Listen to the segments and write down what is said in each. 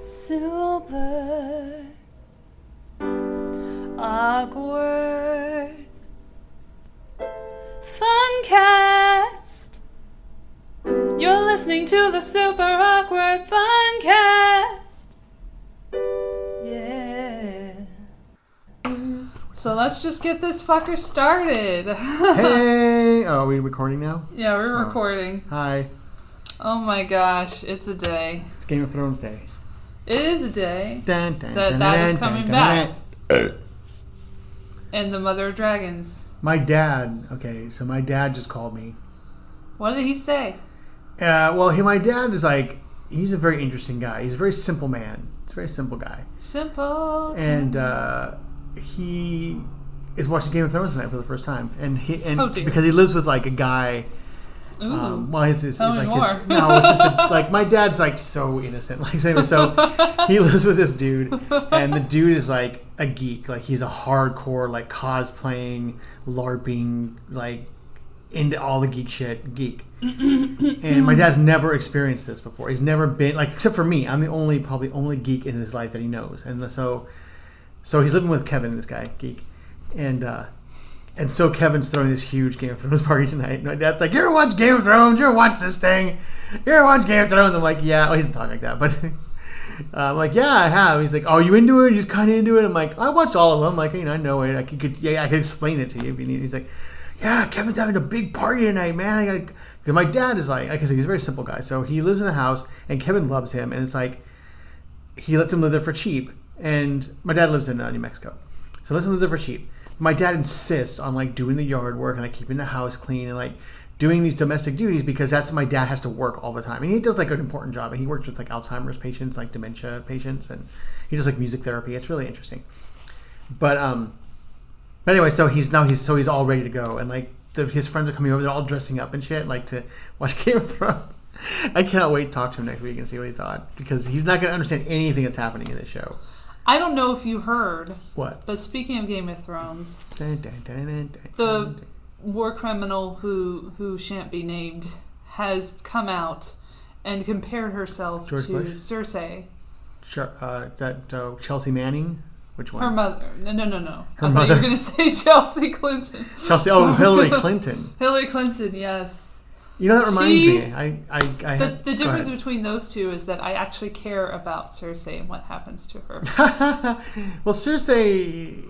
Super awkward FUN-CAST. You're listening to the Super Awkward FUN-CAST. Yeah. So let's just get this fucker started. Hey! Oh, are we recording now? Yeah, we're recording. Hi. Oh my gosh, it's a day. It's Game of Thrones Day. It is a day Dun, dun, that dun, that dun, is dun, coming dun, back. dun, dun. And the Mother of Dragons. My dad, so my dad just called me. What did he say? My dad is like, he's a very interesting guy. He's a very simple man. He's a very simple guy. Simple. And he is watching Game of Thrones tonight for the first time. Because he lives with like a guy. Ooh. It's just my dad's like so innocent. So he lives with this dude, and the dude is like a geek. Like he's a hardcore like cosplaying, LARPing, like into all the geek shit. And my dad's never experienced this before. He's never been like, except for me. I'm the probably only geek in his life that he knows. And so he's living with Kevin, this guy geek, and so Kevin's throwing this huge Game of Thrones party tonight. And my dad's like, "You ever watch Game of Thrones? You ever watch this thing? You ever watch Game of Thrones?" I'm like, "Yeah." Well, he doesn't talk like that, but I'm like, "Yeah, I have." He's like, "Oh, you into it? You just kind of into it?" I'm like, "I watched all of them. Like, I know it. I could explain it to you if you need." He's like, "Yeah, Kevin's having a big party tonight, man." Because my dad is like I said, he's a very simple guy. So he lives in the house, and Kevin loves him, and it's like he lets him live there for cheap. And my dad lives in New Mexico, so lets him live there for cheap. My dad insists on like doing the yard work and like keeping the house clean and like doing these domestic duties because that's what my dad has to work all the time. And he does like an important job, and he works with like Alzheimer's patients, like dementia patients, and he does like music therapy. It's really interesting. But anyway, so he's all ready to go, and like his friends are coming over. They're all dressing up and shit, like to watch Game of Thrones. I cannot wait to talk to him next week and see what he thought, because he's not going to understand anything that's happening in this show. I don't know if you heard. What? But speaking of Game of Thrones, the war criminal who shan't be named has come out and compared herself George to Bush? Cersei. Chelsea Manning? Which one? Her mother. No. Her I thought mother? you were going to say Chelsea Clinton. Hillary Clinton. Hillary Clinton, yes. You know, that reminds me. The difference between those two is that I actually care about Cersei and what happens to her. Well, Cersei,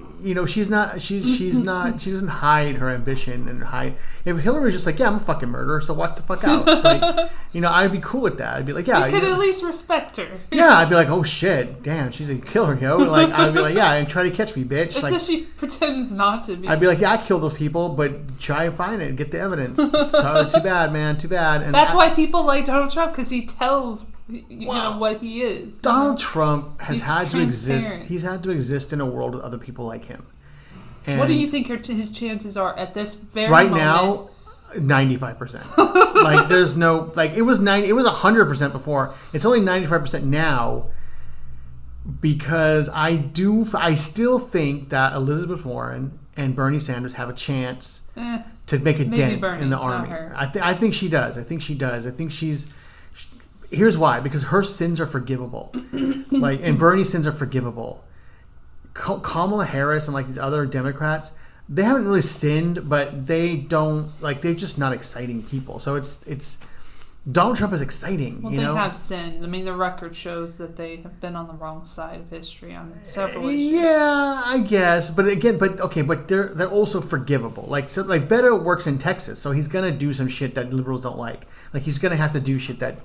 she doesn't hide her ambition and hide. If Hillary was just like, "Yeah, I'm a fucking murderer, so watch the fuck out." Like, I'd be cool with that. I'd be like, "Yeah." You could at least respect her. Yeah, I'd be like, "Oh shit, damn, she's a killer, yo." Like, I'd be like, "Yeah, and try to catch me, bitch." It's like, that she pretends not to be. I'd be like, "Yeah, I killed those people, but try and find it, get the evidence." So, too bad, man, too bad. And that's why people like Donald Trump, because he tells what he is. Donald Trump has had to exist. He's He's had to exist in a world with other people like him. And what do you think his chances are at this very right moment? now? 95%. Like there's no it was 100% before. It's only 95% now, because I still think that Elizabeth Warren and Bernie Sanders have a chance to make a dent Bernie, in the army. not her. I think she does. I think she's. Here's why: because her sins are forgivable, and Bernie's sins are forgivable. Kamala Harris and these other Democrats, they haven't really sinned, but they don't they're just not exciting people. So it's Donald Trump is exciting. Well, they have sinned. I mean, the record shows that they have been on the wrong side of history on several issues. Yeah, I guess, but they're also forgivable. Beto works in Texas, so he's gonna do some shit that liberals don't like. Like he's gonna have to do shit that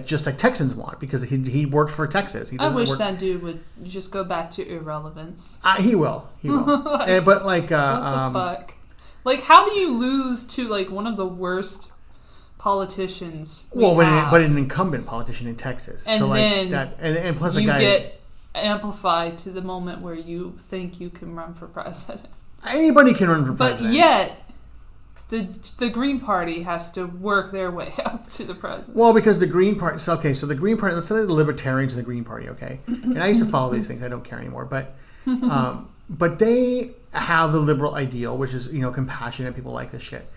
just like Texans want, because he worked for Texas. I wish that dude would just go back to irrelevance. He will. What the fuck? How do you lose to one of the worst politicians? But an incumbent politician in Texas, and so then and plus you a guy get amplified to the moment where you think you can run for president. Anybody can run for president, but yet. The Green Party has to work their way up to the president. Well, because the Green Party... So the Green Party... Let's say the Libertarians and the Green Party, okay? And I used to follow these things. I don't care anymore. But they have the liberal ideal, which is, compassionate. People like this shit.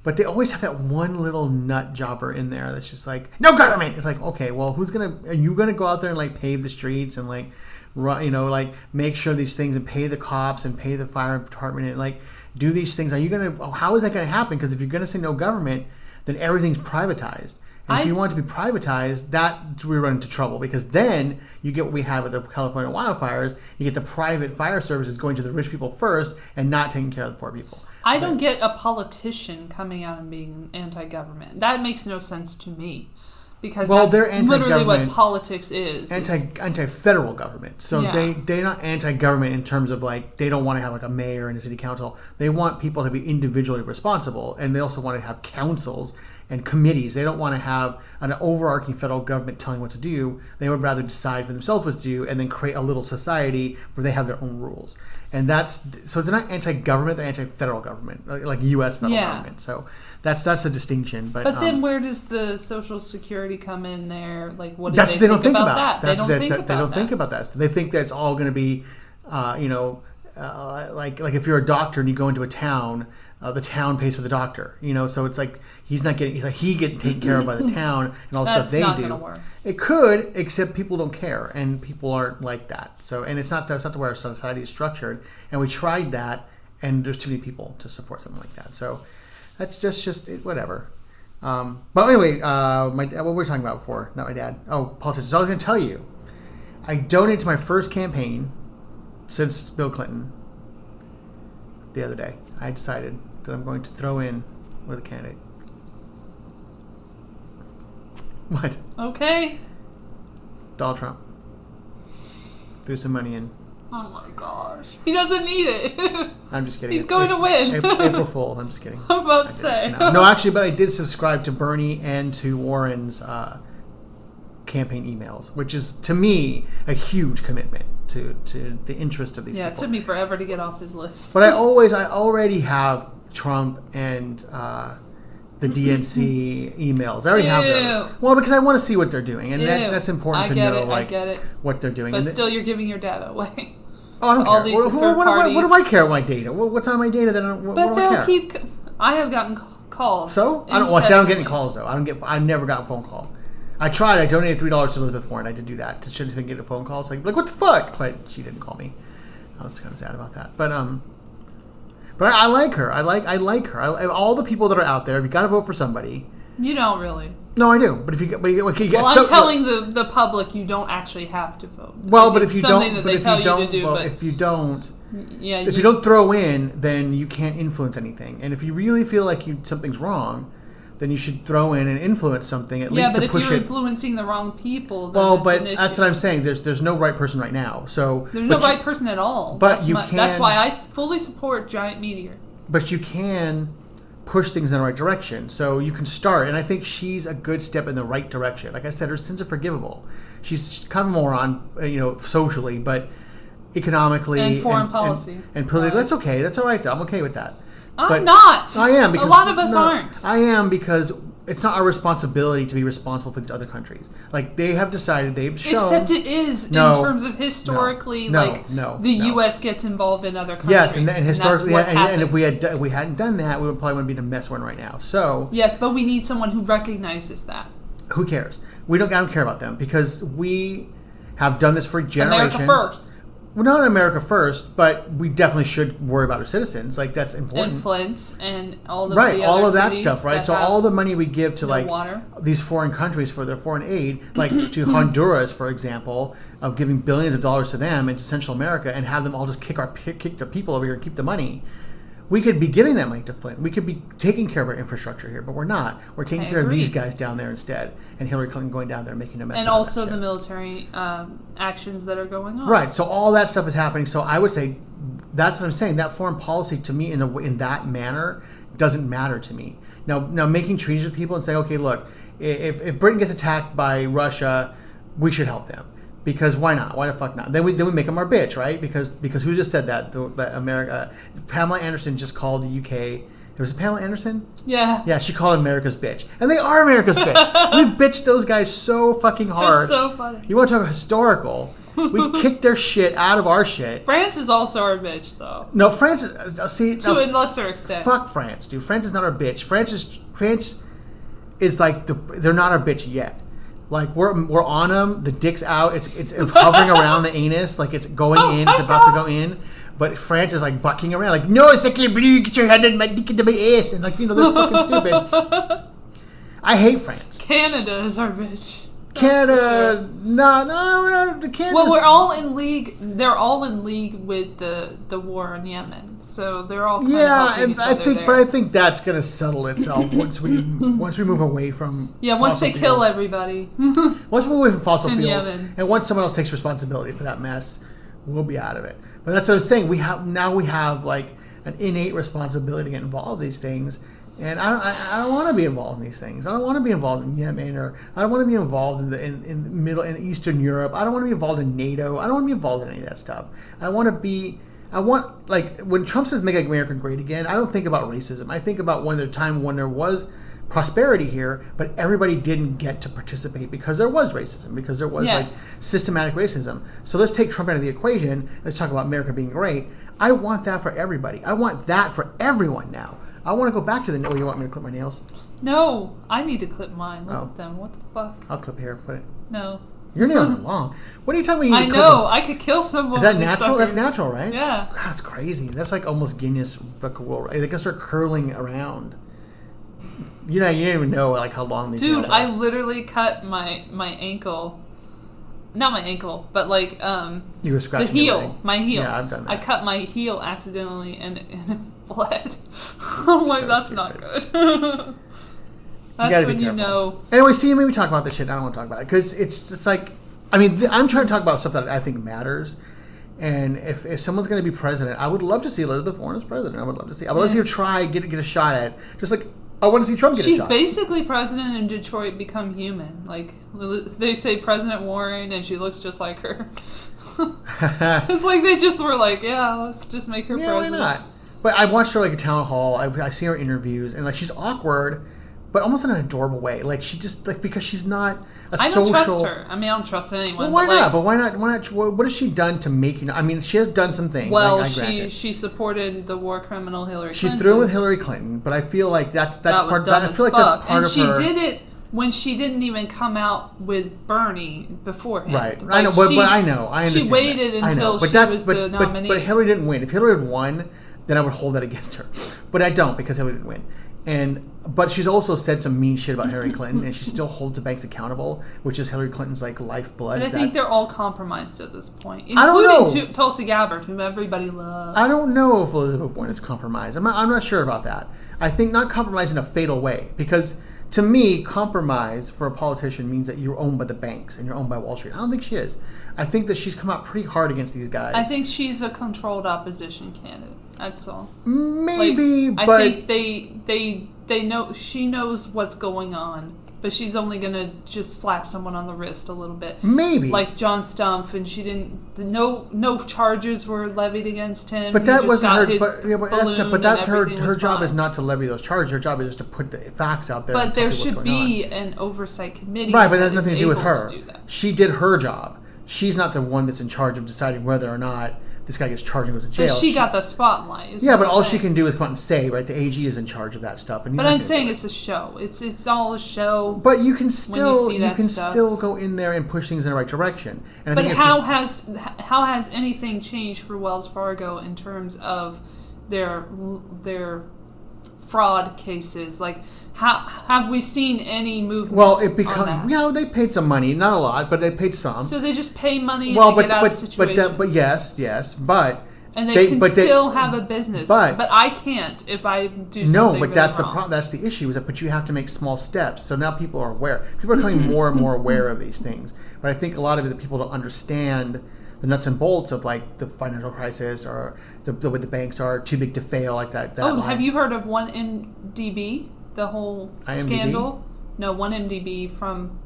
But they always have that one little nut jobber in there that's just like, no government. It's like, okay, well, are you gonna go out there and like pave the streets and like, like make sure these things and pay the cops and pay the fire department and like do these things? How is that gonna happen? Because if you're gonna say no government, then everything's privatized. And if you want it to be privatized, that's where we run into trouble, because then you get what we had with the California wildfires. You get the private fire services going to the rich people first and not taking care of the poor people. I don't get a politician coming out and being anti-government. That makes no sense to me. Because that's literally what politics is. Anti-federal government. So they're not anti-government in terms of like, they don't want to have like a mayor and a city council. They want people to be individually responsible. And they also want to have councils and committees. They don't want to have an overarching federal government telling what to do. They would rather decide for themselves what to do and then create a little society where they have their own rules. And so they're not anti-government, they're anti-federal government, like U.S. federal government. So that's the distinction. But then where does the Social Security come in there? Like, what do they don't think about that? They don't think about that. They think that it's all going to be, like if you're a doctor and you go into a town, the town pays for the doctor. So it's like he getting taken care of by the town and all the stuff they do. That's not going to work. It could, except people don't care, and people aren't like that. So, and that's not the way our society is structured. And we tried that, and there's too many people to support something like that. So that's just whatever. But anyway, what were we talking about before? Not my dad. Oh, politicians. So I was going to tell you, I donated to my first campaign since Bill Clinton the other day. I decided that I'm going to throw in with a candidate. What? Okay. Donald Trump. Threw some money in. Oh my gosh. He doesn't need it. I'm just kidding. He's going to win. April Fool. I'm just kidding. I'm about to say. No, actually, but I did subscribe to Bernie and to Warren's campaign emails, which is, to me, a huge commitment to the interest of these people. Yeah, it took me forever to get off his list. But I already have Trump and the DNC emails. I already have them. Well, because I want to see what they're doing, and that's important to know. I get it. What they're doing. But still, you're giving your data away. Oh, I don't care. All these third parties. What do I care about my data? What's on my data that I don't? But they'll keep. I have gotten calls. So I don't get any calls though. I've never gotten a phone call. I tried. I donated $3 to Elizabeth Warren. I did do that. She didn't get a phone call. So like what the fuck? But she didn't call me. I was kind of sad about that. But I like her. I like her. All the people that are out there. If you got to vote for somebody. You don't really. No, I do. But if you I'm telling the public you don't actually have to vote. Well, but if you don't, that they tell you to do, vote, if you don't throw in, then you can't influence anything. And if you really feel like something's wrong, then you should throw in and influence something at least to push it. Yeah, but if you're influencing the wrong people, then that's what I'm saying. There's no right person right now. So there's no right person at all. But that's why I fully support Giant Meteor. But you can push things in the right direction. So you can start, and I think she's a good step in the right direction. Like I said, her sins are forgivable. She's kind of a moron, socially, but economically and foreign policy and politically, that's okay. That's all right. I'm okay with that. I'm not. I am. Because, a lot of us aren't. I am, because it's not our responsibility to be responsible for these other countries. Like, they have decided, they've shown... Except it is, in terms of historically, the U.S. gets involved in other countries. Yes, and historically, and if we hadn't done that, we would probably wouldn't be in a mess we're in right now. So... Yes, but we need someone who recognizes that. Who cares? I don't care about them, because we have done this for generations. America first. We're not in America first, but we definitely should worry about our citizens. Like, that's important. And Flint and all the all of that stuff, right? So all the money we give to water. These foreign countries for their foreign aid, like to Honduras, for example, of giving billions of dollars to them and to Central America, and have them all just kick their people over here and keep the money. We could be giving that money to Flint. We could be taking care of our infrastructure here, but we're not. We're taking care of these guys down there instead, and Hillary Clinton going down there and making a mess. And also the military actions that are going on. Right. So all that stuff is happening. So I would say that's what I'm saying. That foreign policy to me in that manner doesn't matter to me. Now making treaties with people and saying, okay, look, if Britain gets attacked by Russia, we should help them. Because why not? Why the fuck not? Then we make them our bitch, right? Because who just said that? That America, Pamela Anderson just called the UK. Was it Pamela Anderson? Yeah. Yeah, she called America's bitch, and they are America's bitch. We bitched those guys so fucking hard. It's so funny. You want to talk about historical? We kicked their shit out of our shit. France is also our bitch, though. No, France is... to a lesser extent. Fuck France, dude. France is not our bitch. France is like... they're not our bitch yet. Like, we're on them. The dick's out. It's hovering around the anus. Like, it's going in. It's about to go in. But France is, like, bucking around. Like, no, it's like, get your hand in my dick into my ass. And, like, they're fucking stupid. I hate France. Canada is our bitch. Canada, no, Canada. Well, we're all in league. They're all in league with the war in Yemen, so they're all kind of helping each other there. But I think that's going to settle itself once we move away from. Yeah, once they kill everybody. Once we move away from fossil fuels, Yemen. and once someone else takes responsibility for that mess, we'll be out of it. But that's what I was saying. We have like an innate responsibility to get involved in these things. And I don't want to be involved in these things. I don't want to be involved in Yemen, or I don't want to be involved in the Middle and Eastern Europe. I don't want to be involved in NATO. I don't want to be involved in any of that stuff. Like, when Trump says "Make America Great Again," I don't think about racism. I think about when there was prosperity here, but everybody didn't get to participate because there was racism, because there was like systematic racism. So let's take Trump out of the equation. Let's talk about America being great. I want that for everybody. I want that for everyone now. I want to go back to the... Oh, you want me to clip my nails? No, I need to clip mine. Look at them. What the fuck? I'll clip here. Put it. No. Your nails are long. What are you talking about? I know. I could kill someone. Is that natural? That's natural, right? Yeah. God, that's crazy. That's like almost Guinness Book of World. They can start curling around. You don't even know like how long these nails are. Dude, I literally cut my ankle. Not my ankle, but like you were scratching the heel. My heel. Yeah, I've done that. I cut my heel accidentally and it bled. I'm like, that's stupid. Not good. That's when you know. Anyway, see, maybe talk about this shit. I don't want to talk about it because it's just like, I mean, I'm trying to talk about stuff that I think matters. And if someone's going to be president, I would love to see Elizabeth Warren as president. I would love to see her try get a shot at it. Just like I want to see Trump get a shot. She's basically president in Detroit become human. Like they say President Warren and she looks just like her. It's like they just were like, yeah, let's just make her president. Why not? But I watched her like a town hall. I see her interviews and like she's awkward, but almost in an adorable way. Like she just like because she's not a social. I don't trust her. I mean, I don't trust anyone. Well, why not? But why not? Why not? What has she done to make you know? I mean, she has done some things. Well, she supported the war criminal Hillary Clinton. She threw with Hillary Clinton, but I feel like that's part. I feel like that's part of her. And she did it when she didn't even come out with Bernie beforehand. Right. Like I know. But I know. I understand. She waited until she was the nominee. But Hillary didn't win. If Hillary had won, then I would hold that against her. But I don't because Hillary didn't win. But she's also said some mean shit about Hillary Clinton, and she still holds the banks accountable, which is Hillary Clinton's like lifeblood. But I think they're all compromised at this point, including Tulsi Gabbard, whom everybody loves. I don't know if Elizabeth Warren is compromised. I'm not sure about that. I think not compromised in a fatal way, because to me, compromise for a politician means that you're owned by the banks and you're owned by Wall Street. I don't think she is. I think that she's come out pretty hard against these guys. I think she's a controlled opposition candidate. That's all. Maybe, but I think they know she knows what's going on, but she's only gonna just slap someone on the wrist a little bit. Maybe like John Stumpf, and she didn't. No charges were levied against him. But that wasn't her. But that's her job is not to levy those charges. Her job is just to put the facts out there. But there should be an oversight committee. Right, but that has nothing to do with her. She did her job. She's not the one that's in charge of deciding whether or not this guy gets charged and goes to jail. But she got the spotlight. Yeah, but all she can do is come out and say, right, the AG is in charge of that stuff. But I'm saying it's a show. It's all a show. But you can still still go in there and push things in the right direction. And but how has anything changed for Wells Fargo in terms of their fraud cases? Like, how have we seen any movement? Well, they paid some money, not a lot, but they paid some. So they just pay money and they get out of situations. But yes, but and they can still have a business. But I can't if I do something. No, but really that's wrong. that's the issue. Is that but you have to make small steps. So now people are aware. People are becoming more and more aware of these things. But I think a lot of it that people don't understand the nuts and bolts of like the financial crisis or the way the banks are too big to fail, like that. Have you heard of 1MDB? The whole scandal? No, 1MDB from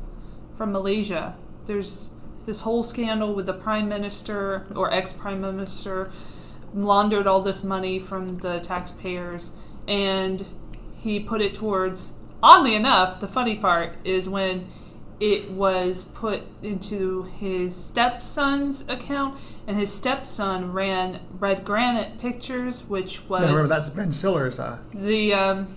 Malaysia. There's this whole scandal with the prime minister or ex-prime minister laundered all this money from the taxpayers, and he put it towards, oddly enough, the funny part is when it was put into his stepson's account, and his stepson ran Red Granite Pictures, which was... No, remember, that's Ben Stiller's... The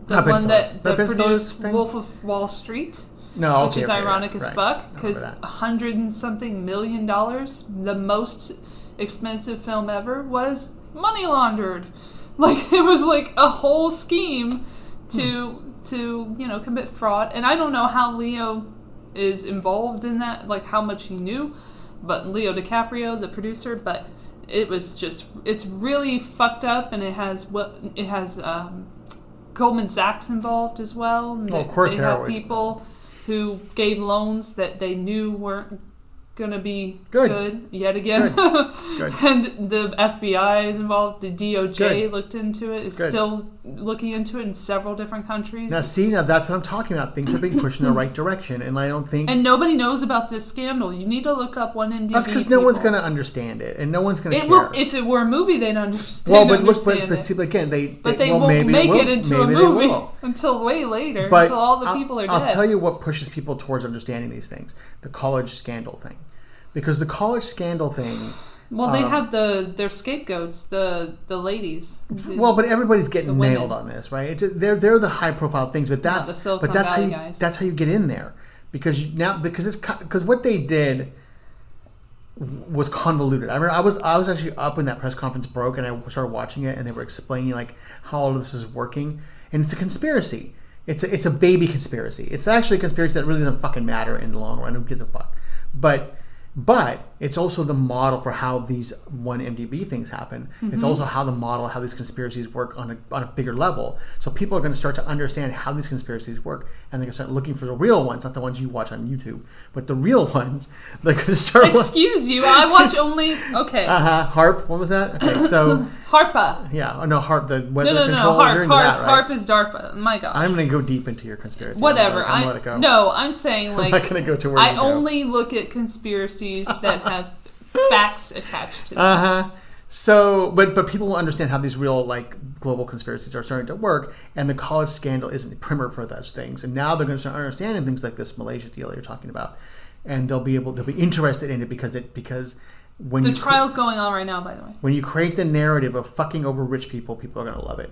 one that produced Wolf of Wall Street. No, which is ironic as fuck, because $100 and something million, the most expensive film ever, was money laundered. Like, it was like a whole scheme to commit fraud. And I don't know how Leo is involved in that, like how much he knew, but Leo DiCaprio, the producer, but it's really fucked up, and it has Goldman Sachs involved as well. Of course, they have people who gave loans that they knew weren't going to be good yet again. Good. And the FBI is involved. The DOJ looked into it. It's still looking into it in several different countries. Now that's what I'm talking about. Things are being pushed in the right direction, and I don't think... And nobody knows about this scandal. You need to look up one MDB. That's because no one's going to understand it, and no one's going to care. If it were a movie, they'd understand. Well, but again, they won't make it into a movie until way later, until all the people are dead. I'll tell you what pushes people towards understanding these things: the college scandal thing. Because the college scandal thing... Well, they have their scapegoats, the ladies. Well, but everybody's getting nailed on this, right? They're the high profile things, but that's how you get in there, because what they did was convoluted. I remember I was actually up when that press conference broke, and I started watching it, and they were explaining like how all of this is working, and it's a conspiracy. It's a baby conspiracy. It's actually a conspiracy that really doesn't fucking matter in the long run. Who gives a fuck? But it's also the model for how these 1MDB things happen. Mm-hmm. It's also how these conspiracies work on a bigger level. So people are going to start to understand how these conspiracies work, and they're going to start looking for the real ones, not the ones you watch on YouTube, but the real ones. They're going to start... Excuse you, I watch only... Okay. Harp, what was that? Okay, so... HARPA. Yeah, no, HARP, the weather control. HARP is DARPA. My gosh. I'm going to go deep into your conspiracy. Whatever. I'm let it go. No, I'm saying like... I'm not going to go to where I only look at conspiracies that have facts attached to them. So, but people will understand how these real like global conspiracies are starting to work, and the college scandal isn't the primer for those things. And now they're going to start understanding things like this Malaysia deal you're talking about, and they'll be interested in it because when the trial's going on right now, by the way. When you create the narrative of fucking over rich people, people are going to love it,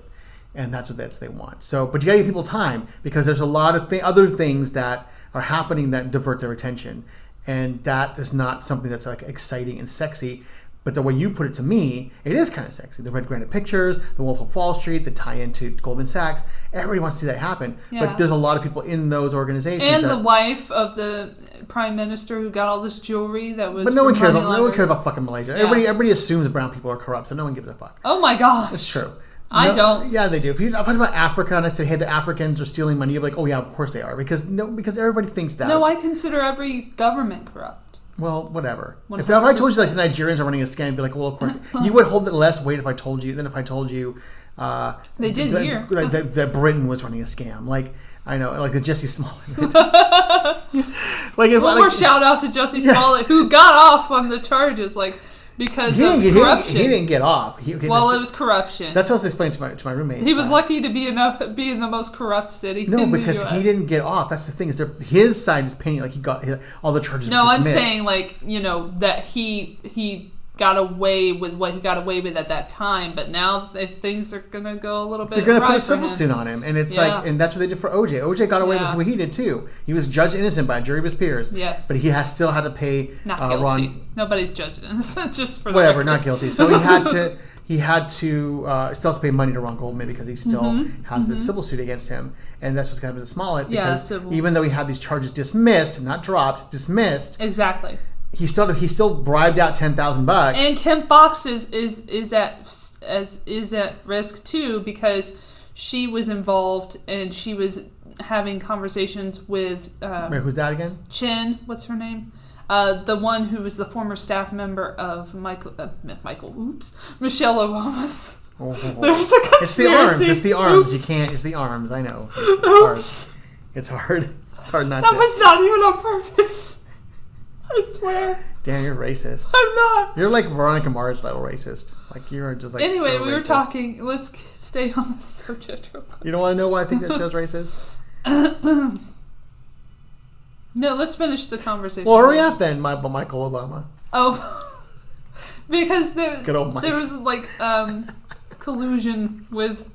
and that's what they want. So, but you got to give people time, because there's a lot of other things that are happening that divert their attention, and that is not something that's like exciting and sexy. But the way you put it to me, it is kind of sexy. The Red Granite Pictures, the Wolf of Wall Street, the tie-in to Goldman Sachs. Everybody wants to see that happen. Yeah. But there's a lot of people in those organizations. And the wife of the prime minister who got all this jewelry that was... But no one cared about fucking Malaysia. Yeah. Everybody assumes that brown people are corrupt, so no one gives a fuck. Oh my gosh. It's true. I don't. Yeah, they do. If I'm talking about Africa and I say, hey, the Africans are stealing money, you're like, oh yeah, of course they are. Because everybody thinks that. No, I consider every government corrupt. Well, whatever. 100%. If I told you like the Nigerians are running a scam, you'd be like, well, of course. You would hold it less weight if I told you than if I told you they did here. That Britain was running a scam. Like, I know, like the Jussie Smollett. One more shout out to Jussie Smollett, who got off on the charges, like, because of corruption. He didn't get off. It was corruption. That's what I was explaining to my roommate. He was lucky to be in the most corrupt city. No, because he didn't get off. That's the thing. Is his side is painting like he got all the charges. No, dismissed. I'm saying like that he got away with what he got away with at that time, but now things are gonna go a little bit. They're gonna put a civil suit on him, and it's and that's what they did for OJ. OJ got away with what he did too. He was judged innocent by a jury of his peers. Yes, but he still had to pay. Not guilty. Nobody's judged innocent. Just for whatever, not guilty. So he had to still have to pay money to Ron Goldman because he still has this civil suit against him, and that's what's happened to Smollett. Because even though he had these charges dismissed, not dropped, dismissed. Exactly. He still bribed out $10,000. And Kim Fox is at risk too, because she was involved and she was having conversations with wait, who's that again? Chin, what's her name? The one who was the former staff member of Michelle Obama's. Oh. There's a conspiracy. It's the arms. You can't. It's the arms. I know. Oops. It's hard. It's hard not to. That was not even on purpose. I swear. Damn, you're racist. I'm not. You're like Veronica Mars level racist. Like, you're just like anyway, so we were racist. Talking. Let's stay on this subject real quick. You don't want to know why I think that show's racist? No, let's finish the conversation. Well, hurry up then, Michael Obama. Oh, because there was like collusion with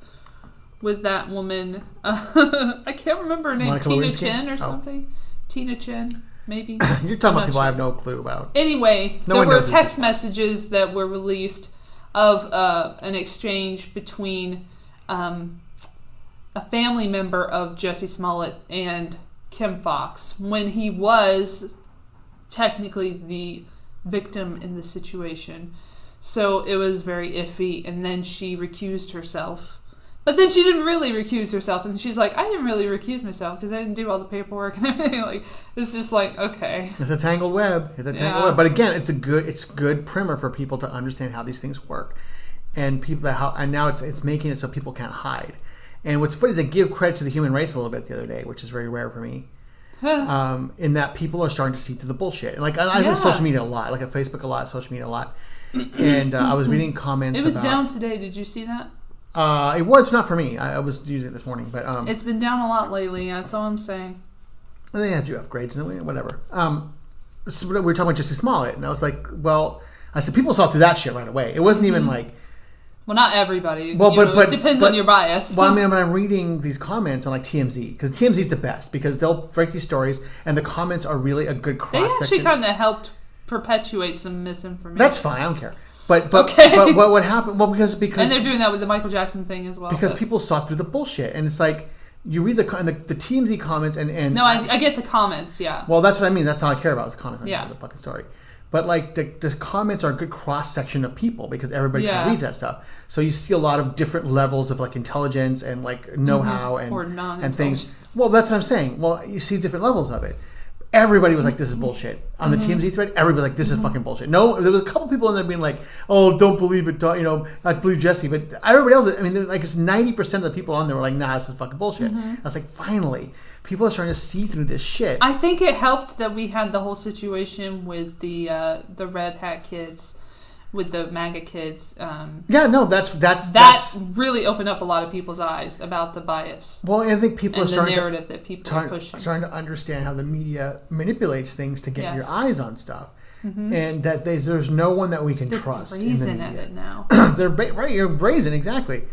that woman. I can't remember her name. Monica Tina Lewinsky? Chen or something. Tina Chen, maybe. You're talking about people I have no clue about. Anyway, there were text messages that were released of an exchange between a family member of Jussie Smollett and Kim Fox when he was technically the victim in the situation. So it was very iffy, and then she recused herself. But then she didn't really recuse herself, and she's like, I didn't really recuse myself because I didn't do all the paperwork and everything. Like, it's just like, okay. It's a tangled web. Web. But again, it's good primer for people to understand how these things work. And now it's making it so people can't hide. And what's funny is I give credit to the human race a little bit the other day, which is very rare for me. In that people are starting to see through the bullshit. And like I use social media a lot, like at Facebook a lot, social media a lot. And I was reading comments. It was down today. Did you see that? It was not for me. I was using it this morning, but it's been down a lot lately. That's all I'm saying. They had to do upgrades and whatever. So we were talking about Jussie Smollett, and I was like, well, I said people saw through that shit right away. It wasn't even like. Well, not everybody. Well, but it depends on your bias. Well, I mean, when I'm reading these comments on like TMZ, because TMZ's the best because they'll break these stories, and the comments are really a good cross section. They actually kind of helped perpetuate some misinformation. That's fine. I don't care. But what happened? Well, because and they're doing that with the Michael Jackson thing as well. Because people saw through the bullshit, and it's like you read the TMZ comments and no, I get the comments. Yeah. Well, that's what I mean. That's all I care about is the comments. Yeah. The fucking story. But like the comments are a good cross section of people because everybody kind of reads that stuff. So you see a lot of different levels of like intelligence and like know-how and things. Well, that's what I'm saying. Well, you see different levels of it. Everybody was like, this is bullshit. On the TMZ thread, everybody was like, this is fucking bullshit. No, there was a couple people in there being like, oh, don't believe it, I believe Jussie. But everybody else, I mean, like it's 90% of the people on there were like, nah, this is fucking bullshit. I was like, finally, people are starting to see through this shit. I think it helped that we had the whole situation with the Red Hat kids, with the MAGA kids. That really opened up a lot of people's eyes about the bias. Well, I think people are starting narrative that people are pushing. Starting to understand how the media manipulates things to get your eyes on stuff, and that there's no one that we can trust. They're brazen at it now. They're right. You're brazen, exactly.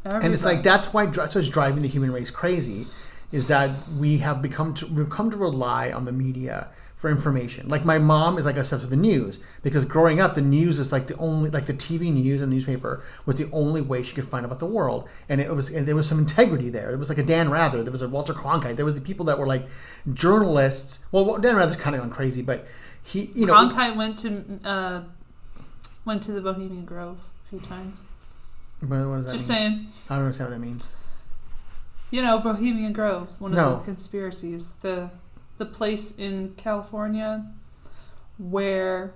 Everybody. And it's like that's what's driving the human race crazy, is that we've come to rely on the media for information. Like my mom is like obsessed with the news because growing up the news was like the only, like the TV news and newspaper was the only way she could find out about the world, and there was some integrity there. There was like a Dan Rather, there was a Walter Cronkite, there was the people that were like journalists. Well, Dan Rather's kind of gone crazy, but he, Cronkite went to the Bohemian Grove a few times. What does that Just mean? saying. I don't understand what that means. Bohemian Grove, one of the conspiracies, the place in California where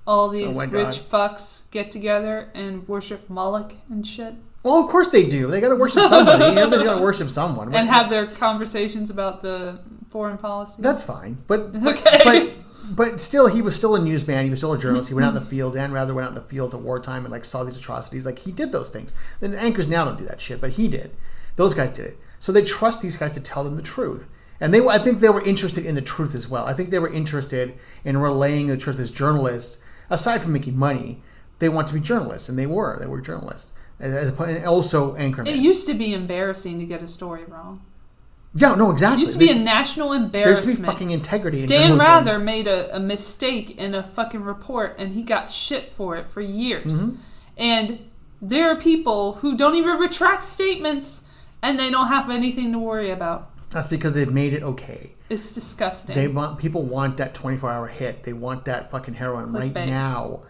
all these rich fucks get together and worship Moloch and shit. Well, of course they do. They got to worship somebody. Everybody's got to worship someone. And have their conversations about the foreign policy. That's fine. But okay. But still, he was still a newsman. He was still a journalist. He went out in the field. Dan Rather went out in the field at wartime and like saw these atrocities. Like he did those things. Then anchors now don't do that shit, but he did. Those guys did it. So they trust these guys to tell them the truth. And I think they were interested in the truth as well. I think they were interested in relaying the truth as journalists. Aside from making money, they want to be journalists, and they were journalists. And also anchormen. It used to be embarrassing to get a story wrong. Yeah, no, exactly. It used to be a national embarrassment. There used to be fucking integrity in Dan Rather made a mistake in a fucking report, and he got shit for it for years. And there are people who don't even retract statements, and they don't have anything to worry about. That's because they've made it okay. It's disgusting. People want that 24-hour hit. They want that fucking heroin right now.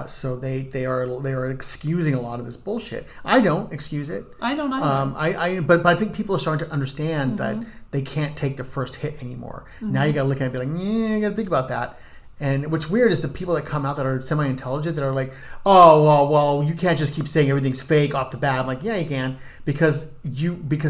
So they are excusing a lot of this bullshit. I don't excuse it. I don't either. But I think people are starting to understand that they can't take the first hit anymore. Now you got to look at it and be like, yeah, you got to think about that. And what's weird is the people that come out that are semi-intelligent that are like, oh, well, you can't just keep saying everything's fake off the bat. I'm like, yeah, you can, because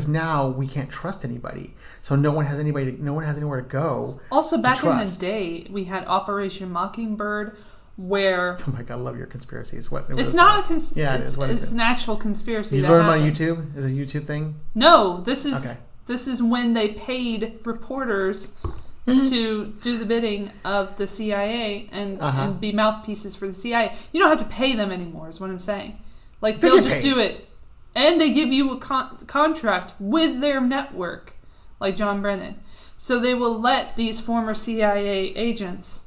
now we can't trust anybody. So no one has anywhere to go. Also, back in the day, we had Operation Mockingbird, where oh my god, I love your conspiracies. It's not a conspiracy. Yeah, it's an actual conspiracy. You learned on YouTube? Is it a YouTube thing? No, this is when they paid reporters to do the bidding of the CIA and be mouthpieces for the CIA. You don't have to pay them anymore, is what I'm saying. Like, they'll just do it. And they give you a contract with their network, like John Brennan. So they will let these former CIA agents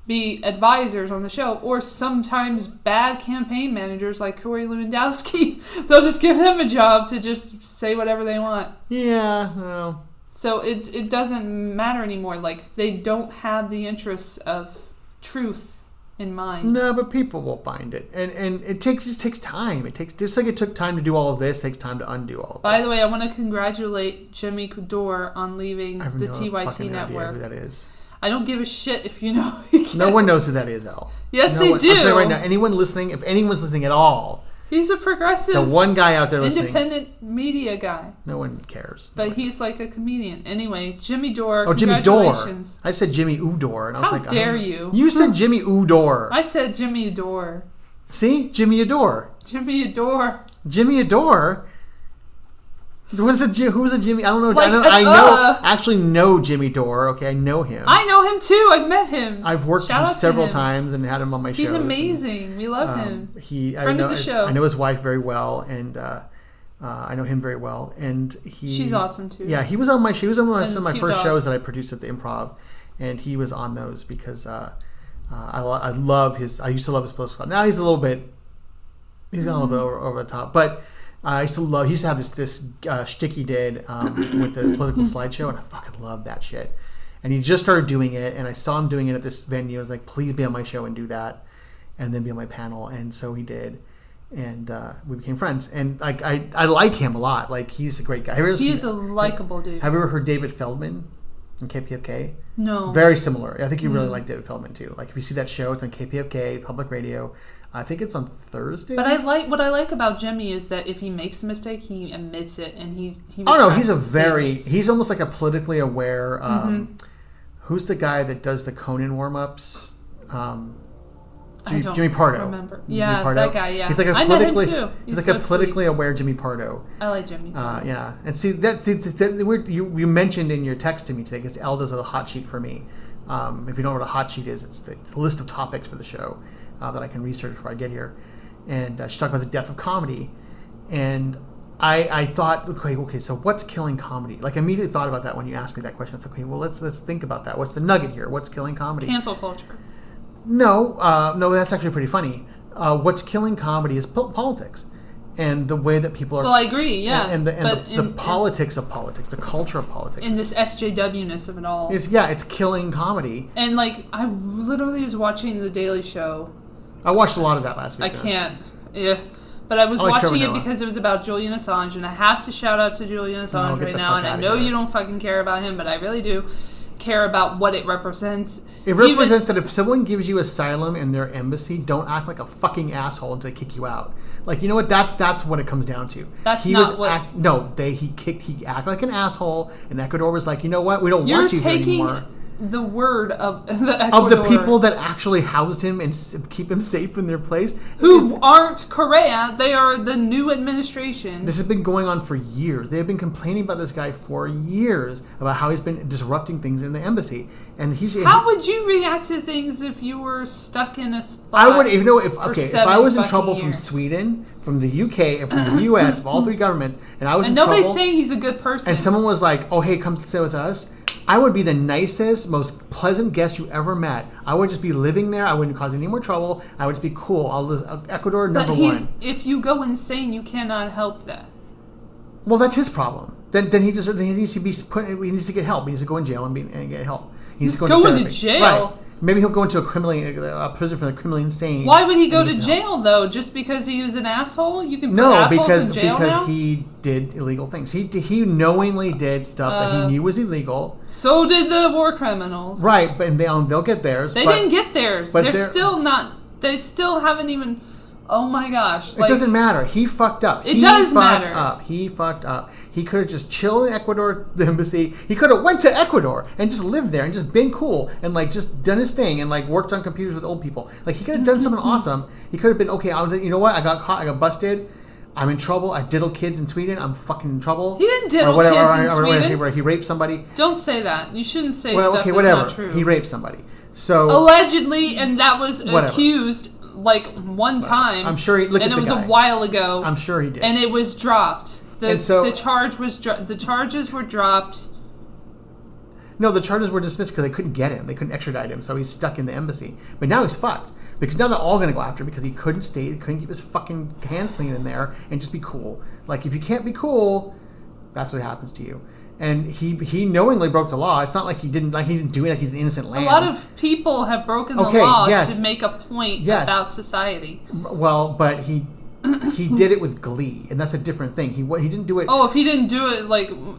be advisors on the show, or sometimes bad campaign managers like Corey Lewandowski. They'll just give them a job to just say whatever they want. Yeah, well... So it doesn't matter anymore. Like, they don't have the interests of truth in mind. No, but people will find it. And it takes time. It takes, just like it took time to do all of this, it takes time to undo all of this. By the way, I want to congratulate Jimmy Dore on leaving the TYT network. Who that is. I don't give a shit if you know. No one knows who that is, Elle. Yes, they do. I'm telling you right now, anyone listening, if anyone's listening at all, he's a progressive, the one guy out there listening, independent media guy. No one cares. But he's like a comedian. Anyway, Jimmy Dore. Oh, Jimmy Dore. I said Jimmy Udor, and I was How like, dare you? You said Jimmy Udor. I said Jimmy Dore. See, Jimmy Adore. Jimmy Adore. Jimmy Adore. What is it? Who's a Jimmy? I don't know. Like, I actually know Jimmy Dore. Okay, I know him. I know him too. I've met him. I've worked with him several times and had him on my shows. He's amazing. We love him. Friend of the show. I know his wife very well, and I know him very well. And she's awesome too. Yeah, he was on my. She was on some of my first shows that I produced at the Improv, and he was on those because I love his. I used to love his political. Now he's a little bit. He's gone a little bit over the top, but. I used to love. He used to have this shtick he did with the political slideshow, and I fucking love that shit. And he just started doing it, and I saw him doing it at this venue. I was like, "Please be on my show and do that, and then be on my panel." And so he did, and we became friends. And like I like him a lot. Like, he's a great guy. He's a likable dude. Have you ever heard David Feldman on KPFK? No. Very similar. I think you really like David Feldman too. Like, if you see that show, it's on KPFK, public radio. I think it's on Thursdays. But what I like about Jimmy is that if he makes a mistake, he admits it, and he he's almost like a politically aware. Who's the guy that does the Conan warm-ups? Jimmy Pardo. Remember? Yeah, that guy. Yeah, he's like I met him too. He's like a politically aware Jimmy Pardo. I like Jimmy. Yeah, and you mentioned in your text to me today, because Elle does a hot sheet for me. If you don't know what a hot sheet is, it's the list of topics for the show. That I can research before I get here. And she talked about the death of comedy. And I thought, okay, so what's killing comedy? Like, I immediately thought about that when you asked me that question. It's like, okay, well, let's think about that. What's the nugget here? What's killing comedy? Cancel culture. No, that's actually pretty funny. What's killing comedy is politics. And the way that people are... Well, I agree, yeah. And the politics of politics, the culture of politics. And this SJW-ness of it all. It's killing comedy. And, like, I literally was watching The Daily Show. I watched a lot of that last week. I can't. Yeah. But I was watching it because it was about Julian Assange, and I have to shout out to Julian Assange right now, and I know you don't fucking care about him, but I really do care about what it represents. It represents that if someone gives you asylum in their embassy, don't act like a fucking asshole until they kick you out. Like, you know what? That's what it comes down to. He acted like an asshole, and Ecuador was like, you know what? We don't want you here anymore. The word of the people that actually housed him and keep him safe in their place, who aren't Correa, they are the new administration. This has been going on for years. They have been complaining about this guy for years about how he's been disrupting things in the embassy, and How would you react to things if you were stuck in a spot? I would, if I was in trouble from Sweden, from the UK, and from the US, from all three governments, and I was in trouble, nobody's saying he's a good person, and someone was like, "Oh, hey, come stay with us." I would be the nicest, most pleasant guest you ever met. I would just be living there. I wouldn't cause any more trouble. I would just be cool. Ecuador, number one. If you go insane, you cannot help that. Well, that's his problem. Then he needs to be he needs to get help. He needs to go in jail and get help. He needs to go into jail. Right. Maybe he'll go into a prison for the criminally insane. Why would he go to jail, though? Just because he was an asshole? You can put assholes in jail now? Because he did illegal things. He knowingly did stuff that he knew was illegal. So did the war criminals. Right, but they'll get theirs. They didn't get theirs. They're still not... They still haven't even... Oh my gosh. It doesn't matter. He fucked up. It does matter. He fucked up. He could have just chilled in Ecuador, the embassy. He could have went to Ecuador and just lived there and just been cool and like just done his thing and like worked on computers with old people. Like, he could have done something awesome. He could have been, okay, you know what? I got caught. I got busted. I'm in trouble. I diddle kids in Sweden. I'm fucking in trouble. He didn't diddle kids in Sweden. Or he raped somebody. Don't say that. You shouldn't say stuff that's not true. He raped somebody. So allegedly, and that was accused like one time. I'm sure he. And it was a while ago. I'm sure he did. And it was dropped. The charges were dropped. No, the charges were dismissed because they couldn't get him. They couldn't extradite him, so he's stuck in the embassy. But now he's fucked. Because now they're all going to go after him because he couldn't keep his fucking hands clean in there and just be cool. Like, if you can't be cool, that's what happens to you. And he knowingly broke the law. It's not like he didn't do it like he's an innocent lamb. A lot of people have broken the law to make a point about society. Well, but he did it with glee, and that's a different thing. He didn't do it. Oh, if he didn't do it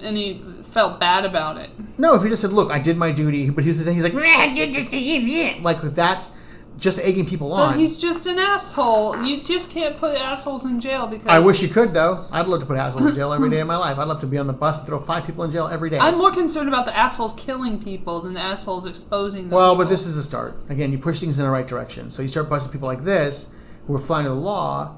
and he felt bad about it. No, if he just said, "Look, I did my duty," but here's the thing: he's like, like if that's just egging people on. But he's just an asshole. You just can't put assholes in jail because... I wish you could, though. I'd love to put assholes in jail every day of my life. I'd love to be on the bus and throw 5 people in jail every day. I'm more concerned about the assholes killing people than the assholes exposing them. Well, but this is a start. Again, you push things in the right direction. So you start busting people like this, who are flying to the law,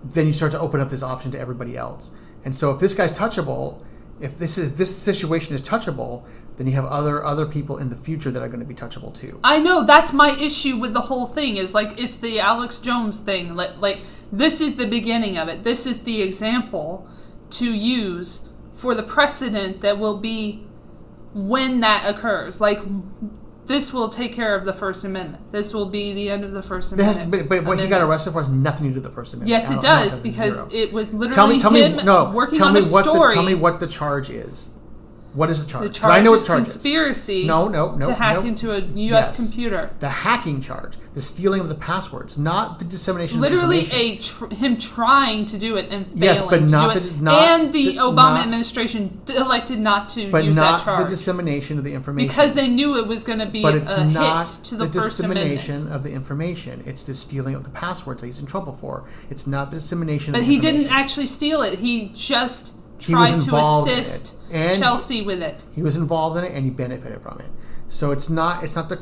then you start to open up this option to everybody else. And so if this guy's touchable, if this situation is touchable, then you have other people in the future that are going to be touchable too. I know, that's my issue with the whole thing, is like, it's the Alex Jones thing. Like this is the beginning of it. This is the example to use for the precedent that will be when that occurs. Like, this will take care of the First Amendment. This will be the end of the First Amendment. But what he got arrested for has nothing to do with the First Amendment. Yes, it does, because it was literally working on a story. Tell me what the charge is. What is the charge? The charge I know what is the charge conspiracy to hack into a U.S. computer. The hacking charge, the stealing of the passords, not the dissemination literally of information. Him trying to do it and failing to do it. And the Obama administration elected not to use that charge. But not the dissemination of the information. Because they knew it was going to be a hit to the First Amendment. But it's not the dissemination of the information. It's the stealing of the passwords that he's in trouble for. It's not the dissemination of the information. But he didn't actually steal it. He just tried to assist Chelsea with it. He was involved in it, and he benefited from it. So it's not the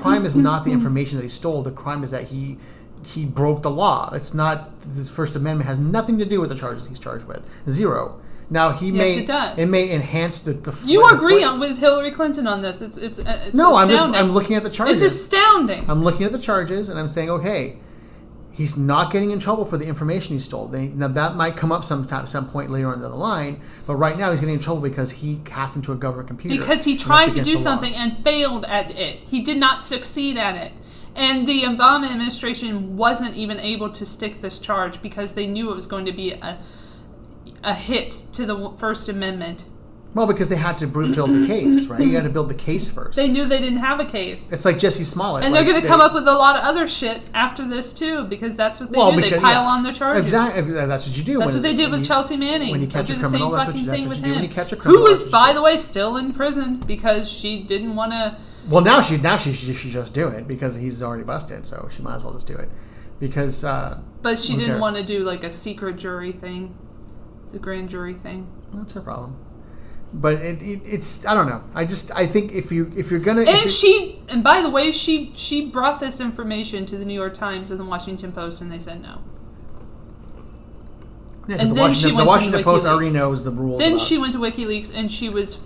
crime is not the information that he stole. The crime is that he broke the law. It's not, this First Amendment has nothing to do with the charges he's charged with. Zero. Now it does. It may enhance the. You agree with Hillary Clinton on this? It's no. Astounding. I'm looking at the charges. It's astounding. I'm looking at the charges, and I'm saying, okay, he's not getting in trouble for the information he stole. Now that might come up some point later on down the line, but right now he's getting in trouble because he hacked into a government computer. Because he tried to do something and failed at it. He did not succeed at it. And the Obama administration wasn't even able to stick this charge because they knew it was going to be a hit to the First Amendment. Well, because they had to build the case, right? You had to build the case first. They knew they didn't have a case. It's like Jesse Smollett. And they're going to come up with a lot of other shit after this, too, because that's what they do. They pile on their charges. Exactly. That's what you do. That's what they did with Chelsea Manning. When you catch a criminal, that's what you do. When you catch a criminal, who is, by the way, still in prison because she didn't want to... Well, now she should just do it because he's already busted, so she might as well just do it. Because... but she didn't want to do, like, a secret jury thing. The grand jury thing. That's her problem. But it's I don't know. I think if you're gonna and by the way she brought this information to the New York Times and the Washington Post and they said no. Yeah, and then the Washington Post already knows the rules. Then she went to WikiLeaks and she was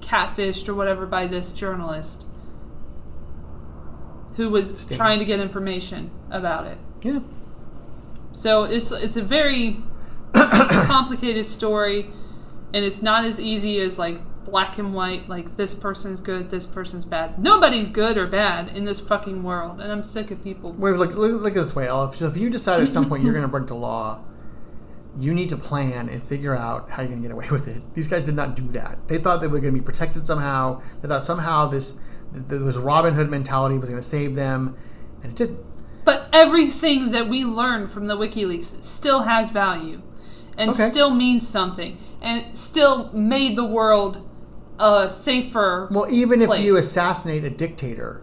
catfished or whatever by this journalist who was trying to get information about it. Yeah. So it's a very complicated story, and it's not as easy as like black and white, like this person's good, this person's bad. Nobody's good or bad in this fucking world, and I'm sick of people. Wait, look at this way, Elle. If you decide at some point you're going to break the law, you need to plan and figure out how you're going to get away with it. These guys did not do that. They thought they were going to be protected somehow. They thought somehow this Robin Hood mentality was going to save them, and it didn't. But everything that we learned from the WikiLeaks still has value. And still means something, and still made the world a safer Well, even place. If you assassinate a dictator,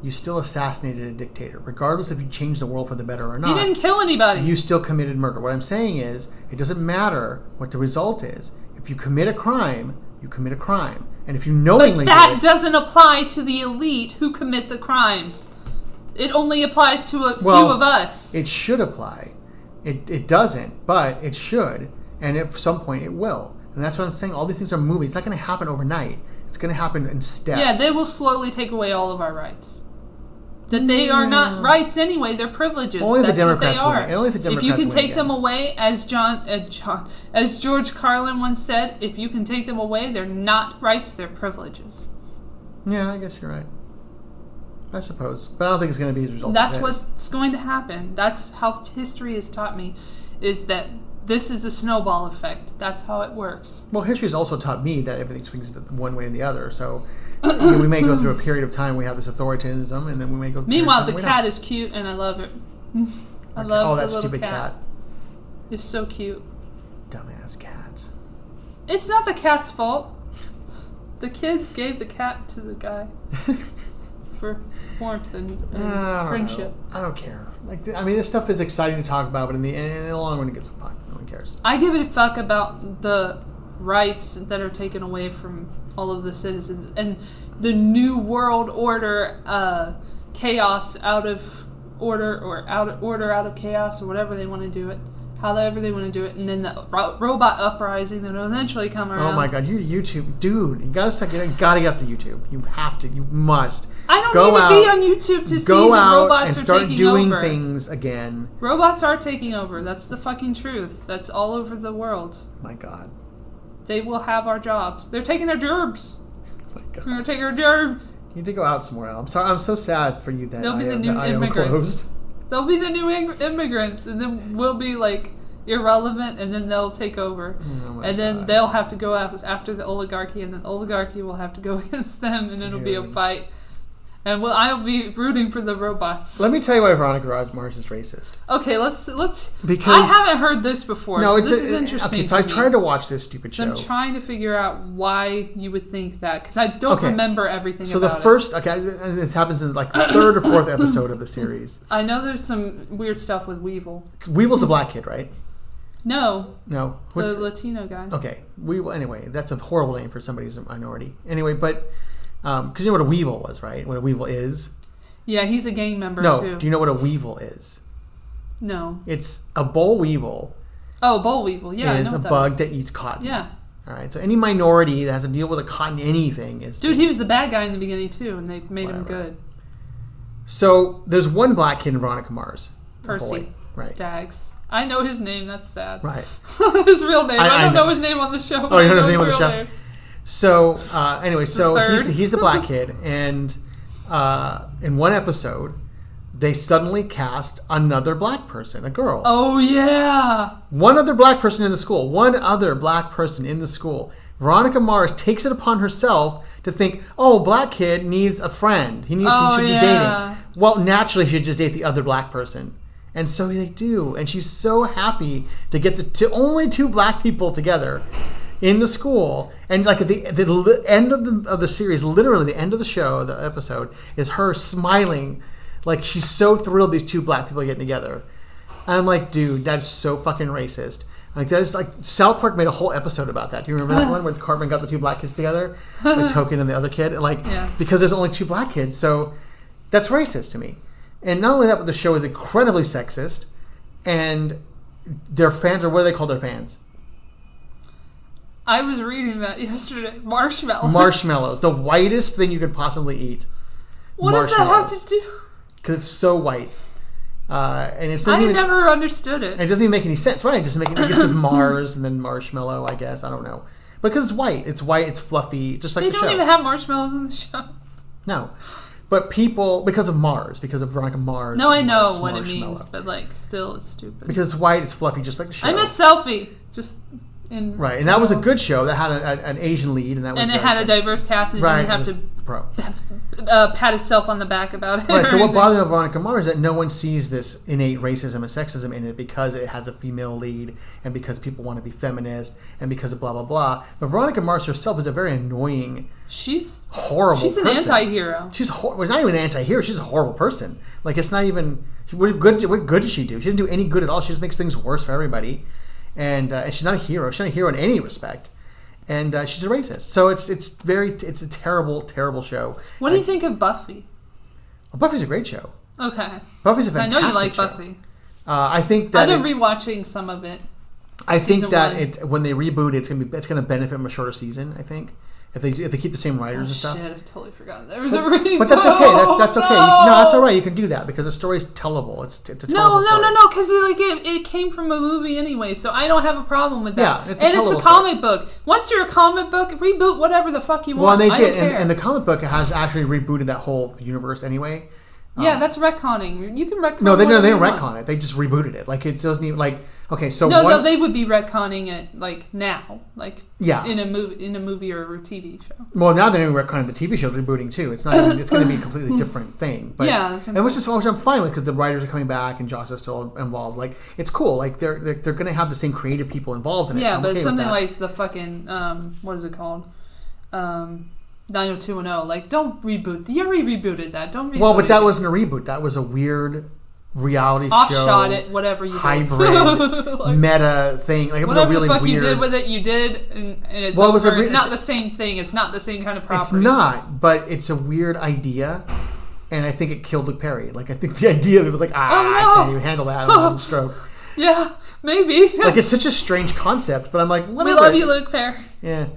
you still assassinated a dictator, regardless if you changed the world for the better or not. He didn't kill anybody. You still committed murder. What I'm saying is, it doesn't matter what the result is. If you commit a crime, you commit a crime, and if you knowingly But that doesn't apply to the elite who commit the crimes. It only applies to a few of us. It should apply. It doesn't, but it should, and at some point it will. And that's what I'm saying. All these things are moving. It's not going to happen overnight. It's going to happen in steps. Yeah, they will slowly take away all of our rights. That they are not rights anyway; they're privileges. Only That's the Democrats what they are. Only the Democrats if you can take again. them away, as George Carlin once said, if you can take them away, they're not rights; they're privileges. Yeah, I guess you're right. I suppose, but I don't think it's going to be as a result. That's of this. what's going to happen. That's how history has taught me, is that this is a snowball effect. That's how it works. Well, history has also taught me that everything swings one way or the other. So we may go through a period of time we have this authoritarianism, and then we may go. Meanwhile, the cat is cute, and I love it. I love that the little stupid cat. It's so cute. Dumbass cats. It's not the cat's fault. The kids gave the cat to the guy for warmth and friendship. I don't care. This stuff is exciting to talk about, but in the long run, it gives a fuck. No one cares. I give a fuck about the rights that are taken away from all of the citizens and the new world order, chaos out of order, or order out of chaos, or whatever they want to do it. However they want to do it, and then the robot uprising that will eventually come around. Oh my god, you're YouTube, dude! You gotta get off the YouTube. You have to. You must. I don't need to be on YouTube to see the robots are taking over. Go out and start doing things again. Robots are taking over. That's the fucking truth. That's all over the world. My god. They will have our jobs. They're taking our jobs. Oh my god. They're gonna take our jobs. You need to go out somewhere else. I'm sorry. I'm so sad for you that They'll be the new immigrants. They'll be the new immigrants, and then we'll be like irrelevant, and then they'll take over, and then they'll have to go after the oligarchy, and then the oligarchy will have to go against them, and it'll be a fight. And I'll be rooting for the robots. Let me tell you why Veronica Mars is racist. Okay, let's. Because I haven't heard this before. No, so this is interesting. Okay, so I tried to watch this stupid show. I'm trying to figure out why you would think that, because I don't remember everything. So about the first, this happens in like the third or fourth episode of the series. I know there's some weird stuff with Weevil. Weevil's the black kid, right? No. The Latino guy. Okay, Weevil. Anyway, that's a horrible name for somebody who's a minority. Anyway, but. Because you know what a weevil was, right? What a weevil is? Yeah, he's a gang member, too. No, do you know what a weevil is? No. It's a boll weevil. Oh, boll weevil. Yeah, I know a bug that eats cotton. Yeah. All right, so any minority that has to deal with a cotton anything is... Dude, he was the bad guy in the beginning, too, and they made him good. So, there's one black kid in Veronica Mars. Percy. Right. Dags. I know his name, that's sad. Right. His real name. I don't know his name on the show. Oh, you don't know his name on the show? So, anyway, he's the black kid, and in one episode, they suddenly cast another black person, a girl. Oh, yeah! One other black person in the school. Veronica Mars takes it upon herself to think, black kid needs a friend. He should be dating. Well, naturally, he should just date the other black person. And so they do, and she's so happy to get the only two black people together in the school, and like at the end of the series, literally the end of the show, the episode, is her smiling, like she's so thrilled these two black people are getting together. And I'm like, dude, that's so fucking racist. Like that is like South Park made a whole episode about that. Do you remember that one when Cartman got the two black kids together, like Token and the other kid, because there's only two black kids, so that's racist to me. And not only that, but the show is incredibly sexist, and their fans are what do they call their fans? I was reading that yesterday. Marshmallows. The whitest thing you could possibly eat. What does that have to do? Because it's so white. And it's I never understood it. And it doesn't even make any sense, right? It doesn't make any, I guess it's Mars and then marshmallow, I guess. I don't know. Because it's white. It's white. It's fluffy. Just like the show. They don't even have marshmallows in the show. No. But people, because of Veronica Mars. No, I know what it means, but still it's stupid. Because it's white, it's fluffy, just like the show. I miss Selfie. Right, and that was a good show that had an Asian lead, and it had a diverse cast, and you didn't have to pat itself on the back about it. Right. So what bothers me about Veronica Mars is that no one sees this innate racism and sexism in it because it has a female lead, and because people want to be feminist, and because of blah blah blah. But Veronica Mars herself is a very annoying. She's horrible. She's an anti-hero. She's not even an anti-hero. She's a horrible person. Like it's not even. What good does she do? She doesn't do any good at all. She just makes things worse for everybody. And she's not a hero. She's not a hero in any respect, and she's a racist. So it's a terrible, terrible show. What do you think of Buffy? Well, Buffy's a great show. Okay. Buffy's a fantastic show. I know you like Buffy. I think that I've been rewatching some of it. I think that when they reboot, it's gonna benefit from a shorter season. I think if they keep the same writers and stuff. Shit, I totally forgot there was a reboot. But that's okay. That's okay. No, that's all right. You can do that because the story's tellable. It's a tellable story. No. Because it came from a movie anyway, so I don't have a problem with that. Yeah, it's a comic book. Once you're a comic book, reboot whatever the fuck you want. Well, and they did, and the comic book has actually rebooted that whole universe anyway. Yeah, that's retconning. You can retcon. No, they didn't retcon it. They just rebooted it. Like it doesn't even okay. So no, they would be retconning it like now, like yeah, in a movie or a TV show. Well, now they're retconning the TV show's rebooting too. It's not. It's going to be a completely different thing. But, yeah, which I'm fine with because the writers are coming back and Joss is still involved. Like it's cool. Like they're going to have the same creative people involved in it. Yeah, but something like the fucking what is it called? 90210. Like, don't reboot. You already rebooted that. Don't reboot it. Well, but that wasn't a reboot. That was a weird reality offshot show. It, whatever you hybrid, like, meta thing. Like, it was a really whatever the fuck weird... you did with it, you did. And it's over. It's not the same thing. It's not the same kind of property. It's not, but it's a weird idea. And I think it killed Luke Perry. Like, I think the idea of it was like, I can't even handle that. I'm having a stroke. Yeah, maybe. Like, it's such a strange concept, but I'm like, whatever. We love you, Luke Perry. Yeah.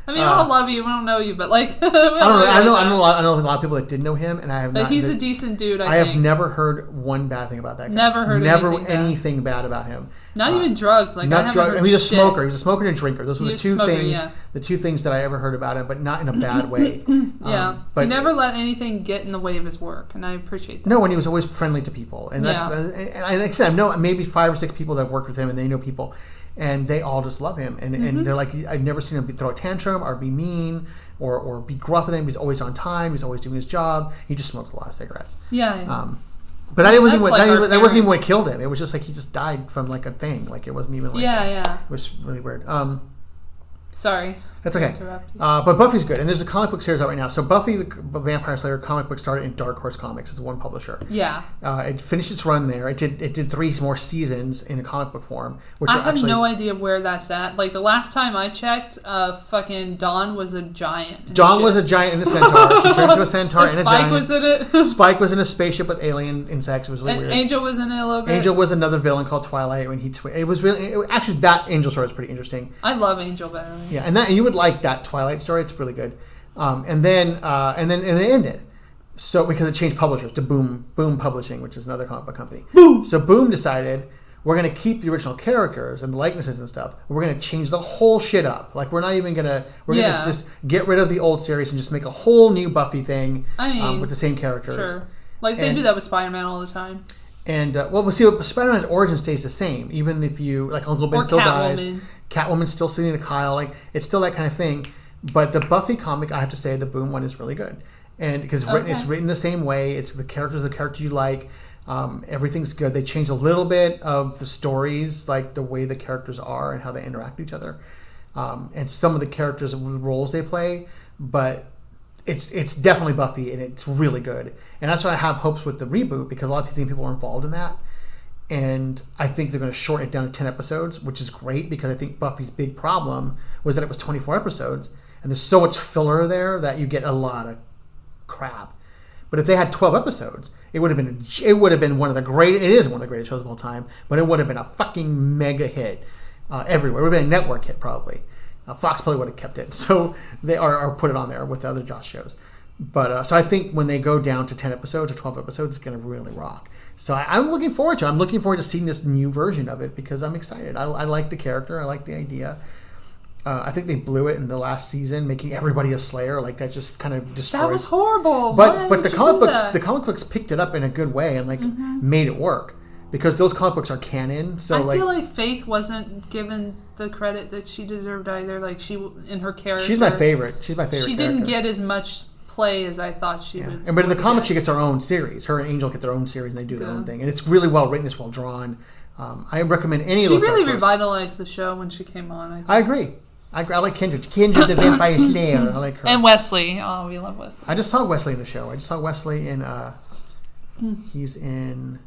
I mean, I don't love you. We don't know you, but like, I know a lot of people that did know him, and I have. But he's a decent dude. I have never heard one bad thing about that guy. Never heard anything bad about him. Not even drugs. Like, not I drugs. heard He's a smoker. He was a smoker and a drinker. Those were the two things. Yeah. The two things that I ever heard about him, but not in a bad way. Yeah, but he never let anything get in the way of his work, and I appreciate that. No, and he was always friendly to people, and that's and like I said, I know maybe 5 or 6 people that worked with him, and they know people. And they all just love him. And they're like, I've never seen him throw a tantrum or be mean or be gruff with him. He's always on time. He's always doing his job. He just smokes a lot of cigarettes. Yeah. But that wasn't even what killed him. It was just like he just died from like a thing. Like it wasn't even like... Yeah. It was really weird. Sorry. That's okay. But Buffy's good. And there's a comic book series out right now. So Buffy the Vampire Slayer comic book started in Dark Horse Comics. It's one publisher. Yeah. It finished its run there. It did 3 more seasons in a comic book form. Which I have no idea where that's at. Like the last time I checked, fucking Dawn was a giant. Dawn was a giant and a centaur. She turned into a centaur and a giant. Spike was in it. Spike was in a spaceship with alien insects. It was really weird. Angel was in it a little bit. Angel was another villain called Twilight when he... It was really... actually, that Angel story was pretty interesting. I love Angel better. Yeah, and you would like that Twilight story. It's really good. And then it ended. So because it changed publishers to Boom Publishing, which is another comic book company. Boom. So Boom decided we're going to keep the original characters and the likenesses and stuff. We're going to change the whole shit up. Like we're not even going to. We're going to just get rid of the old series and just make a whole new Buffy thing. I mean, with the same characters. Sure. Like they do that with Spider-Man all the time. And we'll see. Spider-Man's origin stays the same, even if you like Uncle Ben still dies. Catwoman's still sitting in a Kyle. Like it's still that kind of thing. But the Buffy comic, I have to say, the Boom one is really good, and because it's written the same way. It's the characters you like. Everything's good. They change a little bit of the stories, like the way the characters are and how they interact with each other, and some of the characters' roles they play. But it's definitely Buffy, and it's really good. And that's why I have hopes with the reboot because a lot of people are involved in that. And I think they're going to shorten it down to 10 episodes, which is great because I think Buffy's big problem was that it was 24 episodes. And there's so much filler there that you get a lot of crap. But if they had 12 episodes, it would have been one of the greatest shows of all time, but it would have been a fucking mega hit everywhere. It would have been a network hit probably. Fox probably would have kept it. So they are put it on there with the other Joss shows. But so I think when they go down to 10 episodes or 12 episodes, it's going to really rock. So I'm looking forward to it. I'm looking forward to seeing this new version of it because I'm excited. I like the character. I like the idea. I think they blew it in the last season, making everybody a Slayer. Like that just kind of destroyed. That was horrible. But the comic books picked it up in a good way and like made it work because those comic books are canon. So I feel like Faith wasn't given the credit that she deserved either. Like she in her character, she's my favorite. She didn't get as much play as I thought she would. But in the comic, she gets her own series. Her and Angel get their own series, and they do their own thing. And it's really well written. It's well drawn. I recommend any of those. She really revitalized the show when she came on. I agrre. I like Kindred. Kindred the Vampire Slayer. I like her. And Wesley. Oh, we love Wesley. I just saw Wesley in the show. I just saw Wesley in... He's in...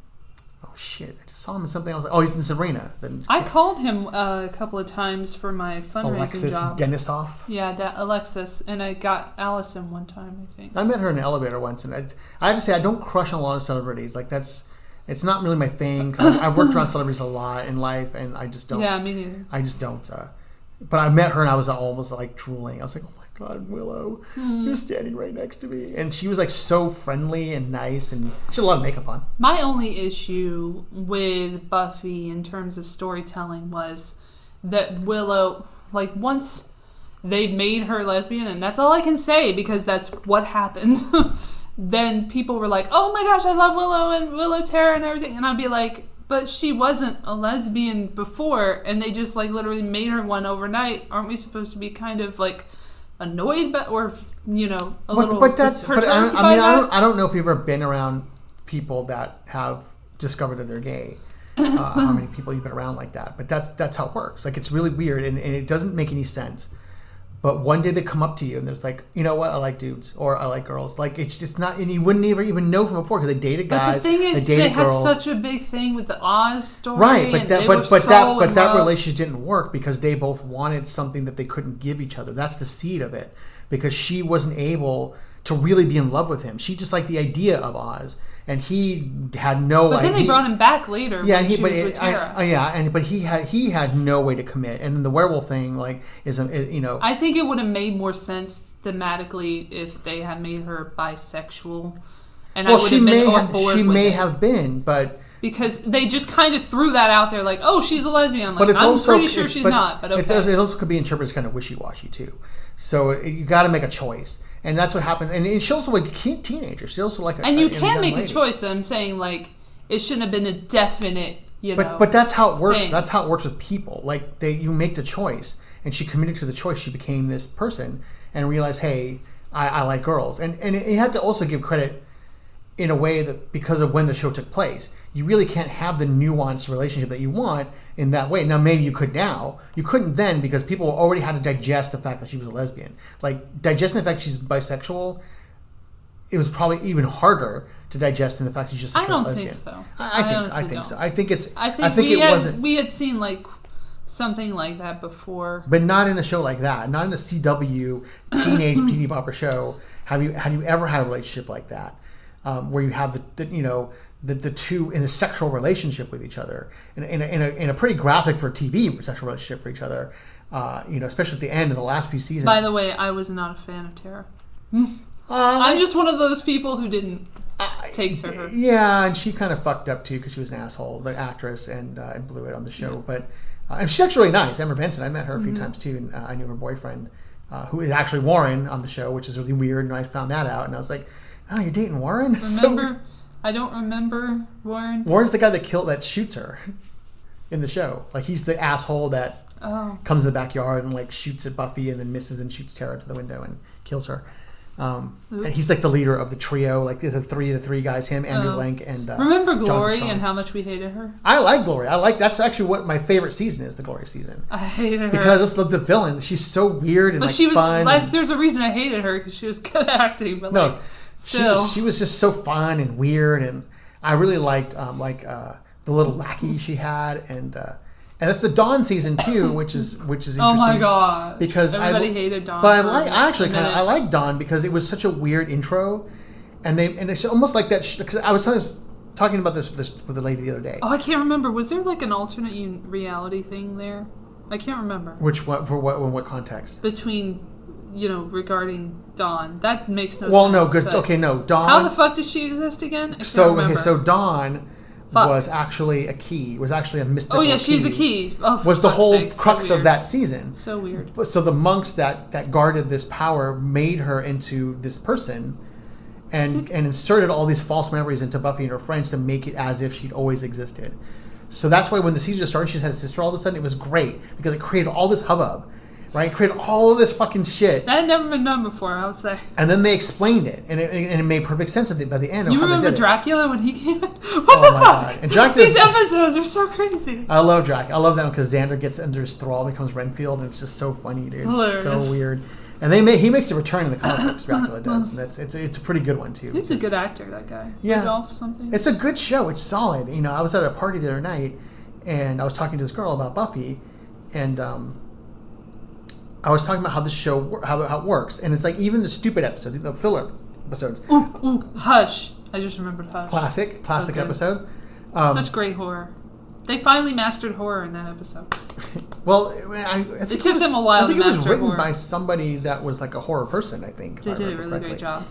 Oh, shit. I just saw him in something else. Oh, he's in Sabrina. I called him a couple of times for my fundraising job. Alexis Denisoff? Yeah, Alexis. And I got Allison one time, I think. I met her in an elevator once. And I have to say, I don't crush on a lot of celebrities. Like, that's... It's not really my thing. I've worked around celebrities a lot in life, and I just don't. Yeah, me neither. I just don't. But I met her, and I was almost like drooling. I was like, oh my God, Willow, you're standing right next to me. And she was like so friendly and nice, and she had a lot of makeup on. My only issue with Buffy in terms of storytelling was that Willow, like once they made her lesbian, and that's all I can say because that's what happened, then people were like, oh my gosh, I love Willow and Willow Tara and everything. And I'd be like, but she wasn't a lesbian before, and they just like literally made her one overnight. Aren't we supposed to be kind of like annoyed by, or a little? But I don't know if you've ever been around people that have discovered that they're gay. How many people you've been around like that? But that's how it works. Like it's really weird, and it doesn't make any sense. But one day they come up to you and there's like, you know what, I like dudes or I like girls. Like it's just not, and you wouldn't even know from before because they dated guys. But the thing is, they had such a big thing with the Oz story, right? But that relationship didn't work because they both wanted something that they couldn't give each other. That's the seed of it, because she wasn't able to really be in love with him. She just liked the idea of Oz, and he had no. But then they brought him back later. Yeah, when she was with Tara. But he had no way to commit, and then the werewolf thing, like, I think it would have made more sense thematically if they had made her bisexual, and I would have been on board. She may have been, but because they just kind of threw that out there, like, oh, she's a lesbian. Like, I'm pretty sure she's not. But okay. It also could be interpreted kind of wishy-washy too. So you got to make a choice. And that's what happened. And she also like a teenager. She also like and you can make a choice, but I'm saying like it shouldn't have been a definite, But that's how it works. Thing. That's how it works with people. Like you make the choice, and she committed to the choice. She became this person and realized, hey, I like girls. And you have to also give credit in a way that because of when the show took place, you really can't have the nuanced relationship that you want in that way. Now, maybe you could now. You couldn't then because people already had to digest the fact that she was a lesbian. Like, digesting the fact she's bisexual, it was probably even harder to digest than the fact she's just a lesbian. I don't think so. I think so. I think we had seen, like, something like that before. But not in a show like that. Not in a CW teenage PD Bopper show. Have you ever had a relationship like that? Where you have the two in a sexual relationship with each other, in a pretty graphic for TV sexual relationship for each other, especially at the end of the last few seasons. By the way, I was not a fan of Tara. I'm just one of those people who didn't take to her. Yeah, and she kind of fucked up too because she was an asshole, the actress, and blew it on the show. Yeah. But and she's actually really nice. Emma Benson, I met her a few times too, and I knew her boyfriend, who is actually Warren on the show, which is really weird. And I found that out, and I was like, oh, you're dating Warren? I don't remember Warren. Warren's the guy that shoots her in the show. Like, he's the asshole that comes in the backyard and like shoots at Buffy and then misses and shoots Tara to the window and kills her. And he's like the leader of the trio. Like, there's the three guys, him, Andrew Blank, and remember Glory and how much we hated her? I like Glory. that's actually what my favorite season is, the Glory season. I hated her because I just love the villain. She's so weird and but she was fun. Like, there's a reason I hated her because she was good at acting. But no. Still. She was just so fun and weird, and I really liked the little lackey she had, and that's the Dawn season too, which is interesting. Oh my god! Because everybody hated Dawn, but I like Dawn because it was such a weird intro, and it's almost like that because I was talking about this with a lady the other day. Oh, I can't remember. Was there like an alternate reality thing there? I can't remember. In what context? Between. Regarding Dawn. That makes no sense. Well, no, good. Okay, no, Dawn. How the fuck does she exist again? So Dawn was actually a key. Was actually a mystical key. Oh, yeah, she's a key. Oh, was the whole crux of that season. So weird. So the monks that guarded this power made her into this person and inserted all these false memories into Buffy and her friends to make it as if she'd always existed. So that's why when the season started, she had a sister all of a sudden. It was great because it created all this hubbub. Right, created all of this fucking shit. That had never been done before, I would say. And then they explained it, and it made perfect sense by the end. You remember Dracula when he came in? What the fuck? And these episodes are so crazy. I love Dracula. I love that one because Xander gets under his thrall, becomes Renfield, and it's just so funny, dude. Hilarious. It's so weird. And he makes a return in the comic books. Dracula does, and it's a pretty good one too. He's a good actor, that guy. Yeah, Rudolph something. It's a good show. It's solid. I was at a party the other night, and I was talking to this girl about Buffy, and I was talking about how this show, how it works, and it's like even the stupid episodes, the filler episodes. Hush! I just remembered Hush. Classic episode. Such great horror. They finally mastered horror in that episode. Well, I think it took them a while to master horror. I think it was written by somebody that was like a horror person, I think. They did a really great job.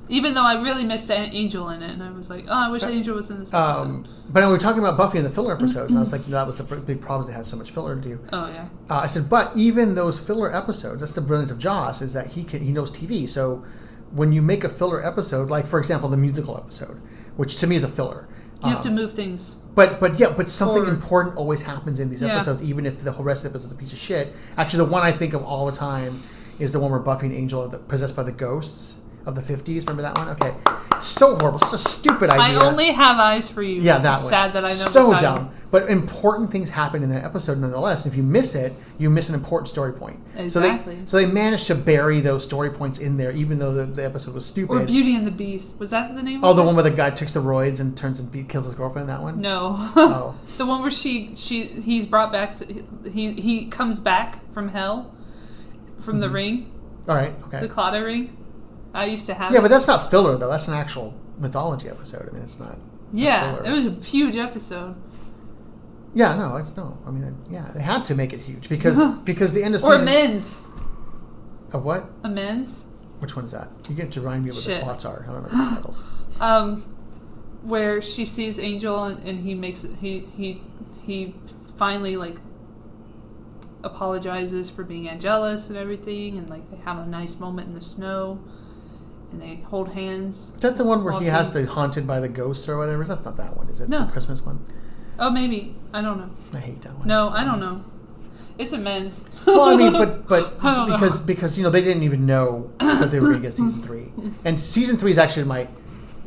Even though I really missed Angel in it, and I was like, oh, I wish Angel was in this episode. But we were talking about Buffy in the filler episodes, and I was like, that was the big problem, they had so much filler to do. Oh, yeah. I said, but even those filler episodes, that's the brilliance of Joss, is that he knows TV. So when you make a filler episode, like, for example, the musical episode, which to me is a filler. You have to move things. But something important always happens in these episodes, even if the whole rest of the episode is a piece of shit. Actually, the one I think of all the time is the one where Buffy and Angel are possessed by the ghosts of the 50s. Remember that one? Okay. So horrible. Such a stupid idea. I only have eyes for you. Yeah, that it's one. Sad that I know so the dumb. But important things happen in that episode nonetheless. And if you miss it, you miss an important story point. Exactly. So they managed to bury those story points in there, even though the episode was stupid. Or Beauty and the Beast. Was that the name of it? Oh, the one where the guy takes steroids and turns and kills his girlfriend, that one? No. Oh. The one where he's brought back to... He comes back from hell, from the ring. All right, okay. The Claddagh ring. I used to have but that's not filler, though. That's an actual mythology episode. I mean, it's not... Yeah, it was a huge episode. Yeah, no. I mean, they had to make it huge because the end of season... Or Amends. Of what? Amends. Which one is that? You get to remind me what the plots are. I don't know the titles. Where she sees Angel and he makes it... He finally, like, apologizes for being jealous and everything, and, like, they have a nice moment in the snow. And they hold hands. Is that the one where he has to haunted by the ghosts or whatever? That's not that one, is it? No. The Christmas one? Oh, maybe. I don't know. I hate that one. No, I don't know. It's Amends. Well, I mean, but because they didn't even know that they were going to get season 3. And season 3 is actually my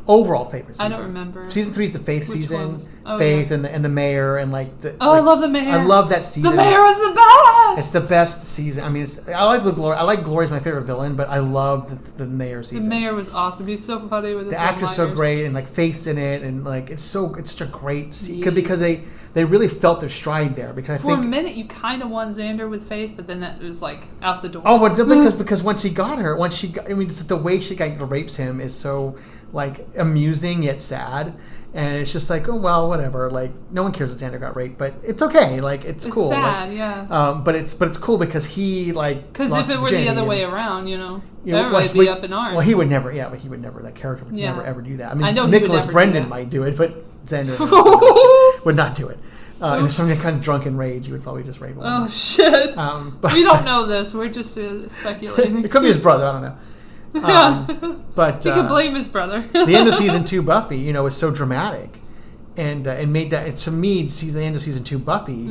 overall favorite season. I don't remember. Season 3 is the Faith season. Faith and the mayor and like the... I love the mayor. I love that season. The mayor was the best! It's the best season. I mean, I like Glory's my favorite villain, but I love the mayor season. The mayor was awesome. He's so funny with his The actor's so great, and like Faith's in it, and like it's such a great season because they really felt their stride there. Because for a minute you kind of won Xander with Faith, but then that was like out the door. Oh, but because once it's the way she rapes him is so like amusing yet sad. And it's just like, oh, well, whatever. Like, no one cares that Xander got raped, but it's okay. Like, it's cool. It's sad, like, yeah. But it's cool because he, like... Because if it were the other way around, everybody'd be up in arms. Well, he would never, but he would never, that character would never, ever do that. I mean, Nicholas Brendan might do it, but Xander would not do it. If somebody kind of drunken rage, you would probably just rape him. Oh, shit. But we don't know this. We're just speculating. It could be his brother. I don't know. But he could blame his brother. The end of season 2 Buffy, is so dramatic, and made that to me. The end of season 2 Buffy,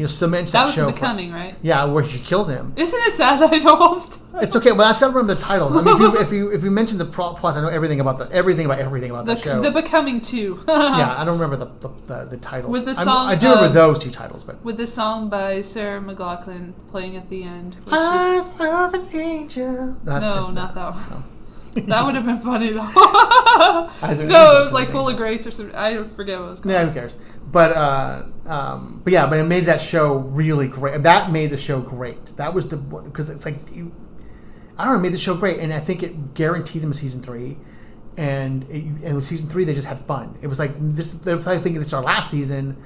cements that show. That was The Becoming, right? Yeah, where she kills him. Isn't it sad that I know all the titles? It's okay. Well, I still remember the titles. I mean, if you mention the plot, I know everything about that show. The Becoming 2. Yeah, I don't remember the titles. With the song, I do remember those 2 titles, but with the song by Sarah McLachlan playing at the end. Eyes of an angel. No, not that one. No. That would have been funny though. No, it was like Full of Grace or something. I forget what it was called. Yeah, who cares? But it made that show really great. That made the show great. That was because it's like it made the show great, and I think it guaranteed them a season 3. And with season 3, they just had fun. It was like this. They're probably thinking this is our last season.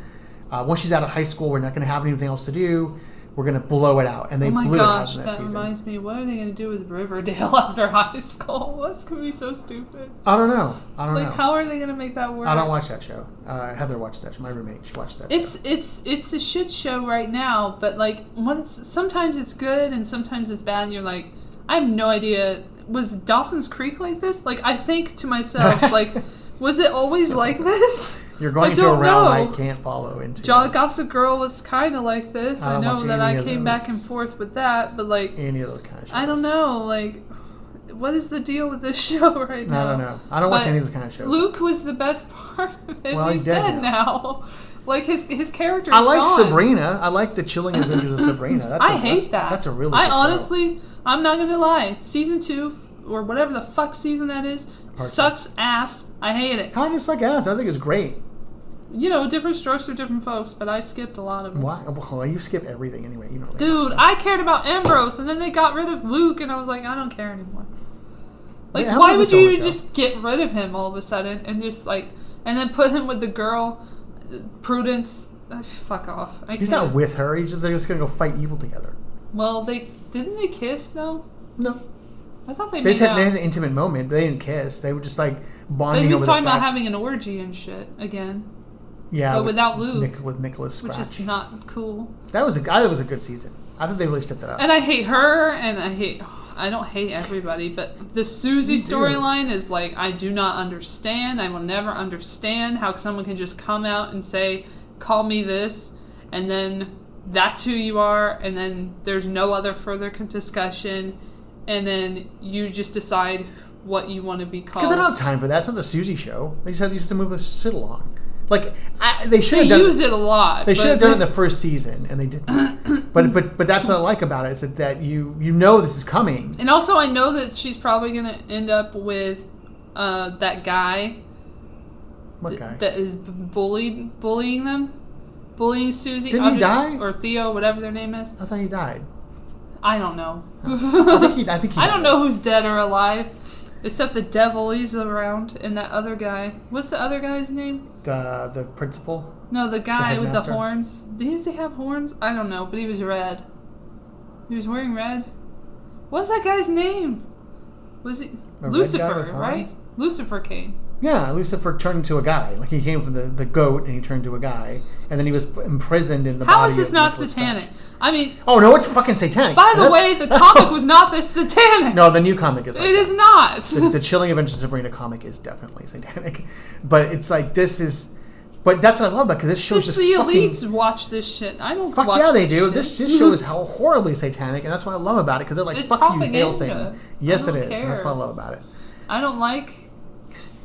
Once she's out of high school, we're not going to have anything else to do. We're going to blow it out. And they blew it out in that season. Reminds me, what are they going to do with Riverdale after high school? That's going to be so stupid. I don't know. How are they going to make that work? I don't watch that show. Heather watched that show. My roommate, she watched that show. It's a shit show right now, but like sometimes it's good and sometimes it's bad, and you're like, I have no idea. Was Dawson's Creek like this? Like, I think to myself, like, was it always like this? You're going into a realm I can't follow into. Gossip Girl was kind of like this. I know that I came back and forth with that, but like any of those kind of shows. I don't know. Like, what is the deal with this show right now? I don't know. I don't watch any of those kind of shows. Luke was the best part of it. Well, he's dead now. Like his character. I like gone. Sabrina. I like the Chilling Adventures of Sabrina. I hate that. That's a really. Good honestly, I'm not gonna lie. Season 2 or whatever the fuck season that is sucks ass. I hate it. How does it suck ass? I think it's great. Different strokes for different folks, but I skipped a lot of them. Why? Well, you skip everything anyway. You don't. Dude, I cared about Ambrose, and then they got rid of Luke, and I was like, I don't care anymore. Like, why would you just get rid of him all of a sudden and just like, and then put him with the girl Prudence, fuck off. He's not with her. They're just gonna go fight evil together. Well, didn't they kiss though? No. I thought they had an intimate moment, but they didn't kiss. They were just like bonding. But he was talking about having an orgy and shit again. Yeah, but without Luke, with Nicholas Scratch, which is not cool. That was a good season. I thought they really stepped it up. And I hate her, and I don't hate everybody, but the Susie storyline is like, I do not understand. I will never understand how someone can just come out and say, call me this, and then that's who you are, and then there's no other further discussion, and then you just decide what you want to be called. Because they don't have time for that. It's not the Susie show. They just used to move the shit along. Like they should have done. They use it a lot. They should have done it in the first season, and they didn't. but that's what I like about it is that you know this is coming. And also, I know that she's probably going to end up with that guy. What guy? That is bullying Susie. Didn't he die? Or Theo, whatever their name is. I thought he died. I don't know. I think he I don't know who's dead or alive. Except the devil, he's around, and that other guy. What's the other guy's name? The principal? No, the guy with the horns. Does he have horns? I don't know, but he was red. He was wearing red. What's that guy's name? Was he Lucifer, right? Lucifer came. Yeah, Lucifer turned into a guy. Like he came from the goat and he turned to a guy. And then he was imprisoned in the body. How is this not satanic? I mean... Oh, no, it's fucking satanic. By the way, the comic was not this satanic. No, the new comic is like It is not. The Chilling Adventures of Sabrina comic is definitely satanic. But it's like, this is... But that's what I love about it, because this show's just the elites watch this shit. I don't watch yeah, they do. Shit. This show is how horribly satanic, and that's what I love about it, because they're like, it's fuck propaganda. You, hail Satan. Yes, it is. Care. And that's what I love about it. I don't like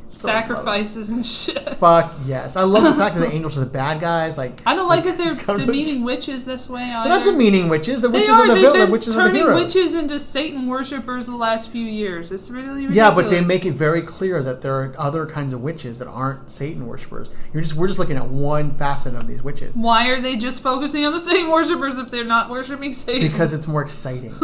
sacrifices and shit. Fuck yes. I love the fact that the angels are the bad guys. Like I don't like that they're demeaning witches this way either. They're not demeaning witches. The witches are the villain. The witches are the heroes. Turning witches into Satan worshippers the last few years. It's really ridiculous. Yeah, but they make it very clear that there are other kinds of witches that aren't Satan worshippers. We're just looking at one facet of these witches. Why are they just focusing on the Satan worshippers if they're not worshiping Satan? Because it's more exciting.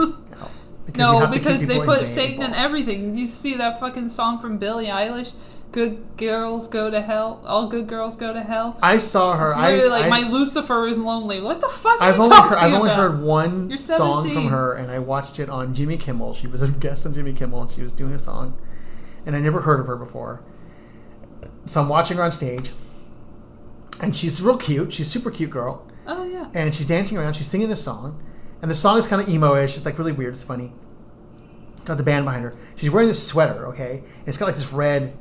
Because they put Satan in everything. You see that fucking song from Billie Eilish? Good girls go to hell. All good girls go to hell. I saw her. It's literally my Lucifer is lonely. What the fuck are you talking about? I've only heard one song from her, and I watched it on Jimmy Kimmel. She was a guest on Jimmy Kimmel, and she was doing a song, and I never heard of her before. So I'm watching her on stage, and she's real cute. She's a super cute girl. Oh yeah. And she's dancing around. She's singing this song, and the song is kind of emo-ish. It's like really weird. It's funny. Got the band behind her. She's wearing this sweater. Okay, and it's got like this red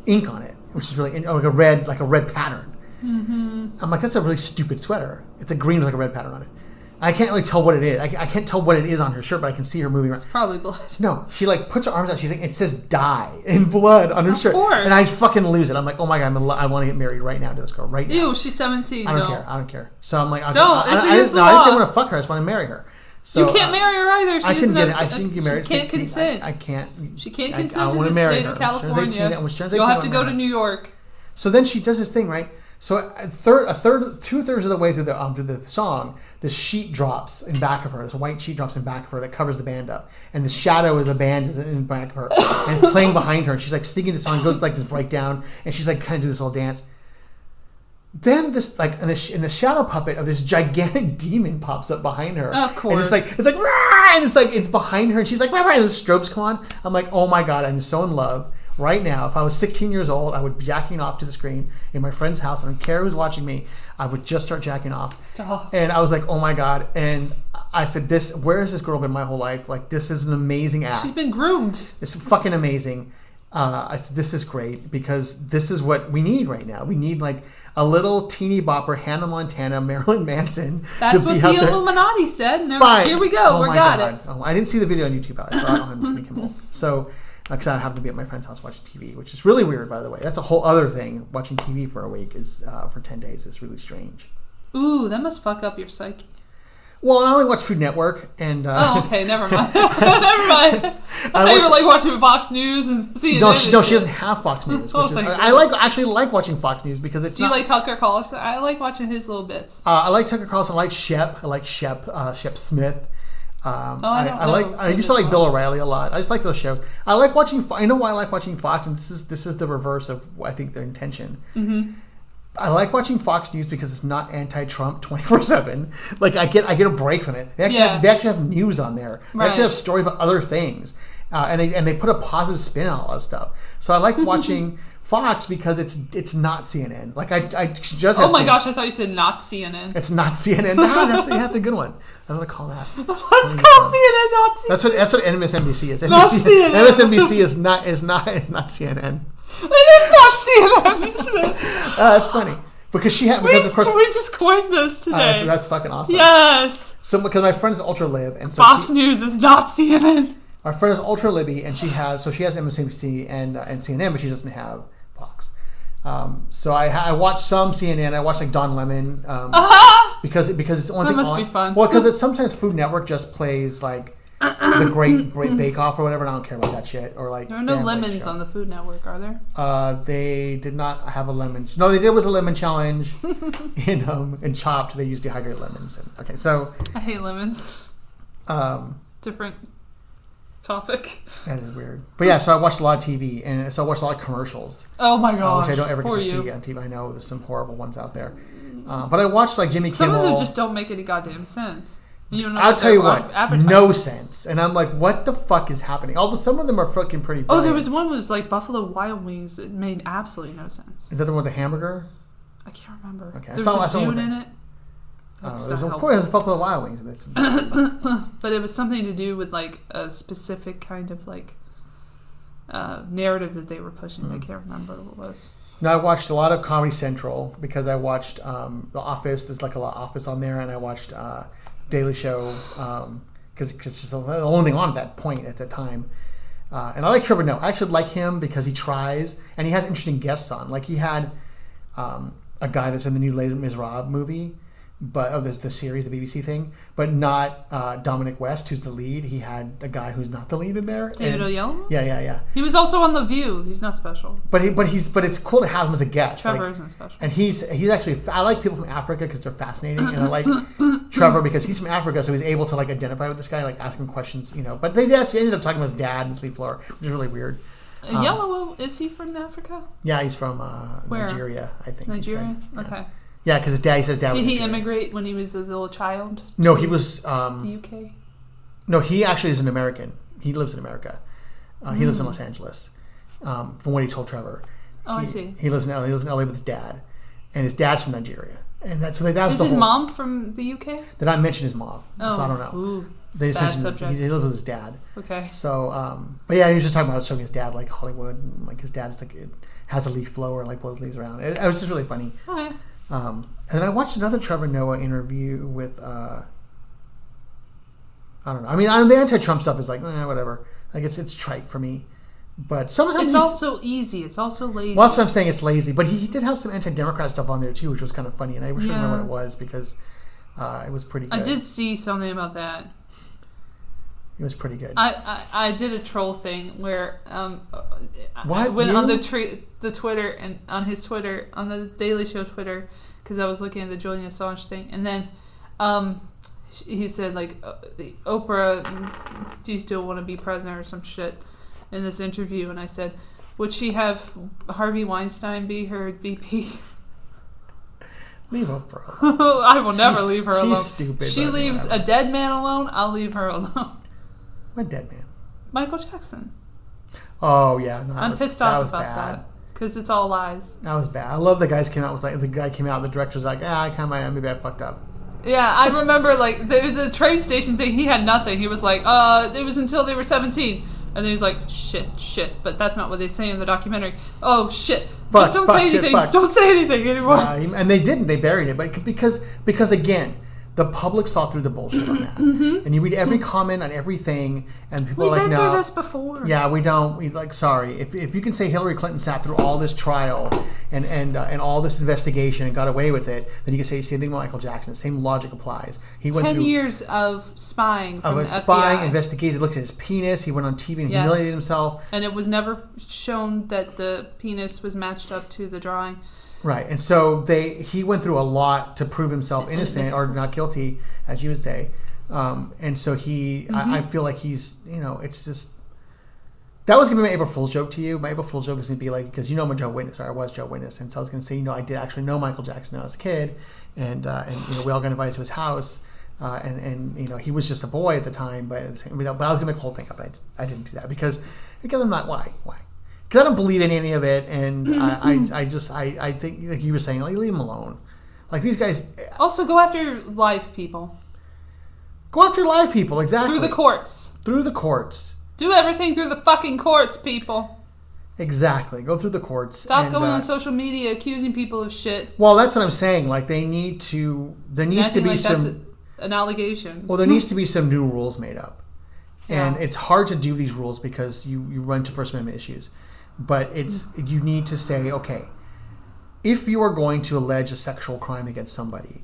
ink on it, which is really like a red pattern. Mm-hmm. I'm like, that's a really stupid sweater. It's a green with like a red pattern on it. I can't really tell what it is. I can't tell what it is on her shirt, but I can see her moving around. It's probably blood. No, she like puts her arms out. She's like, it says "die" in blood on her shirt, and I fucking lose it. I'm like, oh my god, I want to get married right now to this girl right now. Ew, she's 17. I don't care. So I'm like, I didn't want to fuck her. I just want to marry her. So, you can't marry her either. I can get it. I can get married. She can't consent. I can't. She can't consent to the state of California. You'll have to go to New York. So then she does this thing, right? So two-thirds of the way through the song, this sheet drops in back of her. This white sheet drops in back of her that covers the band up, and the shadow of the band is in back of her, and it's playing behind her. And she's like singing the song, goes like this breakdown, and she's like kind of do this little dance. Then this like in the shadow puppet of this gigantic demon pops up behind her. Of course, and it's like Rah! And it's behind her, and she's like Rah! And the strobes come on. I'm like, oh my god, I'm so in love right now. If I was 16 years old, I would be jacking off to the screen in my friend's house. I don't care who's watching me. I would just start jacking off. Stop. And I was like, oh my god. And I said, where has this girl been my whole life? Like, this is an amazing act. She's been groomed. It's fucking amazing. I said, this is great because this is what we need right now. We need like a little teeny bopper, Hannah Montana, Marilyn Manson. That's what the Illuminati said. And fine. Here we go. We got it. Oh, I didn't see the video on YouTube. I saw it on Jimmy Kimmel. So, because I happened to be at my friend's house watching TV, which is really weird, by the way. That's a whole other thing. Watching TV for a week for 10 days is really strange. Ooh, that must fuck up your psyche. Well, I only watch Food Network, and oh, okay, never mind. Never mind. I thought you were like watching Fox News and CNN. No, she doesn't have Fox News. Which I actually like watching Fox News because it's. Do you like Tucker Carlson? I like watching his little bits. I like Tucker Carlson. I like Shep. I like Shep Smith. I used to like Bill O'Reilly a lot. I just like those shows. I like watching. I know why I like watching Fox, and this is the reverse of I think their intention. Mm-hmm. I like watching Fox News because it's not anti-Trump 24/7. Like I get a break from it. They actually have news on there. They actually have stories about other things, and they put a positive spin on all that stuff. So I like watching Fox because it's not CNN. Like I just oh my gosh, I thought you said not CNN. It's not CNN. That's a good one. That's what I call that. Let's call CNN not CNN. That's what MSNBC is. Not CNN. MSNBC is not CNN. It is not CNN, isn't it? That's funny because of course we just coined this today. So that's fucking awesome. Yes. So because my friend is ultra lib, and so Fox News is not CNN. Our friend is ultra libby, and she has MSNBC and CNN, but she doesn't have Fox. So I watch some CNN. I watch like Don Lemon because it's the only thing that must on. Be fun. Well, because sometimes Food Network just plays like the Great Bake Off or whatever, and I don't care about that shit. Or like there are no lemons on the Food Network, are there? They did not have a lemon. No, they did was a lemon challenge. In Chopped, they used dehydrated lemons. Okay, so I hate lemons. Different topic. That is weird. But yeah, so I watched a lot of TV, and so I watched a lot of commercials. Oh my gosh. Which I don't ever get to see on TV. I know there's some horrible ones out there. But I watched like Jimmy Kimmel. Some of them just don't make any goddamn sense. You don't know I'll tell you what, no sense. And I'm like, what the fuck is happening? Although some of them are fucking pretty brilliant. Oh, there was one that was like Buffalo Wild Wings. It made absolutely no sense. Is that the one with the hamburger? I can't remember. Okay. There was a dude in it. Of course, it was Buffalo Wild Wings. But it was something to do with like a specific kind of like narrative that they were pushing. I can't remember what it was. No, I watched a lot of Comedy Central because I watched The Office. There's like a lot of Office on there, and I watched Daily Show because it's just the only thing on at that point at that time. And I like Trevor Noah. I actually like him because he tries and he has interesting guests on. Like he had a guy that's in the new Les Miserables movie, but the series, the BBC thing, but not Dominic West, who's the lead. He had a guy who's not the lead in there. David Oyelowo? Yeah. He was also on The View. He's not special. But it's cool to have him as a guest. Trevor isn't special. And he's actually, I like people from Africa because they're fascinating, and I like Trevor because he's from Africa, so he's able to like identify with this guy, like ask him questions, But they ended up talking about his dad and sleep floor, which is really weird. Oyelowo, is he from Africa? Yeah, he's from Nigeria, I think. Nigeria? Okay. Yeah, because his dad Did was he immigrate when he was a little child? No, he was... the UK? No, he actually is an American. He lives in America. He lives in Los Angeles, from what he told Trevor. I see. He lives in LA. He lives in LA with his dad. And his dad's from Nigeria. And that was his mom from the UK? They did not mention his mom. Oh. So I don't know. Ooh, they just bad subject. He lives with his dad. Okay. So, but yeah, he was just talking about showing his dad like Hollywood. And, like his dad's like, it has a leaf blower and like blows leaves around. It was just really funny. Okay. And then I watched another Trevor Noah interview with, I don't know. I mean, the anti-Trump stuff is like, whatever. Like it's trite for me. But sometimes it's also easy. It's also lazy. Well, that's what I'm saying. It's lazy. But he did have some anti-Democrat stuff on there too, which was kind of funny. And I wish I remember what it was because it was pretty good. I did see something about that. It was pretty good. I did a troll thing where what? I went on the Twitter and on his Twitter, on the Daily Show Twitter, because I was looking at the Julian Assange thing, and then he said like Oprah, do you still want to be president or some shit in this interview, and I said, would she have Harvey Weinstein be her VP? Leave Oprah. I will never leave her alone. She's stupid. She leaves a dead man alone. I'll leave her alone. What dead man? Michael Jackson. Oh yeah, no, I'm pissed off about that because it's all lies. That was bad. I love the guys came out was like the guy came out. The director's like, maybe I fucked up. Yeah, I remember like the train station thing. He had nothing. He was like, it was until they were 17. And then he's like, shit, but that's not what they say in the documentary. Oh, shit. Just don't say anything. Don't say anything anymore. And they didn't. They buried it. But because again, the public saw through the bullshit on that. Mm-hmm. And you read every comment on everything, and people are like, no. We've been through this before. Yeah, we don't. We like, sorry. If you can say Hillary Clinton sat through all this trial and all this investigation and got away with it, then you can say the same thing with Michael Jackson. The same logic applies. He went 10 through years of spying from the FBI. Spying, investigated, looked at his penis. He went on TV and humiliated himself. And it was never shown that the penis was matched up to the drawing. Right, and so he went through a lot to prove himself innocent or not guilty, as you would say, and so I feel like he's, it's just, That was going to be my April Fool's joke to you. My April Fool's joke is going to be like, because I'm a Jehovah's Witness, or I was Jehovah's Witness, and so I was going to say, I did actually know Michael Jackson when I was a kid, and we all got invited to his house, and he was just a boy at the time, but I was going to make a whole thing up. I didn't do that because I'm not. Why? Because I don't believe in any of it, and I think, like you were saying, like, leave them alone. Like, these guys. Also, go after live people. Go after live people, exactly. Through the courts. Do everything through the fucking courts, people. Exactly. Go through the courts. Stop going on social media accusing people of shit. Well, that's what I'm saying. Like, there needs to be some. That's an allegation. Well, there needs to be some new rules made up. And it's hard to do these rules because you run into First Amendment issues. But you need to say, okay, if you are going to allege a sexual crime against somebody,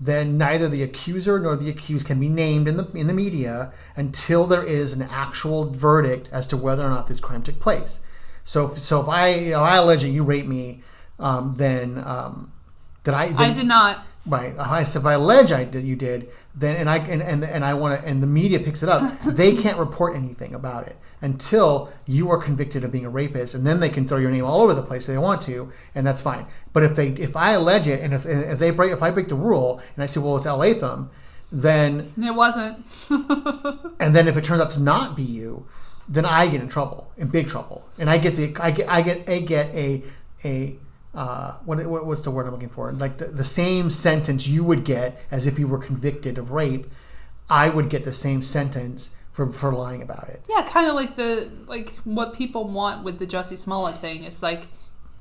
then neither the accuser nor the accused can be named in the media until there is an actual verdict as to whether or not this crime took place. So if I allege that you raped me, then I did not. Right. If I allege you did, then and the media picks it up, they can't report anything about it until you are convicted of being a rapist, and then they can throw your name all over the place if they want to, and that's fine. But if I allege it, and if I break the rule, and I say, well, it's Elle Latham, then it wasn't. And then if it turns out to not be you, then I get in trouble, in big trouble, and I get what's the word I'm looking for? Like the same sentence you would get as if you were convicted of rape. I would get the same sentence for lying about it. Yeah, kind of like what people want with the Jussie Smollett thing. It's like,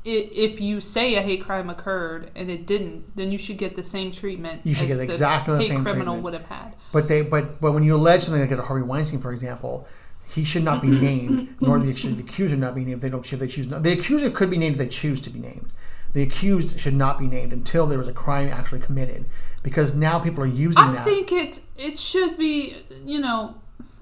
if you say a hate crime occurred and it didn't, then you should get the same treatment. You should get exactly the same treatment. Hate criminal would have had. But when you allege something like a Harvey Weinstein, for example, he should not be named, nor the accuser not be named. If they choose not. The accuser could be named if they choose to be named. The accused should not be named until there was a crime actually committed, because now people are using that. I think it should be,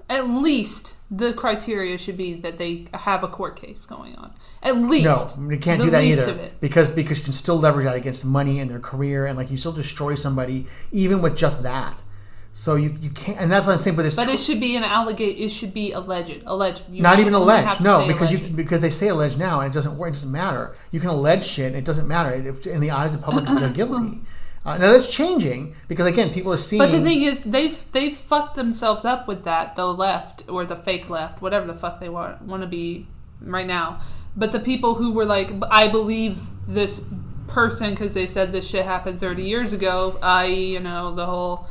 at least the criteria should be that they have a court case going on. At least. No, you can't do that either. Because you can still leverage that against money and their career, and you still destroy somebody even with just that. So you can't, and that's what I'm saying. But it should be an allegation. It should be alleged. Not even alleged. No, because they say alleged now, and it doesn't work. It doesn't matter. You can allege shit, and it doesn't matter. In the eyes of the public, they're guilty. Now that's changing because again, people are seeing. But the thing is, they've fucked themselves up with that. The left or the fake left, whatever the fuck they want to be right now. But the people who were like, I believe this person because they said this shit happened 30 years ago. I.e., the whole.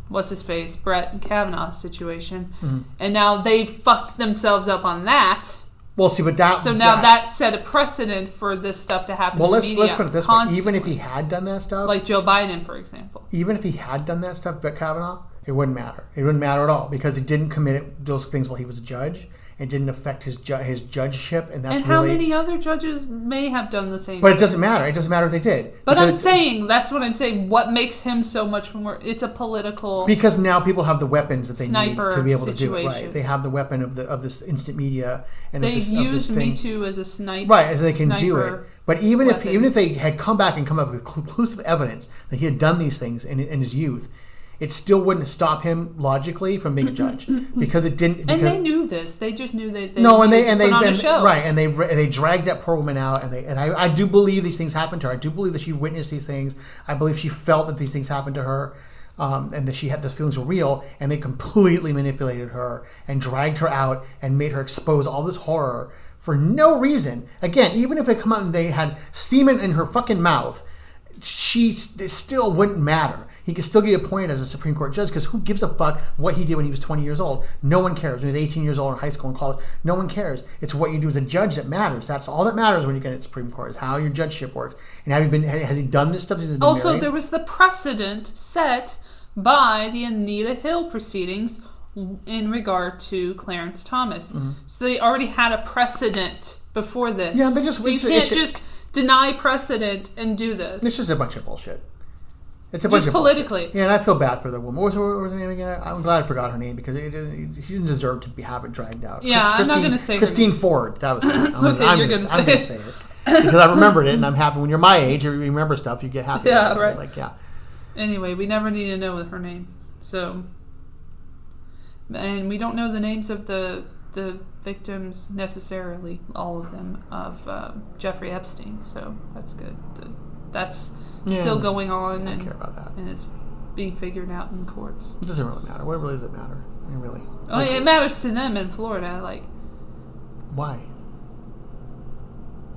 What's his face? Brett Kavanaugh situation. Mm-hmm. And now they've fucked themselves up on that. Well, see, but that set a precedent for this stuff to happen. Well, let's put it this way: even if he had done that stuff, like Joe Biden, for example, even if he had done that stuff, Brett Kavanaugh, it wouldn't matter. It wouldn't matter at all because he didn't commit those things while he was a judge. It didn't affect his judgeship, and that's how many other judges may have done the same. But it doesn't matter. It doesn't matter if they did. But that's what I'm saying. What makes him so much more? It's a political. Because now people have the weapons that they need to be able to do it. Right. They have the weapon of this instant media, and they used Me Too as a sniper. Right, as they can do it. But even if they had come back and come up with conclusive evidence that he had done these things in his youth, it still wouldn't stop him logically from being a judge because it didn't. And they knew this. They just knew that. They put on a show. Right, and they dragged that poor woman out, and I do believe these things happened to her. I do believe that she witnessed these things. I believe she felt that these things happened to her, and that she had those feelings were real. And they completely manipulated her and dragged her out and made her expose all this horror for no reason. Again, even if it come out and they had semen in her fucking mouth, it still wouldn't matter. He could still get appointed as a Supreme Court judge because who gives a fuck what he did when he was 20 years old? No one cares. When he was 18 years old in high school and college, no one cares. It's what you do as a judge that matters. That's all that matters when you get to the Supreme Court is how your judgeship works. And has he done this stuff? Also, married? There was the precedent set by the Anita Hill proceedings in regard to Clarence Thomas. Mm-hmm. So they already had a precedent before this. Yeah, so you can't just deny precedent and do this. It's just a bunch of bullshit. It's just politically. Yeah, and I feel bad for the woman. What was her name again? I'm glad I forgot her name because she didn't deserve to have it dragged out. Yeah, I'm not going to say Christine Ford. That was it. Okay, you're going to say it. Say it because I remembered it, and I'm happy. When you're my age, you remember stuff. You get happy. Yeah, right. Yeah. Anyway, we never need to know her name. So, and we don't know the names of the the victims necessarily, all of them, of Jeffrey Epstein. So that's good. That's still going on. I don't care about that. And is being figured out in courts. It doesn't really matter. What really does it matter? I mean, really. It matters to them in Florida. Like, why?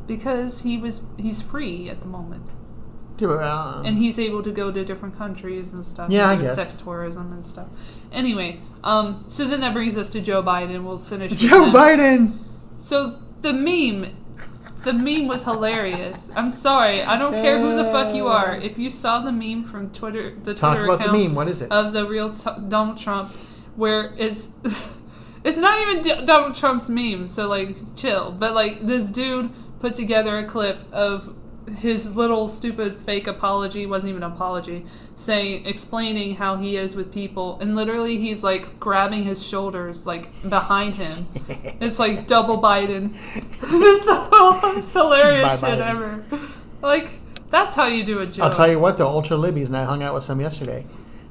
Because he's free at the moment. And he's able to go to different countries and stuff. Yeah, I guess. Sex tourism and stuff. Anyway, so then that brings us to Joe Biden. We'll finish with Joe Biden! So the meme was hilarious. I'm sorry. I don't care who the fuck you are. If you saw the meme from Twitter, Talk about the meme. What is it? Of the real Donald Trump, where it's not even Donald Trump's meme, so like chill. But like this dude put together a clip of his little stupid fake apology, wasn't even an apology, explaining how he is with people, and literally he's like grabbing his shoulders like behind him. It's like double Biden. It's the most hilarious shit ever. Like, that's how you do a joke. I'll tell you what though, ultra libbies, and I hung out with some yesterday.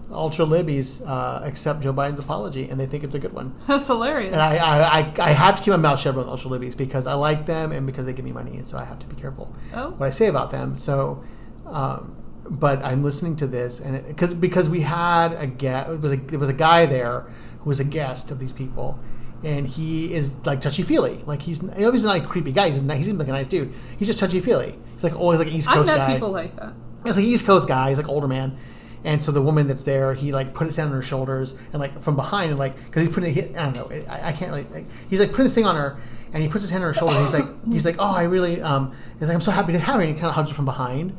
Ultra libbies accept Joe Biden's apology, and they think it's a good one. That's hilarious. And I have to keep my mouth shut about ultra libbies because I like them and because they give me money, and so I have to be careful what I say about them. So, but I'm listening to this, and because we had there was a guy there who was a guest of these people, and he is like touchy-feely. Like he's not a creepy guy. He seems like a nice dude. He's just touchy-feely. He's like always like an East Coast guy. I've met people like that. He's like an East Coast guy. He's like older man. And so the woman that's there, he like put his hand on her shoulders and like from behind and like because he put it, I don't know, I can't really. He's like putting this thing on her, and he puts his hand on her shoulder. And he's like, oh, I really, he's like, I'm so happy to have her. And he kind of hugs her from behind,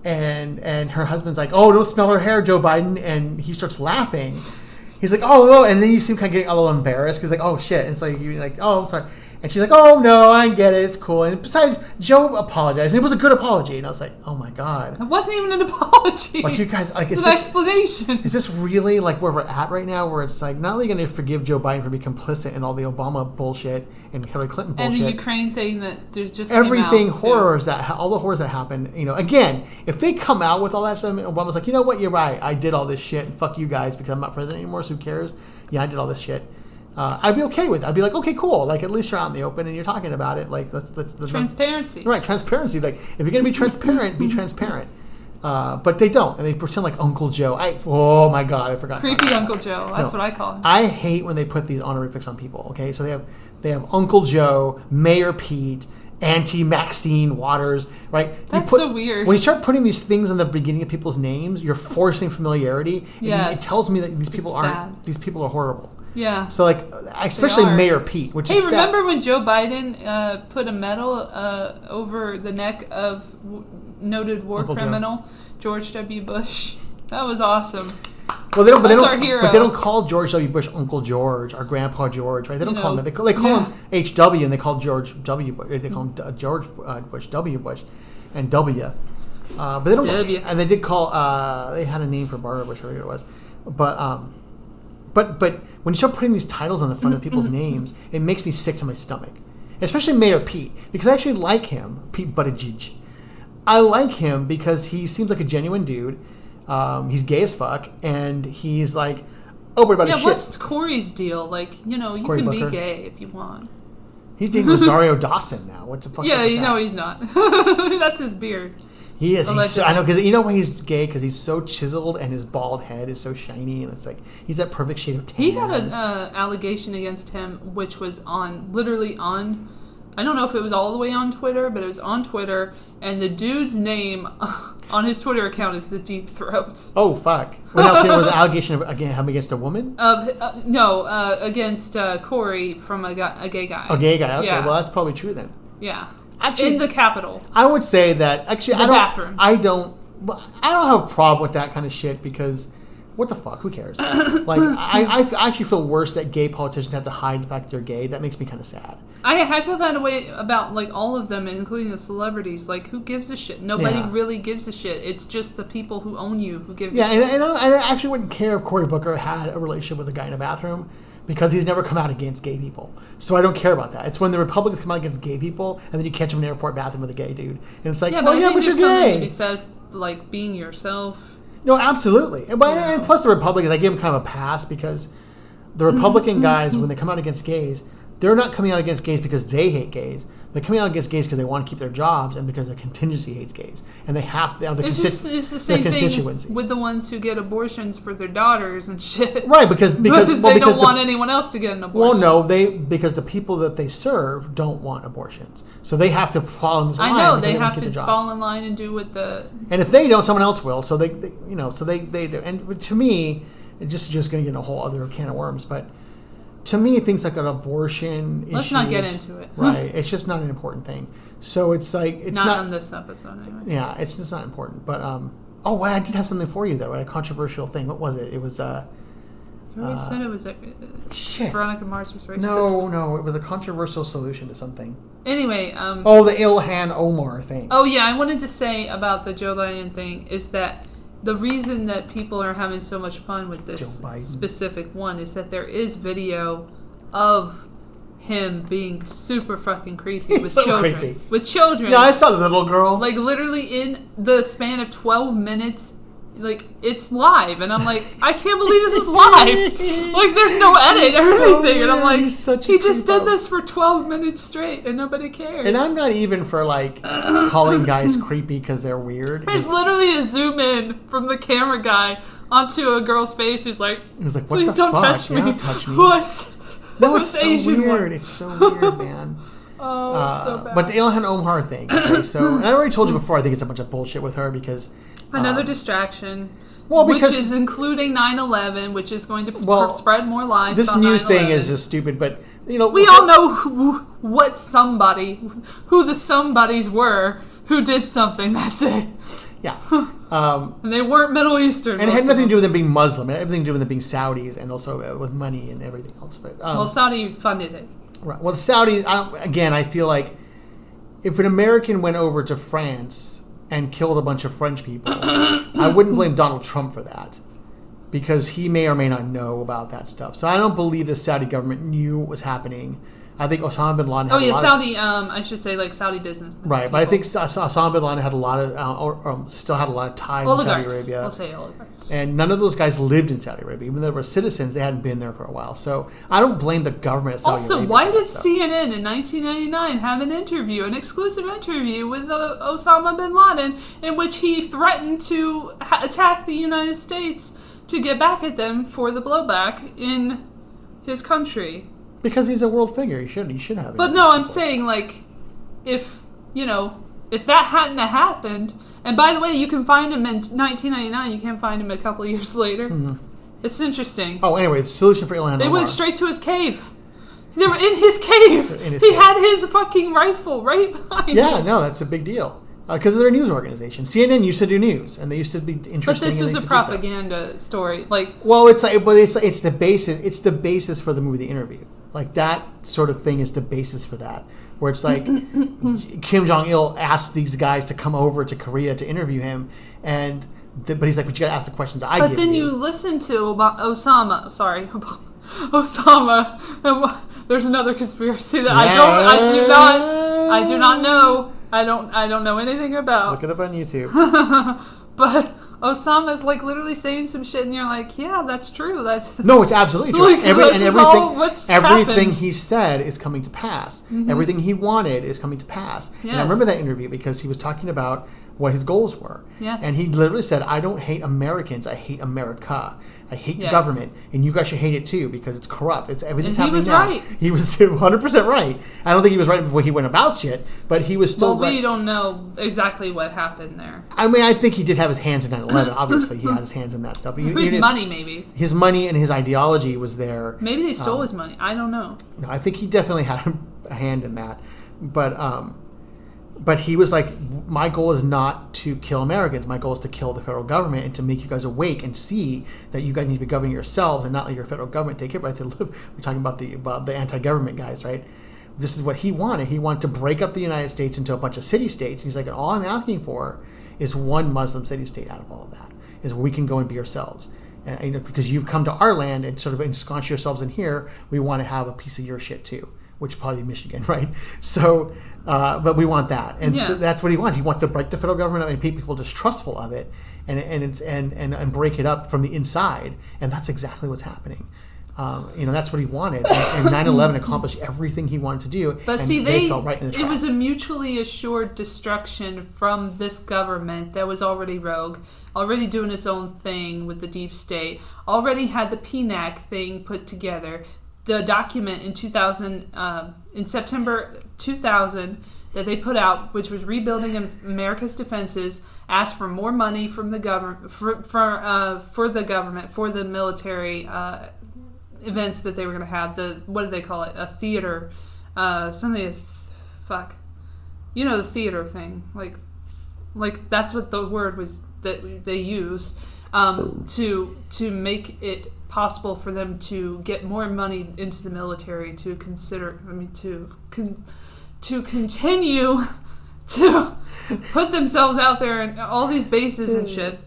and her husband's like, oh, don't smell her hair, Joe Biden, and he starts laughing. He's like, oh, and then you see him kind of getting a little embarrassed because like, oh shit, and so you're like, oh, I'm sorry. And she's like, oh, no, I get it. It's cool. And besides, Joe apologized. And it was a good apology. And I was like, oh, my God. It wasn't even an apology. Like, you guys, like, it's an explanation. Is this really, like, where we're at right now? Where it's, like, not only going to forgive Joe Biden for being complicit in all the Obama bullshit and Hillary Clinton bullshit. And the Ukraine thing that there's just everything horrors all the horrors that happened. You know, again, if they come out with all that stuff, Obama's like, you know what? You're right. I did all this shit. And fuck you guys because I'm not president anymore. So who cares? Yeah, I did all this shit. I'd be okay with it. I'd be like, okay, cool. Like, at least you're out in the open and you're talking about it. Like, that's transparency. Right, transparency. Like, if you're going to be transparent, be transparent. But they don't. And they pretend like Uncle Joe. Oh, my God, I forgot. Creepy Uncle Joe. That's what I call him. I hate when they put these honorifics on people, okay? So they have Uncle Joe, Mayor Pete, Auntie Maxine Waters, right? That's so weird. When you start putting these things in the beginning of people's names, you're forcing familiarity. Yes. It tells me that these people these people are horrible. Yeah. So, like, especially Mayor Pete, which is remember when Joe Biden put a medal over the neck of noted war criminal George W. Bush? That was awesome. Well, they don't. That's our hero. But they don't call George W. Bush Uncle George or Grandpa George, right? They don't call him. They call him H.W. and they call George W. Bush. They call him George Bush W. Bush, and W. But they don't. W. And they did call. They had a name for Barbara Bush, whatever it was. But when you start putting these titles on the front of people's names, it makes me sick to my stomach. Especially Mayor Pete, because I actually like him, Pete Buttigieg. I like him because he seems like a genuine dude. He's gay as fuck, and he's like, oh, what about his shit? Yeah, what's Corey's deal? Like, you know, you Cory can Booker. be gay if you want. He's dating Rosario Dawson now. What's the fuck? Yeah, you know he's not. That's his beard. He is. I know, because you know why he's gay? Because he's so chiseled and his bald head is so shiny, and it's like he's that perfect shade of tan. He got an allegation against him, which was literally on. I don't know if it was all the way on Twitter, but it was on Twitter, and the dude's name on his Twitter account is the Deep Throat. Oh fuck! Well, now, was an allegation against a woman? No, against Corey from a gay guy. A gay guy. Okay, yeah. Well, that's probably true then. Yeah. Actually, in the Capitol. I would say that bathroom. I don't have a problem with that kind of shit because what the fuck? Who cares? Like I actually feel worse that gay politicians have to hide the fact they're gay. That makes me kind of sad. I feel that way about like all of them, including the celebrities. Like, who gives a shit? Nobody really gives a shit. It's just the people who own you who give a shit. And I actually wouldn't care if Cory Booker had a relationship with a guy in a bathroom because he's never come out against gay people. So I don't care about that. It's when the Republicans come out against gay people and then you catch them in an airport bathroom with a gay dude. And it's like, but you're something gay. to be said, like, being yourself. No, absolutely. And plus the Republicans, I give them kind of a pass because the Republican guys, when they come out against gays, they're not coming out against gays because they hate gays. They're coming out against gays because they want to keep their jobs and because their contingency hates gays. And they have to... It's the same thing with the ones who get abortions for their daughters and shit. Right, because they don't want anyone else to get an abortion. Well, no, because the people that they serve don't want abortions. So they have to fall in this line. I know, they have to fall in line and do what the... And if they don't, someone else will. So they and to me, it's just going to get a whole other can of worms, but... To me, things like an abortion issues... Let's not get into it. Right. It's just not an important thing. So it's like... It's not on this episode, anyway. Yeah, it's just not important. But, I did have something for you, though. A controversial thing. What was it? It was, You always said it was Veronica Mars was racist. No. It was a controversial solution to something. Anyway, the Ilhan Omar thing. Oh, yeah. I wanted to say about the Joe Biden thing is that the reason that people are having so much fun with this specific one is that there is video of him being super fucking creepy with children. Creepy. With children. Yeah, I saw the little girl. Like, literally in the span of 12 minutes, like, it's live. And I'm like, I can't believe this is live. Like, there's no edit or anything. And I'm like, he just did this for 12 minutes straight and nobody cared. And I'm not even for, like, calling guys creepy because they're weird. There's literally a zoom in from the camera guy onto a girl's face who's like, please don't touch me. Touch me. No, it's so Asian weird. One. It's so weird, man. So bad. But the Ilhan Omar thing. Okay, so, and I already told you before, I think it's a bunch of bullshit with her because... Another distraction, which is including 9/11, which is going to spread more lies. This about new 9/11. thing is just stupid, but we all know who the somebodies were who did something that day. Yeah, and they weren't Middle Eastern, and it had nothing to do with them being Muslim. It had everything to do with them being Saudis, and also with money and everything else. But Saudi funded it. Right. Well, the Saudis. I feel like if an American went over to France and killed a bunch of French people, I wouldn't blame Donald Trump for that because he may or may not know about that stuff. So I don't believe the Saudi government knew what was happening. I think Osama bin Laden had Saudi, I should say like Saudi business. Right, people. But I think Osama bin Laden had a lot of, still had a lot of ties in Saudi Arabia. We'll say oligarchs. And none of those guys lived in Saudi Arabia. Even though they were citizens, they hadn't been there for a while. So I don't blame the government of Saudi Arabia. Also, why did CNN in 1999 have an exclusive interview with Osama bin Laden in which he threatened to attack the United States to get back at them for the blowback in his country? Because he's a world figure. He should have it. But no, I'm saying, like, if that hadn't happened, and by the way, you can find him in 1999, you can't find him a couple of years later. Mm-hmm. It's interesting. Oh, anyway, the solution for Ilhan Omar. They went straight to his cave. They were in his cave. He had his fucking rifle right behind him. Yeah, no, that's a big deal. Because they're a news organization. CNN used to do news, and they used to be interesting. But this was a propaganda story, like. Well, it's the basis. It's the basis for the movie The Interview. Like that sort of thing is the basis for that. Where it's like Kim Jong-il asked these guys to come over to Korea to interview him, but he's like, but you got to ask the questions I give you. But then you listen to Osama. Sorry, Osama. There's another conspiracy that I do not know. I don't know anything about. Look it up on YouTube. But Osama's like literally saying some shit, and you're like, yeah, that's true. No, it's absolutely true. Like, everything he said is coming to pass. Mm-hmm. Everything he wanted is coming to pass. Yes. And I remember that interview because he was talking about what his goals were. Yes. And he literally said, I don't hate Americans, I hate America. I hate the government, and you guys should hate it too because it's corrupt. Everything's happening now. Right. He was 100% right. I don't think he was right before he went about shit, but he was still right. Well, we don't know exactly what happened there. I mean, I think he did have his hands in 9/11. Obviously, he had his hands in that stuff. But his money, maybe. His money and his ideology was there. Maybe they stole his money. I don't know. No, I think he definitely had a hand in that. But he was like, my goal is not to kill Americans. My goal is to kill the federal government and to make you guys awake and see that you guys need to be governing yourselves and not let your federal government take care of it. We're talking about the anti-government guys, right? This is what he wanted. He wanted to break up the United States into a bunch of city-states. He's like, all I'm asking for is one Muslim city-state out of all of that, is where we can go and be ourselves. And because you've come to our land and sort of ensconce yourselves in here, we want to have a piece of your shit too, which is probably Michigan, right? So... but we want that, and so that's what he wants. He wants to break the federal government up and make people distrustful of it, and break it up from the inside, and that's exactly what's happening. That's what he wanted. And 9/11 accomplished everything he wanted to do. But see, they fell right in the trap. It was a mutually assured destruction from this government that was already rogue, already doing its own thing with the deep state, already had the PNAC thing put together. The document in September 2000 that they put out, which was rebuilding America's defenses, asked for more money from the government for the government, for the military events that they were going to have. What did they call it? A theater, the theater thing. Like that's what the word was that they used to make it possible for them to get more money into the military to continue to put themselves out there in all these bases and shit.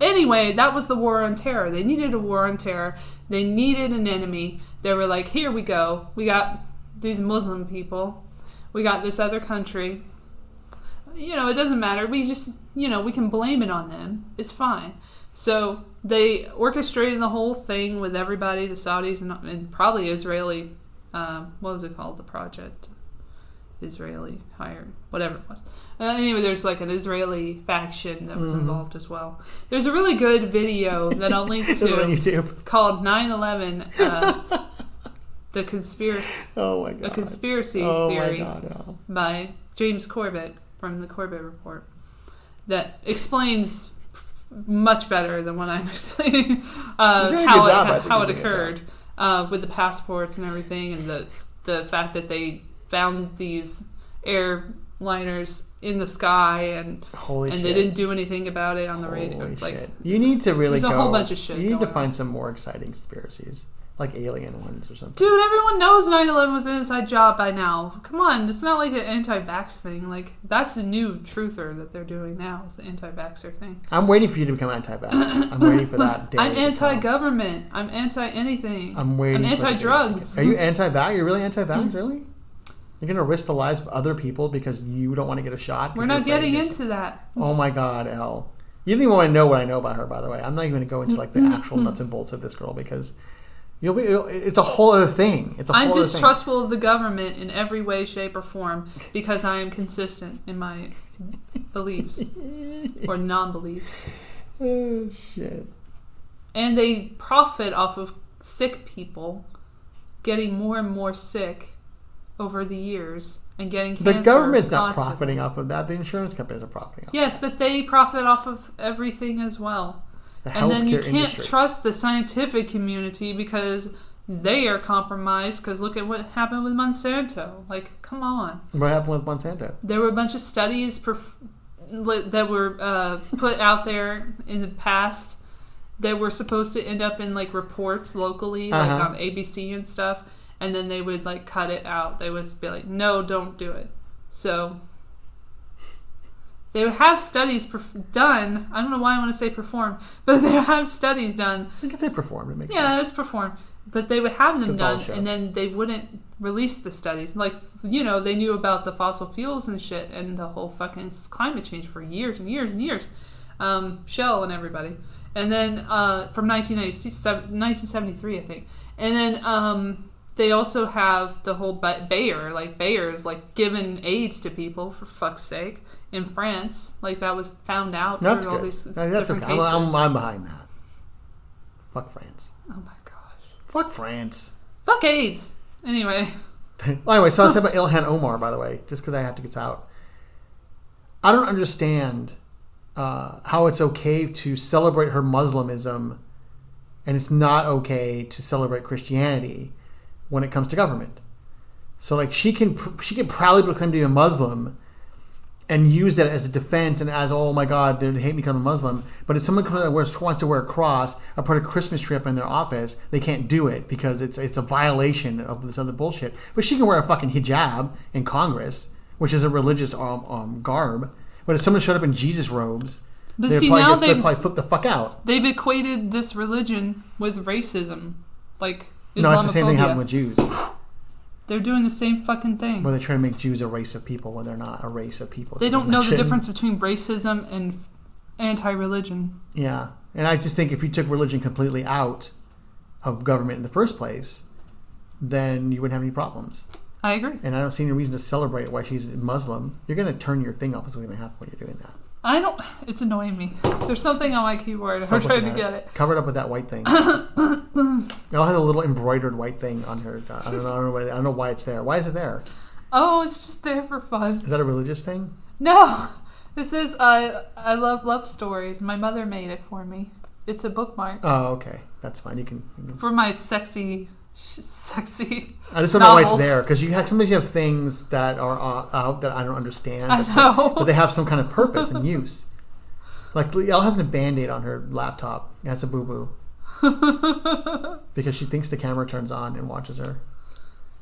Anyway, that was the war on terror. They needed a war on terror. They needed an enemy. They were like, here we go. We got these Muslim people. We got this other country. It doesn't matter. We just, we can blame it on them. It's fine. So they orchestrated the whole thing with everybody, the Saudis and probably Israeli, what was it called? The project. Israeli hired, whatever it was. Anyway, there's like an Israeli faction that was involved as well. There's a really good video that I'll link to on YouTube called 9/11, the conspiracy. Oh my god! A conspiracy theory by James Corbett from the Corbett Report that explains much better than what I'm explaining how it occurred with the passports and everything, and the fact that they found these airliners in the sky and they didn't do anything about it on the radio. Shit. You need to really there's a whole bunch of shit. You need to find some more exciting conspiracies, like alien ones or something. Dude, everyone knows 9/11 was an inside job by now. Come on, it's not like an anti-vax thing. Like, that's the new truther that they're doing now, is the anti-vaxxer thing. I'm waiting for you to become anti-vax. I'm waiting for that day. I'm anti-government. I'm anti-anything. I'm anti-drugs. Are you anti-vax? You're really anti-vax? Really? You're going to risk the lives of other people because you don't want to get a shot? We're not getting into that. Oh my God, Elle. You don't even want to know what I know about her, by the way. I'm not even going to go into like the actual nuts and bolts of this girl because it's a whole other thing. I'm distrustful of the government in every way, shape, or form because I am consistent in my beliefs or non-beliefs. Oh, shit. And they profit off of sick people getting more and more sick over the years and getting cancer. The government's not profiting off of that. The insurance companies are profiting off of that. Yes, but they profit off of everything as well. And then you can't trust the scientific community because they are compromised. Because look at what happened with Monsanto. Like, come on. What happened with Monsanto? There were a bunch of studies that were put out there in the past that were supposed to end up in like reports locally, like on ABC and stuff. And then they would like cut it out. They would be like, no, don't do it. So they would have studies done. I don't know why I want to say performed, but they would have studies done. You can say performed. It makes sense. Yeah, it's performed. But they would have them done, and then they wouldn't release the studies. Like, they knew about the fossil fuels and shit and the whole fucking climate change for years and years and years. Shell and everybody. And then from 1973, I think. And then they also have the whole Bayer. Like, Bayer's like giving AIDS to people, for fuck's sake. In France, like that was found out through all these different cases. I'm behind that. Fuck France. Oh my gosh. Fuck France. Fuck AIDS. Anyway. So I said about Ilhan Omar, by the way, just because I have to get this out. I don't understand how it's okay to celebrate her Muslimism, and it's not okay to celebrate Christianity when it comes to government. So like she can proudly proclaim to be a Muslim and use that as a defense and as, oh my God, they hate me because I'm a Muslim. But if someone wants to wear a cross or put a Christmas tree up in their office, they can't do it because it's a violation of this other bullshit. But she can wear a fucking hijab in Congress, which is a religious garb. But if someone showed up in Jesus robes, they'd probably flip the fuck out. They've equated this religion with racism, like Islamophobia. No, it's the same thing happened with Jews. They're doing the same fucking thing. Where they try to make Jews a race of people when they're not a race of people. They don't know the difference between racism and anti-religion. Yeah. And I just think if you took religion completely out, of government in the first place, then you wouldn't have any problems. I agree. And I don't see any reason to celebrate why she's Muslim. You're going to turn your thing off is what's going to happen when you're doing that. It's annoying me. There's something on my keyboard. I'm trying to get it. Cover it up with that white thing. Elle has a little embroidered white thing on her. I don't know why it's there. Why is it there? Oh, it's just there for fun. Is that a religious thing? No. It says, I love stories. My mother made it for me. It's a bookmark. Oh, okay. That's fine. You can for my sexy I just don't know why it's there, because sometimes you have things that are out that I don't understand. I know. But they have some kind of purpose and use. Like, Elle has a Band-Aid on her laptop. It has a boo-boo. Because she thinks the camera turns on and watches her.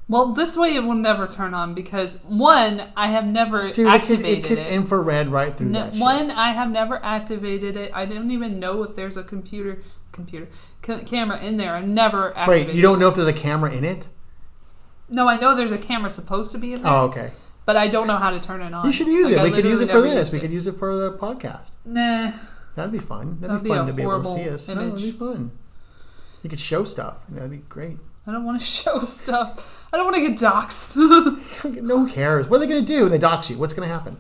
Well, this way it will never turn on because, one, I have never activated it. It could infrared right through that shit. One, I have never activated it. I don't even know if there's a camera in there. I never activated it. Wait, you don't know if there's a camera in it? No, I know there's a camera supposed to be in there. Oh, okay. But I don't know how to turn it on. You should use it. We could use it for this. We could use it for the podcast. Nah. That'd be fun. That'd be fun to be able to see us. No, it'd be fun. You could show stuff. That'd be great. I don't want to show stuff. I don't want to get doxxed. No one cares. What are they going to do when they dox you? What's going to happen?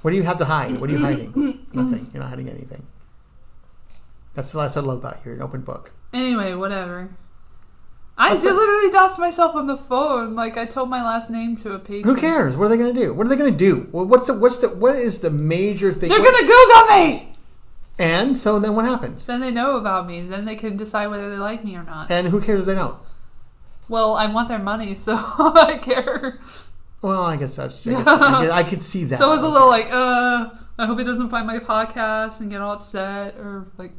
What do you have to hide? What are you hiding? Nothing. You're not hiding anything. That's the last I love about you. You're an open book. Anyway, whatever. I literally doxed myself on the phone. Like, I told my last name to a patron. Who cares? What are they going to do? What are they going to do? Well, what is the major thing? They're going to Google me! And so then what happens? Then they know about me. Then they can decide whether they like me or not. And who cares if they don't? Well, I want their money, so I care. Well, I guess I could see that. So I was a little like, I hope he doesn't find my podcast and get all upset or like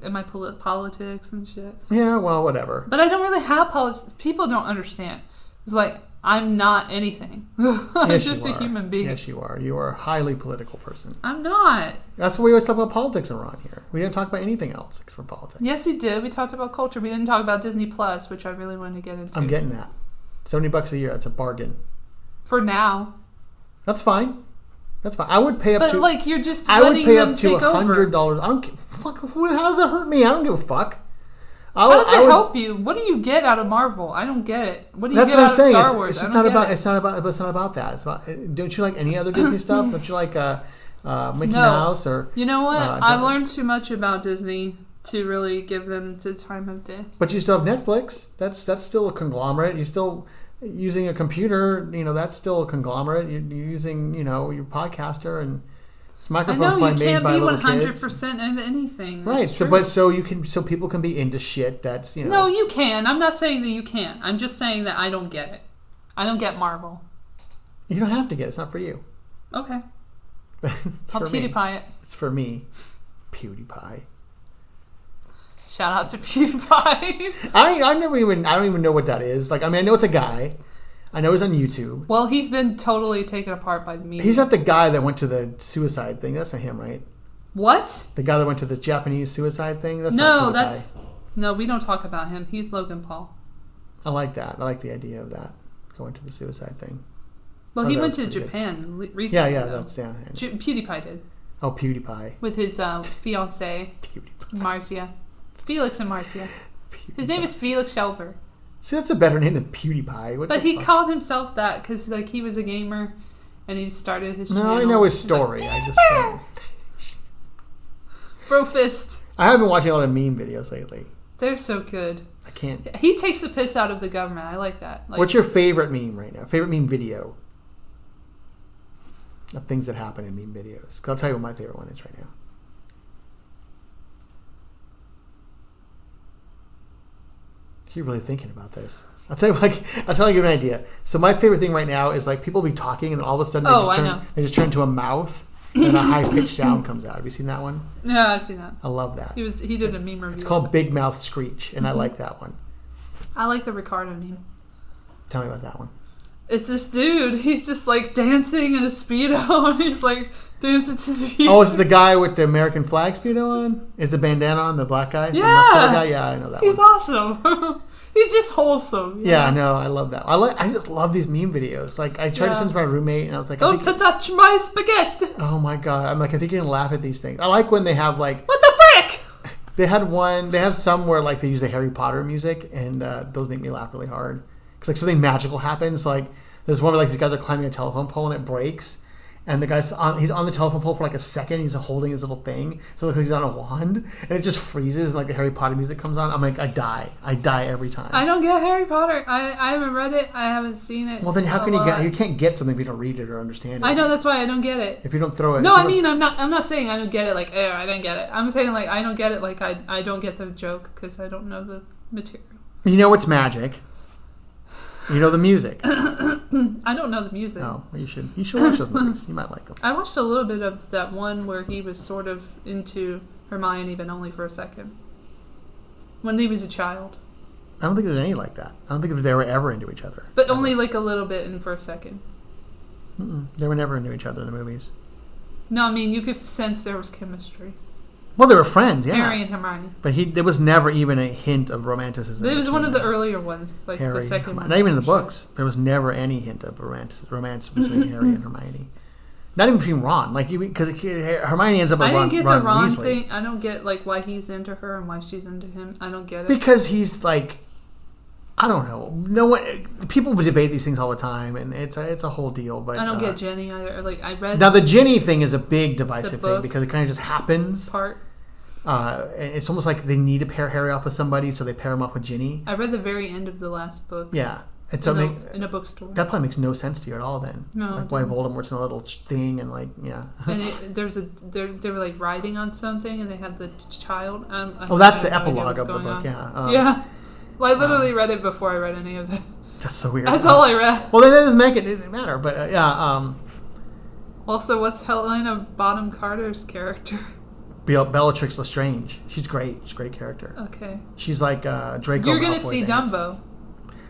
in my politics and shit. Yeah, well, whatever. But I don't really have politics. People don't understand. It's like, I'm not anything. I'm just a human being. Yes, you are. You are a highly political person. I'm not. That's why we always talk about politics around here. We didn't talk about anything else except for politics. Yes, we did. We talked about culture. We didn't talk about Disney Plus, which I really wanted to get into. I'm getting that. $70 a year. That's a bargain. For now. That's fine. That's fine. I would pay up to... But, like, you're just I would pay up to $100. I don't give... Fuck, how does that hurt me? I don't give a fuck. How does it help you? What do you get out of Marvel? I don't get it. What do you get out of Star Wars? It's not about that. It's about. Don't you like any other Disney stuff? Don't you like Mickey Mouse or? You know what? I've learned too much about Disney to really give them the time of day. But you still have Netflix. That's still a conglomerate. You're still using a computer. That's still a conglomerate. You're using your podcaster and. Microphones I know you can't be 100% into anything. Right. So people can be into shit that's No, you can. I'm not saying that you can't. I'm just saying that I don't get it. I don't get Marvel. You don't have to get it. It's not for you. Okay. I'll PewDiePie it. It's for me. PewDiePie. Shout out to PewDiePie. I don't even know what that is. Like, I mean, I know it's a guy. I know he's on YouTube. Well, he's been totally taken apart by the media. He's not the guy that went to the suicide thing. That's not him, right? What? The guy that went to the Japanese suicide thing? No, we don't talk about him. He's Logan Paul. I like that. I like the idea of that, going to the suicide thing. Well, he went to Japan recently. Yeah, though. PewDiePie did. Oh, PewDiePie. With his fiancée, Marcia. Felix and Marcia. His name is Felix Shelber. See, that's a better name than PewDiePie. But he called himself that because he was a gamer and he started his channel. No, I know his story. I just don't. Bro fist. I have been watching a lot of meme videos lately. They're so good. I can't. He takes the piss out of the government. I like that. What's your favorite meme right now? Favorite meme video? Of things that happen in meme videos. I'll tell you what my favorite one is right now. You're really thinking about this. I'll tell you an idea. So my favorite thing right now is people be talking and then all of a sudden they just turn into a mouth and a high pitched sound comes out. Have you seen that one? Yeah, I've seen that. I love that. He did a meme review. It's called Big Mouth Screech, and I like that one. I like the Ricardo meme. Tell me about that one. It's this dude. He's just dancing in a Speedo and he's dancing to the music. Oh, is it the guy with the American flag Speedo on? Is the bandana on, the black guy? Yeah. The muscular guy? Yeah, I know that He's awesome. He's just wholesome. Yeah, no, I love that. I just love these meme videos. I tried to send to my roommate and I was like, don't touch my spaghetti. Oh my God. I'm I think you're going to laugh at these things. I like when they have what the frick? They have some where like they use the Harry Potter music, and those make me laugh really hard because like something magical happens. Like there's one where like these guys are climbing a telephone pole and it breaks, and he's on the telephone pole for like a second. He's holding his little thing, so it looks like he's on a wand, and it just freezes, and like the Harry Potter music comes on. I'm like, I die every time. I don't get Harry Potter. I haven't read it. I haven't seen it. Well, then how can you get? You can't get something if you don't read it or understand it. I know, that's why I don't get it. If you don't throw it. No, I mean I'm not saying I don't get it. Like, I don't get it. I'm saying like I don't get it. Like I don't get the joke because I don't know the material. You know what's magic? You know the music. I don't know the music. Oh, well, you should watch those movies. You might like them. I watched a little bit of that one where he was sort of into Hermione, but only for a second. When he was a child. I don't think there's any like that. I don't think they were ever into each other. But only like a little bit and for a second. They were never into each other in the movies. No, I mean, you could sense there was chemistry. Well, they were friends, yeah. Harry and Hermione. But there was never even a hint of romanticism. It was one of the earlier ones, like Harry, the second one. Not even in the books. There was never any hint of romance between Harry and Hermione. Not even between Ron. Like, because Hermione ends up with Ron. I didn't get the Ron Weasley. thing. I don't get, like, why he's into her and why she's into him. I don't get it. Because he's, like... I don't know. No one. People debate these things all the time, and it's a whole deal. But I don't get Jenny either. Like I read now the Jenny thing is a big divisive thing because it kind of just happens. It's almost like they need to pair Harry off with somebody, so they pair him off with Ginny. I read the very end of the last book. Yeah, and so in a bookstore. That probably makes no sense to you at all. Then, no, like why Voldemort's in a little thing and like yeah. And they were like riding on something, and they had the child. That's the epilogue of the book. Yeah. Yeah. Well, I literally read it before I read any of it. That's so weird. That's all I read. Well, that doesn't make it. It didn't matter, but yeah. Also, what's Helena Bonham Carter's character? Bellatrix Lestrange. She's great. She's a great character. Okay. She's like Draco. You're gonna see Dumbo.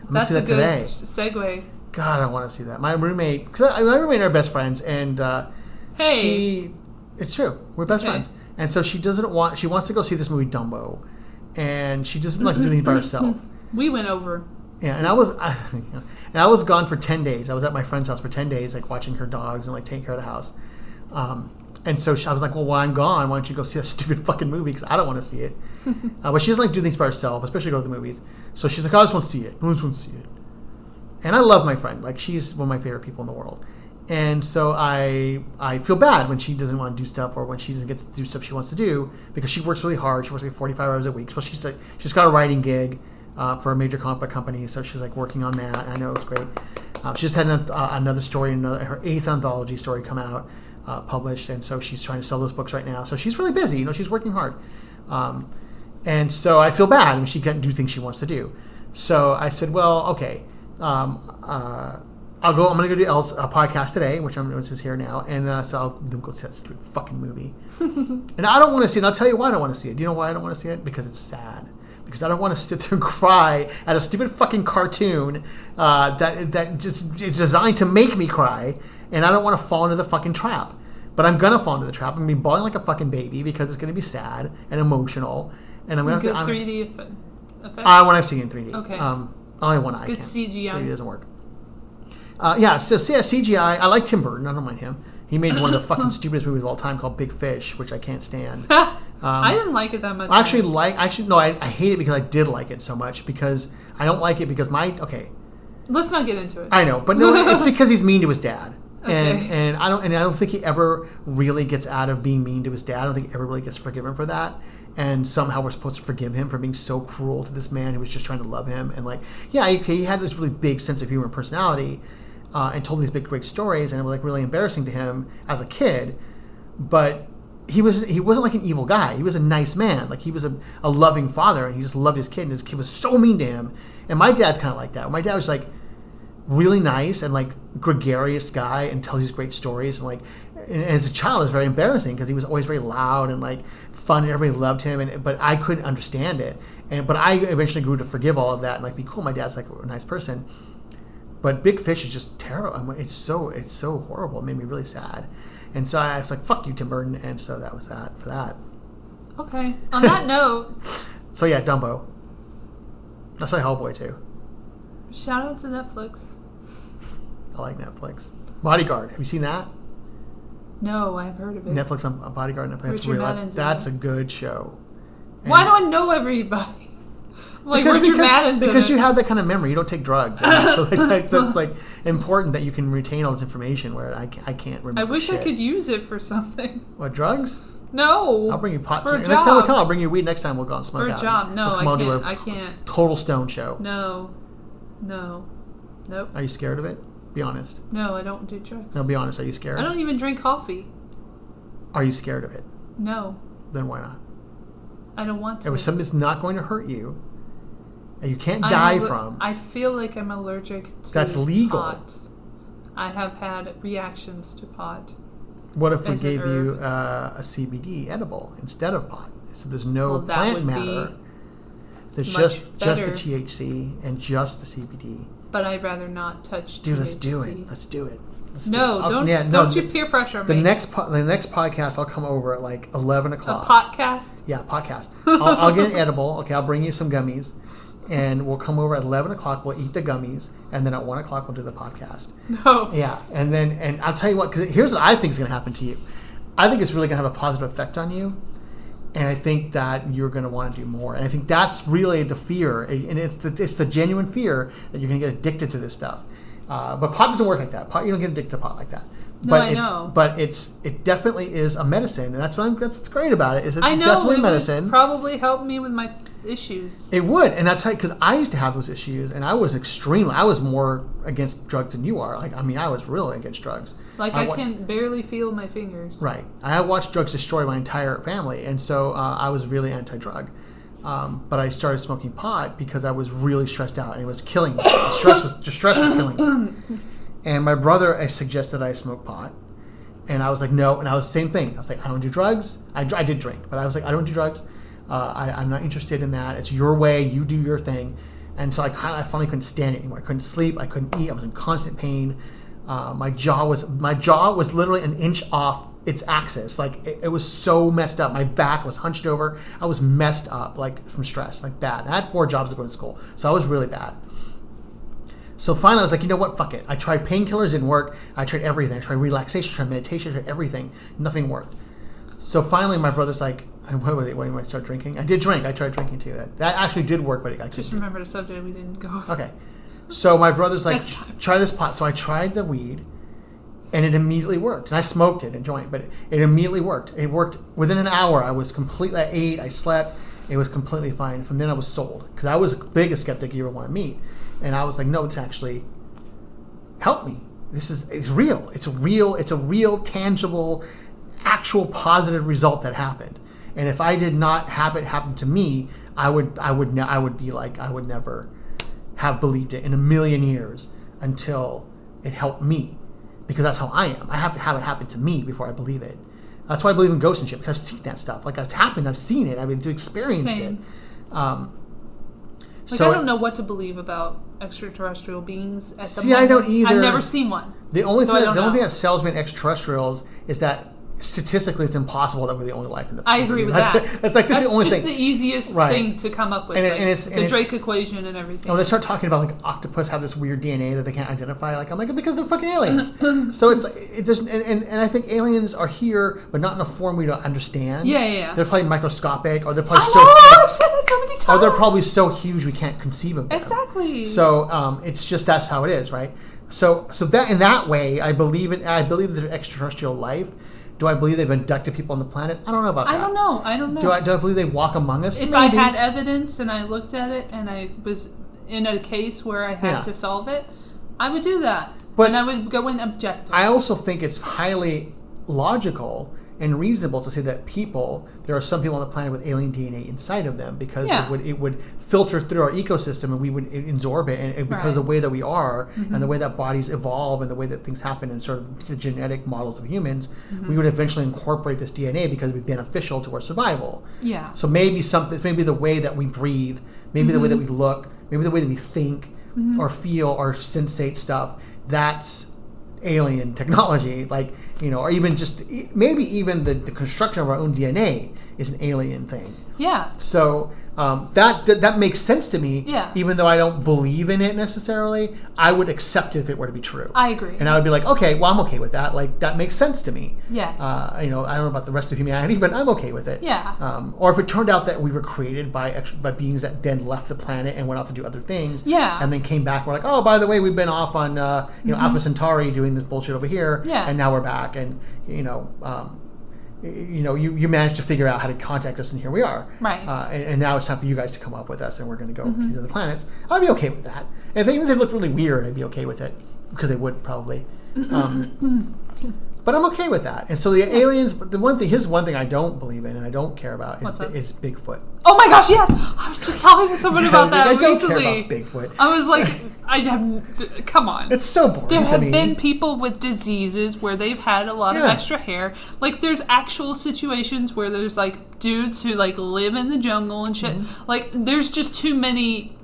I'm gonna see that today. Segue. God, I want to see that. My roommate, because my roommate and I are best friends, and it's true. We're best friends, and so she wants to go see this movie Dumbo. And she doesn't like to do things by herself. We went over. Yeah, and I was gone for 10 days. I was at my friend's house for 10 days, like watching her dogs and like taking care of the house. And so I was like, well, while I'm gone, why don't you go see that stupid fucking movie? Because I don't want to see it. But she doesn't like to do things by herself, especially go to the movies. So she's like, I just want to see it. I just want to see it. And I love my friend. Like, she's one of my favorite people in the world. And so I feel bad when she doesn't want to do stuff or when she doesn't get to do stuff she wants to do because she works really hard. She works like 45 hours a week. So she's got a writing gig for a major comic book company. So she's like working on that. I know it's great. She just had another story, her 8th anthology story come out, published. And so she's trying to sell those books right now. So she's really busy. She's working hard. And so I feel bad when she can't do things she wants to do. So I said, well, okay. I'm going to go do Elle's podcast today, which is here now, and so I'll go see that stupid fucking movie. And I don't want to see it. And I'll tell you why I don't want to see it. Do you know why I don't want to see it? Because it's sad. Because I don't want to sit there and cry at a stupid fucking cartoon that just is designed to make me cry, and I don't want to fall into the fucking trap. But I'm gonna fall into the trap. I'm gonna be bawling like a fucking baby because it's gonna be sad and emotional, and I'm gonna good 3D effects. I want to see it in 3D. Okay. Only one I good can. CGI. 3D doesn't work. CGI. I like Tim Burton. I don't mind him. He made one of the fucking stupidest movies of all time called Big Fish, which I can't stand. I didn't like it that much. I hate it because I did like it so much because I don't like it because Let's not get into it. I know, but no, it's because he's mean to his dad. Okay. And I don't think he ever really gets out of being mean to his dad. I don't think he ever really gets forgiven for that. And somehow we're supposed to forgive him for being so cruel to this man who was just trying to love him. And he had this really big sense of humor and personality, and told these big great stories, and it was like really embarrassing to him as a kid. But he wasn't like an evil guy. He was a nice man. Like he was a loving father, and he just loved his kid. And his kid was so mean to him. And my dad's kind of like that. My dad was like really nice and like gregarious guy and tells these great stories, and as a child it was very embarrassing because he was always very loud and like fun and everybody loved him, but I couldn't understand it, but I eventually grew to forgive all of that and like be cool. My dad's like a nice person, but Big Fish is just terrible. It's so horrible. It made me really sad, and so I was like, fuck you, Tim Burton. And so that was that for that. Okay, on that note. So yeah, Dumbo. That's like Hellboy too. Shout out to Netflix. I like Netflix. Bodyguard. Have you seen that? No, I've heard of it. Netflix on Bodyguard. Netflix. Richard Madden's that's a good show. Why do I know everybody? Like Richard Madden's because you have that kind of memory. You don't take drugs. So it's like important that you can retain all this information where I can't remember. I wish I could use it for something. What, drugs? No. I'll bring you pot. For a job. Next time we come, I'll bring you weed. Next time we'll go and smoke out. For a job. No, I can't. Total stone show. No. Nope. Are you scared of it? Be honest. No, I don't do drugs. No, be honest. Are you scared? I don't even drink coffee. Are you scared of it? No. Then why not? I don't want to. It was something that's not going to hurt you, and you can't die from. I feel like I'm allergic to That's legal. pot. I have had reactions to pot. What if we gave you a CBD edible instead of pot? So there's no plant matter. There's just the THC and just the CBD. But I'd rather not touch THC. Let's do it. Let's do it. Don't you peer pressure me. The next podcast, I'll come over at like 11 o'clock. A podcast? Yeah, podcast. I'll get an edible. Okay, I'll bring you some gummies. And we'll come over at 11 o'clock. We'll eat the gummies. And then at 1 o'clock, we'll do the podcast. No. Yeah. And I'll tell you what, because here's what I think is going to happen to you. I think it's really going to have a positive effect on you. And I think that you're going to want to do more. And I think that's really the fear. And it's the genuine fear that you're going to get addicted to this stuff. But pot doesn't work like that. You don't get addicted to pot like that. No, I know. But it definitely is a medicine. And that's what's great about it. Is it's I know, definitely it medicine. Would probably help me with my issues. It would. And that's because I used to have those issues. And I was more against drugs than you are. I was really against drugs. I can barely feel my fingers. Right. I watched drugs destroy my entire family. And so I was really anti-drug. But I started smoking pot because I was really stressed out and it was killing me. Stress was killing me. And my brother suggested I smoke pot, and I was like, no. And I was the same thing. I was like, I don't do drugs. I did drink, but I was like, I don't do drugs. I'm not interested in that. It's your way. You do your thing. And so I finally couldn't stand it anymore. I couldn't sleep. I couldn't eat. I was in constant pain. My jaw was literally an inch off its axis. Like it was so messed up. My back was hunched over. I was messed up, like from stress, like bad. And I had 4 jobs to go to school, so I was really bad. So finally, I was like, you know what? Fuck it. I tried painkillers, didn't work. I tried everything. I tried relaxation, tried meditation, tried everything. Nothing worked. So finally, my brother's like, what was it? When I started drinking? I did drink. I tried drinking too. That actually did work, but I just remember the subject we didn't go over. Okay. So my brother's like, try this pot. So I tried the weed, and it immediately worked. And I smoked it and joined, but it immediately worked. It worked within an hour. I ate, I slept. It was completely fine. From then I was sold because I was the biggest skeptic you ever want to meet. And I was like, no, this actually helped me. It's real. It's a real, tangible, actual positive result that happened. And if I did not have it happen to me, I would never have believed it in a million years until it helped me. Because that's how I am. I have to have it happen to me before I believe it. That's why I believe in ghosts and shit, because I've seen that stuff. Like, it's happened. I've seen it. I've experienced it. I don't know what to believe about extraterrestrial beings at the moment. I don't either. I've never seen one. The only thing that sells me on extraterrestrials is that statistically it's impossible that we're the only life in the planet. I agree with that. That's the only thing. That's just the easiest thing to come up with. The Drake equation and everything. Oh, they start talking about like octopus have this weird DNA that they can't identify. Like I'm like, because they're fucking aliens. So and I think aliens are here, but not in a form we don't understand. Yeah. They're probably microscopic, or they're probably I've said that so many times. Or they're probably so huge we can't conceive of them. Exactly. So it's just that's how it is, right? So that in that way, I believe there's extraterrestrial life. Do I believe they've abducted people on the planet? I don't know about that. I don't know. Do I believe they walk among us? If I had evidence and I looked at it and I was in a case where I had to solve it, I would do that. And I would go in objective. I also think it's highly logical and reasonable to say that there are some people on the planet with alien DNA inside of them because it would filter through our ecosystem and we would absorb it, and because of the way that we are and the way that bodies evolve and the way that things happen in sort of the genetic models of humans, we would eventually incorporate this DNA because it would be beneficial to our survival. Yeah. So maybe the way that we breathe, maybe the way that we look, maybe the way that we think or feel or sensate stuff, that's alien technology. Like or even just maybe even the construction of our own DNA is an alien thing. Yeah. So that makes sense to me. Yeah. Even though I don't believe in it necessarily, I would accept it if it were to be true. I agree. And I would be like, okay, well, I'm okay with that. Like, that makes sense to me. Yes. I don't know about the rest of humanity, but I'm okay with it. Yeah. Or if it turned out that we were created by beings that then left the planet and went out to do other things. Yeah. And then came back. We're like, oh, by the way, we've been off on Alpha Centauri doing this bullshit over here. Yeah. And now we're back, and you managed to figure out how to contact us, and here we are. Right. And now it's time for you guys to come up with us, and we're going to go to these other planets. I'd be okay with that. And even if they looked really weird, I'd be okay with it, because they would probably. But I'm okay with that. And so the aliens. But here's one thing I don't believe in, and I don't care about is Bigfoot. Oh my gosh, yes! I was just talking to someone about that recently. I don't care about Bigfoot. I was like, come on. It's so boring to me. There have been people with diseases where they've had a lot of extra hair. Like, there's actual situations where there's, like, dudes who, like, live in the jungle and shit. Mm-hmm. Like, there's just too many...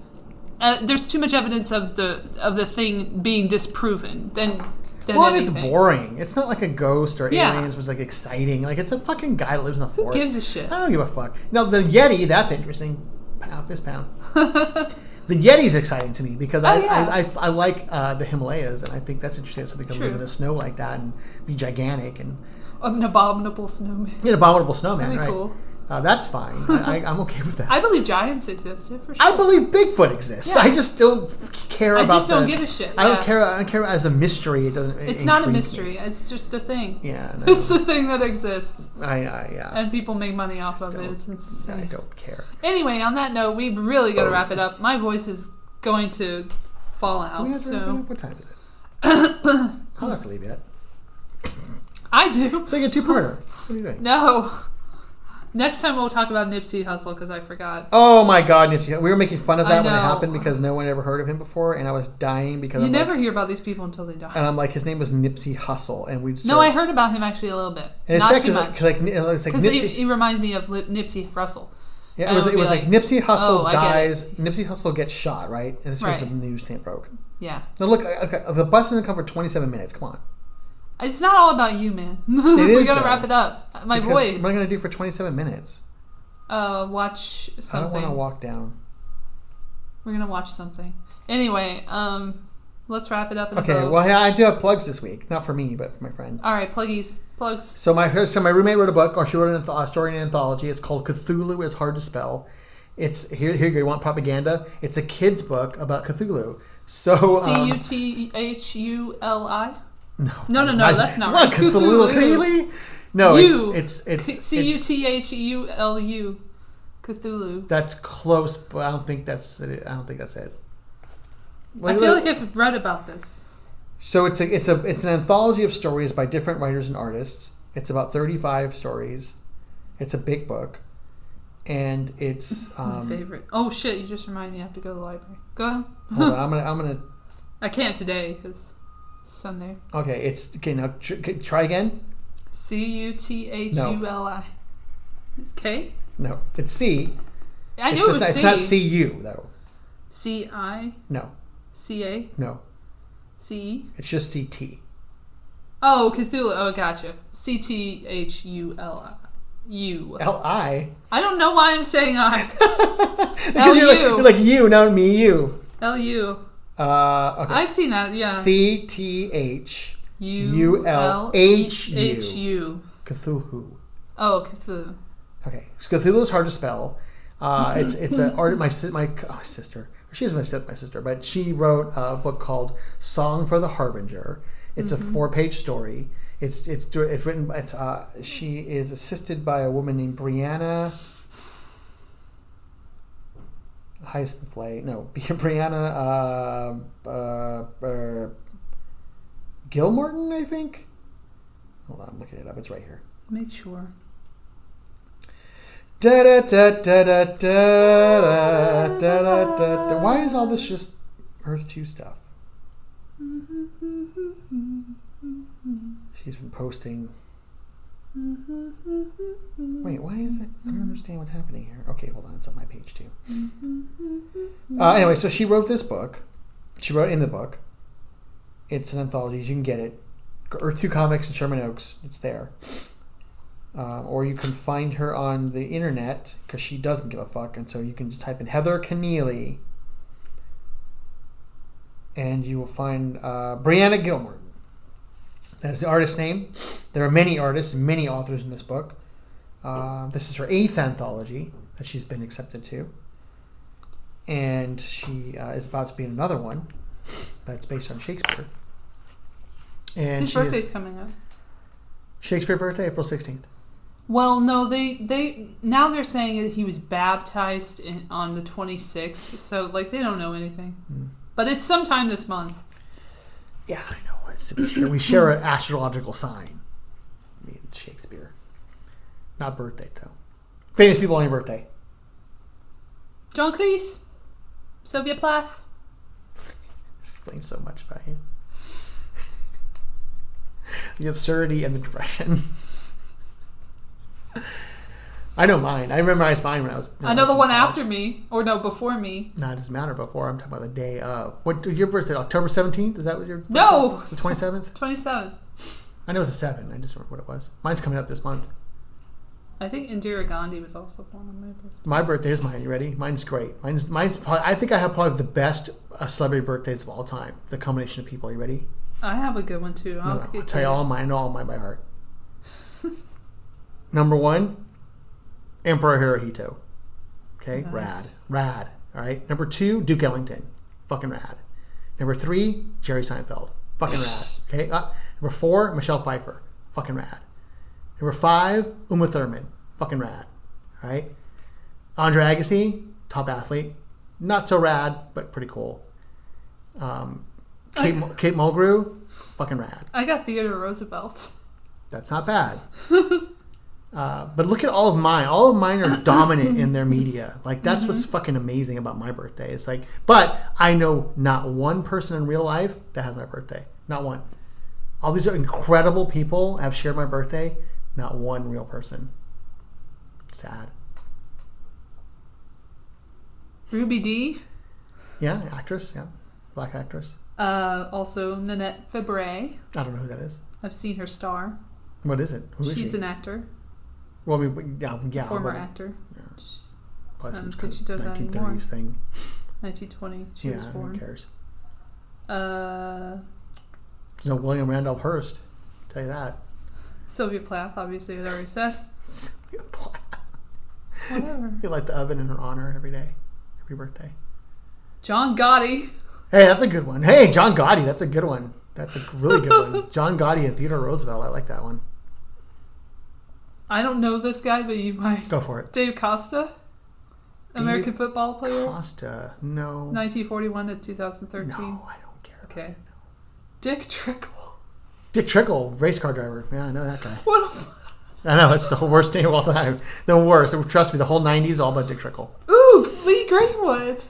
there's too much evidence of the thing being disproven than it's boring. It's not like a ghost or aliens was like exciting. Like, it's a fucking guy that lives in the forest. Who gives a shit? I don't give a fuck. Now, the Yeti, that's interesting. Fist pound. The Yeti's exciting to me because I like the Himalayas, and I think that's interesting. So they can live in the snow like that and be gigantic and an abominable snowman. An abominable snowman. That'd be cool. That's fine. I'm okay with that. I believe giants exist, for sure. I believe Bigfoot exists. Yeah. I just don't care about. I just don't give a shit. I don't care. I don't care as a mystery. It doesn't. It's not a mystery. It's just a thing. Yeah, no. It's a thing that exists. Yeah. And people make money off of it. It's insane. I don't care. Anyway, on that note, we really got to wrap it up. My voice is going to fall out. What time is it? I don't have to leave yet. I do. It's like a two-parter. What are you doing? No. Next time we'll talk about Nipsey Hussle because I forgot. Oh my God, Nipsey! We were making fun of that when it happened because no one ever heard of him before, and I was dying because you never hear about these people until they die. And I'm like, his name was Nipsey Hussle, and we. No, I heard about him actually a little bit. And not too much. Because he reminds me of Nipsey Russell. Yeah, it was like Nipsey Hussle dies. Nipsey Hussle gets shot, right? And this was the news tape broke. Yeah. Now look, okay, the bus doesn't come for 27 minutes. Come on. It's not all about you, man. We gotta wrap it up. My voice. What am I gonna do for 27 minutes? Watch something. I don't want to walk down. We're gonna watch something. Anyway, let's wrap it up. Okay. Well, yeah, I do have plugs this week, not for me, but for my friend. All right, plugs. So my roommate wrote a book, or she wrote a story in an anthology. It's called Cthulhu is Hard to Spell. It's here. You go. You want propaganda? It's a kid's book about Cthulhu. So Cuthuli? No. That's not right. What Cthulhu? No, it's Cuthulu. Cthulhu. That's close, but I don't think that's it. I feel like I've read about this. So it's an anthology of stories by different writers and artists. It's about 35 stories. It's a big book, and it's my favorite. Oh shit! You just reminded me. I have to go to the library. Go ahead. Hold on, I'm gonna. I can't today because it's Sunday. Okay, it's okay. Now try again. Cuthuli. K? No, it's C. I knew it was C. It's not CU though. CI? No. CA? No. CE? It's just CT. Oh, Cthulhu. Oh, gotcha. CTHULU. LI? I don't know why I'm saying I. LU. You're like you, not me, you. LU. Okay. I've seen that, yeah. CTHULHU. Cthulhu. Oh, Cthulhu. Okay. So Cthulhu is hard to spell. It's an art. My sister. She's my sister, but she wrote a book called "Song for the Harbinger." It's a 4-page story. It's written. She is assisted by a woman named Brianna. Hyacinth Flay. No, Brianna Gilmorton, I think. Hold on, I'm looking it up. It's right here. Make sure. Da da da da da da da da. Why is all this just Earth 2 stuff? She's been posting. Wait, why is it? I don't understand what's happening here. Okay, hold on. It's on my page too. Anyway, so she wrote this book. She wrote in the book. It's an anthology. You can get it Earth 2 Comics in Sherman Oaks. It's there. Or you can find her on the internet because she doesn't give a fuck. And so you can just type in Heather Keneally. And you will find Brianna Gilmore. That's the artist's name. There are many artists and many authors in this book. This is her 8th anthology that she's been accepted to. And she is about to be in another one that's based on Shakespeare. And his birthday's coming up. Shakespeare birthday, April 16th. Well, no, they now they're saying that he was baptized on the 26th, so like they don't know anything. But it's sometime this month. Yeah, I know. We share an astrological sign. Me and Shakespeare. Not birthday, though. Famous people on your birthday. John Cleese. Sylvia Plath. Explains so much about you. The absurdity and the depression. I know mine. I memorized mine when I was. I know the one after me, or no, before me. No, it doesn't matter before. I'm talking about the day of. What your birthday? October 17th? Is that what your? Birthday? No. The 27th. 27th. I know it's a 7. I just remember what it was. Mine's coming up this month. I think Indira Gandhi was also born on my birthday. My birthday is mine. You ready? Mine's great. Mine's probably, I think I have probably the best celebrity birthdays of all time. The combination of people. Are you ready? I have a good one too. I'll tell you all mine. I know all mine by heart. Number 1, Emperor Hirohito. Okay, nice. Rad. All right. Number 2, Duke Ellington. Fucking rad. Number 3, Jerry Seinfeld. Fucking rad. Okay. Number 4, Michelle Pfeiffer. Fucking rad. Number 5, Uma Thurman. Fucking rad. All right. Andre Agassi, top athlete. Not so rad, but pretty cool. Kate Mulgrew, fucking rad. I got Theodore Roosevelt. That's not bad. But look at all of mine. All of mine are dominant in their media. Like, that's what's fucking amazing about my birthday. It's like, but I know not one person in real life that has my birthday. Not one. All these incredible people have shared my birthday. Not one real person. Sad. Ruby Dee. Yeah, actress. Yeah, black actress. Also Nanette Fabray. I don't know who that is. I've seen her star. What is it? Who is she? She's an actor. Well, I mean, yeah. Former actor. Yeah. I don't think she does that anymore. 1930s thing. 1920. She was born. Who cares? There's no William Randolph Hearst. I'll tell you that. Sylvia Plath, obviously, I already said. Sylvia Plath. Whatever. You light the oven in her honor every day, every birthday. John Gotti. Hey, that's a good one. Hey, John Gotti, that's a good one. That's a really good one. John Gotti and Theodore Roosevelt. I like that one. I don't know this guy, but you might. Go for it. Dave Costa, American football player. Costa, no. 1941 to 2013. No, I don't care. Okay. No. Dick Trickle. Dick Trickle, race car driver. Yeah, I know that guy. What I know, it's the worst name of all time. The worst. Trust me, the whole 90s all about Dick Trickle. Ooh, Lee Greenwood.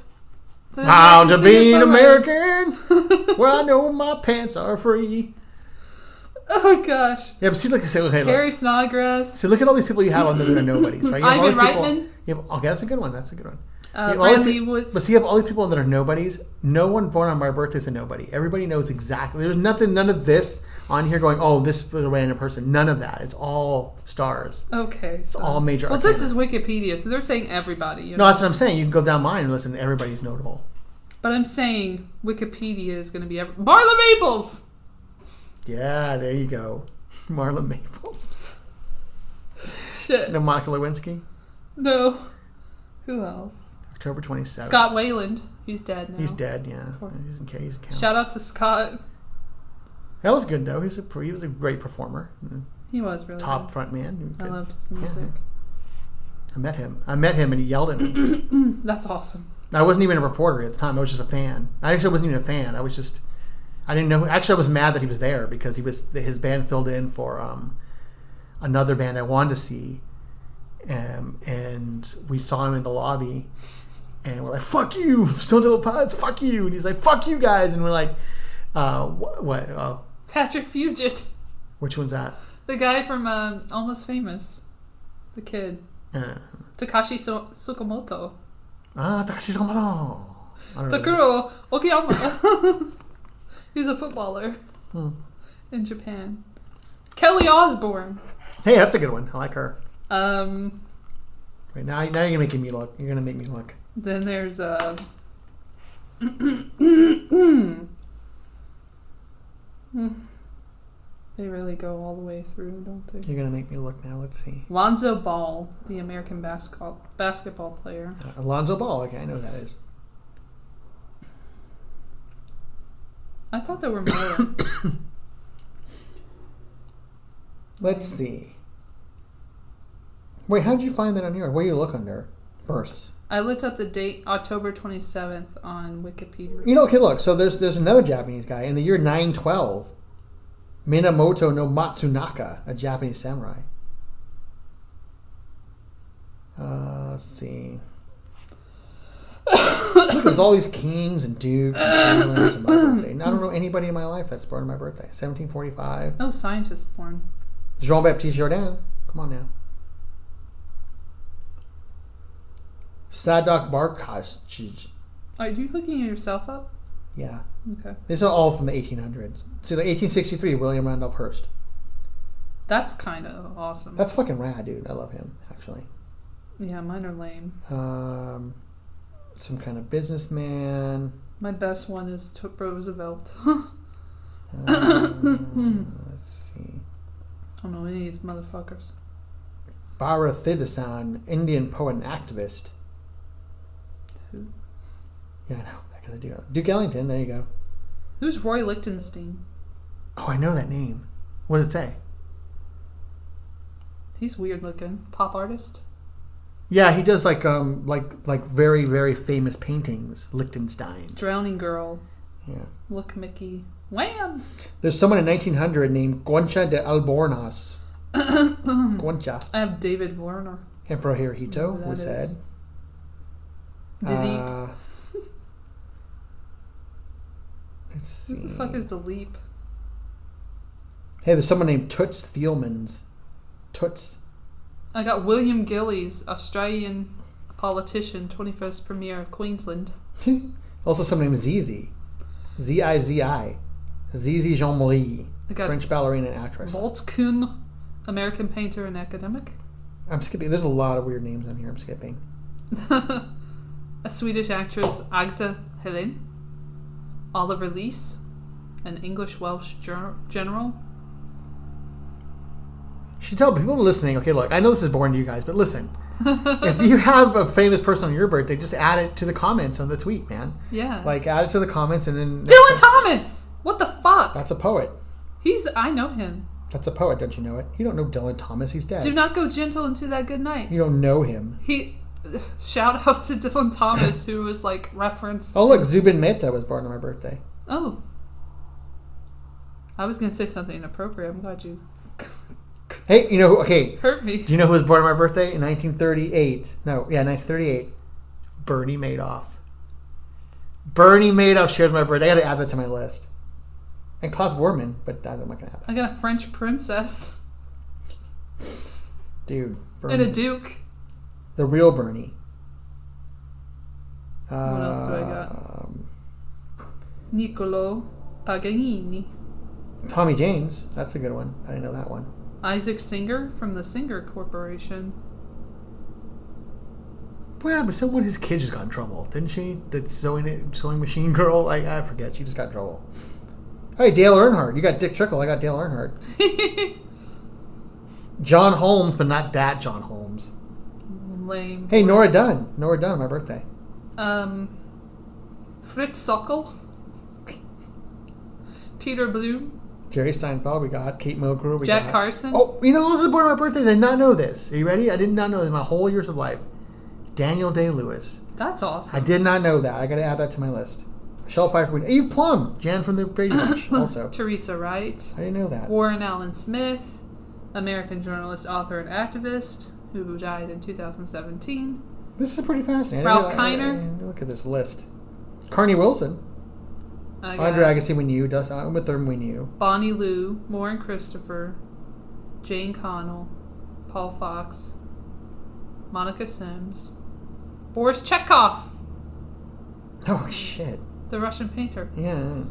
How to be an American, where I know my pants are free. Oh gosh. Yeah, but see, look, okay, Carrie Snodgrass. So look at all these people you have on that are nobodies, right? Ivan Reitman. Okay, that's a good one. Bradley Woods. But see, you have all these people that are nobodies. No one born on my birthday is a nobody. Everybody knows exactly. There's none of this on here going, oh, this is a random person. None of that. It's all stars. Okay. It's all major. Well, this is Wikipedia, so they're saying everybody. You know? No, that's what I'm saying. You can go down mine and listen. Everybody's notable. But I'm saying Wikipedia is going to be Marla Maples. Yeah, there you go. Marla Maples. Shit. No, Monica Lewinsky? No. Who else? October 27th. Scott Weiland. He's dead now. He's dead, yeah. He's in case. Shout out to Scott. That was good, though. He was a great performer. He was really top good. front man. I loved his music. Yeah. I met him and he yelled at me. That's awesome. I wasn't even a reporter at the time. I was just a fan. I actually wasn't even a fan. I didn't know. Actually, I was mad that he was there because his band filled in for another band I wanted to see. And we saw him in the lobby. And we're like, fuck you, Stone Temple Pilots, fuck you. And he's like, fuck you guys. And we're like, what? Patrick Fugit. Which one's that? The guy from Almost Famous. The kid. Takashi Tsukamoto. Takashi Tsukamoto. Takuro Okayama. He's a footballer. in Japan. Kelly Osbourne. Hey, that's a good one. I like her. Wait, now you're making me look. You're gonna make me look. Then there's They really go all the way through, don't they? You're gonna make me look now. Let's see. Lonzo Ball, the American basketball player. Lonzo Ball. Okay, I know who that is. I thought there were more. Let's see. Wait, how did you find that on here? Where do you look under? Births. I looked up the date, October 27th, on Wikipedia. You know, okay, look. So there's another Japanese guy in the year 912. Minamoto no Matsunaka, a Japanese samurai. Let's see. Look, there's all these kings and dukes and chamberlains on my birthday. And I don't know anybody in my life that's born on my birthday. 1745. No scientist born. Jean-Baptiste Jourdain. Come on now. Sadok Barkos. Are you looking yourself up? Yeah. Okay. These are all from the 1800s. See, like 1863, William Randolph Hearst. That's kind of awesome. That's fucking rad, dude. I love him, actually. Yeah, mine are lame. Some kind of businessman. My best one is Roosevelt. Let's see. I don't know any of these motherfuckers. Bharathidasan, Indian poet and activist. Who? Yeah, I know. Because I do know. Duke Ellington, there you go. Who's Roy Lichtenstein? Oh, I know that name. What does it say? He's weird looking. Pop artist? Yeah, he does like very, very famous paintings. Lichtenstein. Drowning Girl. Yeah. Look, Mickey. Wham! There's someone in 1900 named Guancha de Albornoz. Guancha. I have David Warner. Emperor Hirohito, who said. Dilip. Let's see. Who the fuck is Dilip? Hey, there's someone named Toots Thielmans. Toots. I got William Gillies, Australian politician, 21st Premier of Queensland. Also someone named Zizi. Z-I-Z-I. Zizi Jean-Marie. French ballerina and actress. Walt Kuhn, American painter and academic. I'm skipping. There's a lot of weird names on here. I'm skipping. A Swedish actress, Agda Helene. Oliver Leese, an English-Welsh general. You should tell people listening, okay, look, I know this is boring to you guys, but listen. If you have a famous person on your birthday, just add it to the comments on the tweet, man. Yeah. Like, add it to the comments and then... Dylan Thomas! What the fuck? That's a poet. I know him. That's a poet, don't you know it? You don't know Dylan Thomas, he's dead. Do not go gentle into that good night. You don't know him. Shout out to Dylan Thomas, who was like referenced. Oh, look, Zubin Mehta was born on my birthday. Oh. I was going to say something inappropriate. I'm glad you... Hey, you know who... Okay. Hurt me. Do you know who was born on my birthday? In 1938. No, yeah, 1938. Bernie Madoff. Bernie Madoff shares my birthday. I got to add that to my list. And Klaus Vormann, but I'm not going to add that. I got a French princess. Dude. Bernie. And a duke. The real Bernie. What else do I got? Niccolo Paganini. Tommy James. That's a good one. I didn't know that one. Isaac Singer from the Singer Corporation. Well, but someone his kid just got in trouble, didn't she? The sewing machine girl. I forget. She just got in trouble. Hey, Dale Earnhardt. You got Dick Trickle. I got Dale Earnhardt. John Holmes, but not that John Holmes. Lame. Hey, Nora Dunn. Nora Dunn, my birthday. Fritz Sockel. Peter Bloom. Jerry Seinfeld, we got Kate Mulgrew, Jack Carson. Oh, you know who was born on my birthday? I did not know this. Are you ready? I did not know this my whole years of life. Daniel Day-Lewis. That's awesome. I did not know that. I got to add that to my list. Michelle Pfeiffer. Eve Plum. Jan from the Brady Bunch, also. Teresa Wright. I didn't know that. Warren Allen Smith. American journalist, author, and activist, who died in 2017. This is pretty fascinating. Ralph Kiner. Look at this list. Carney Wilson. Andre Agassi, we knew. Uma Thurman, we knew. Bonnie Liu, Warren Christopher, Jane Connell, Paul Fox, Monica Sims, Boris Chekhov. Oh, shit. The Russian painter. Yeah.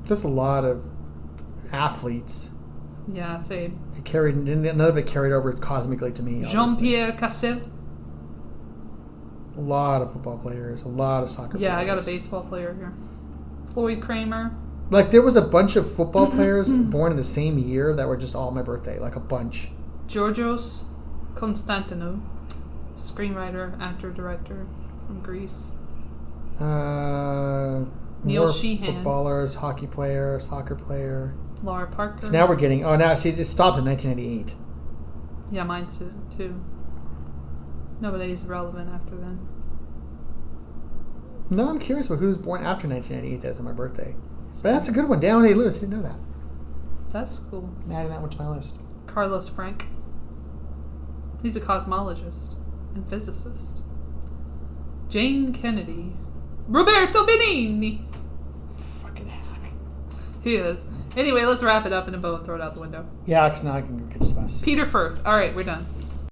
Just a lot of athletes. Yeah, same. None of it carried over cosmically to me. Jean-Pierre Cassel. A lot of football players, a lot of soccer players. Yeah, I got a baseball player here. Floyd Kramer. Like, there was a bunch of football players born in the same year that were just all my birthday. Like, a bunch. Georgios Konstantinou. Screenwriter, actor, director from Greece. Neil Sheehan. Footballers, hockey player, soccer player. Laura Parker. So now we're getting... Oh, now, see, it stops in 1998. Yeah, mine's too. Nobody's relevant after then. No, I'm curious about who's born after 1998 that's my birthday. But that's a good one. Daniel Day-Lewis. I didn't know that. That's cool. I'm adding that one to my list. Carlos Frank. He's a cosmologist and physicist. Jane Kennedy. Roberto Benigni. Fucking hack. He is. Anyway, let's wrap it up in a bow and throw it out the window. Yeah, because now I can get to bus. Peter Firth. All right, we're done.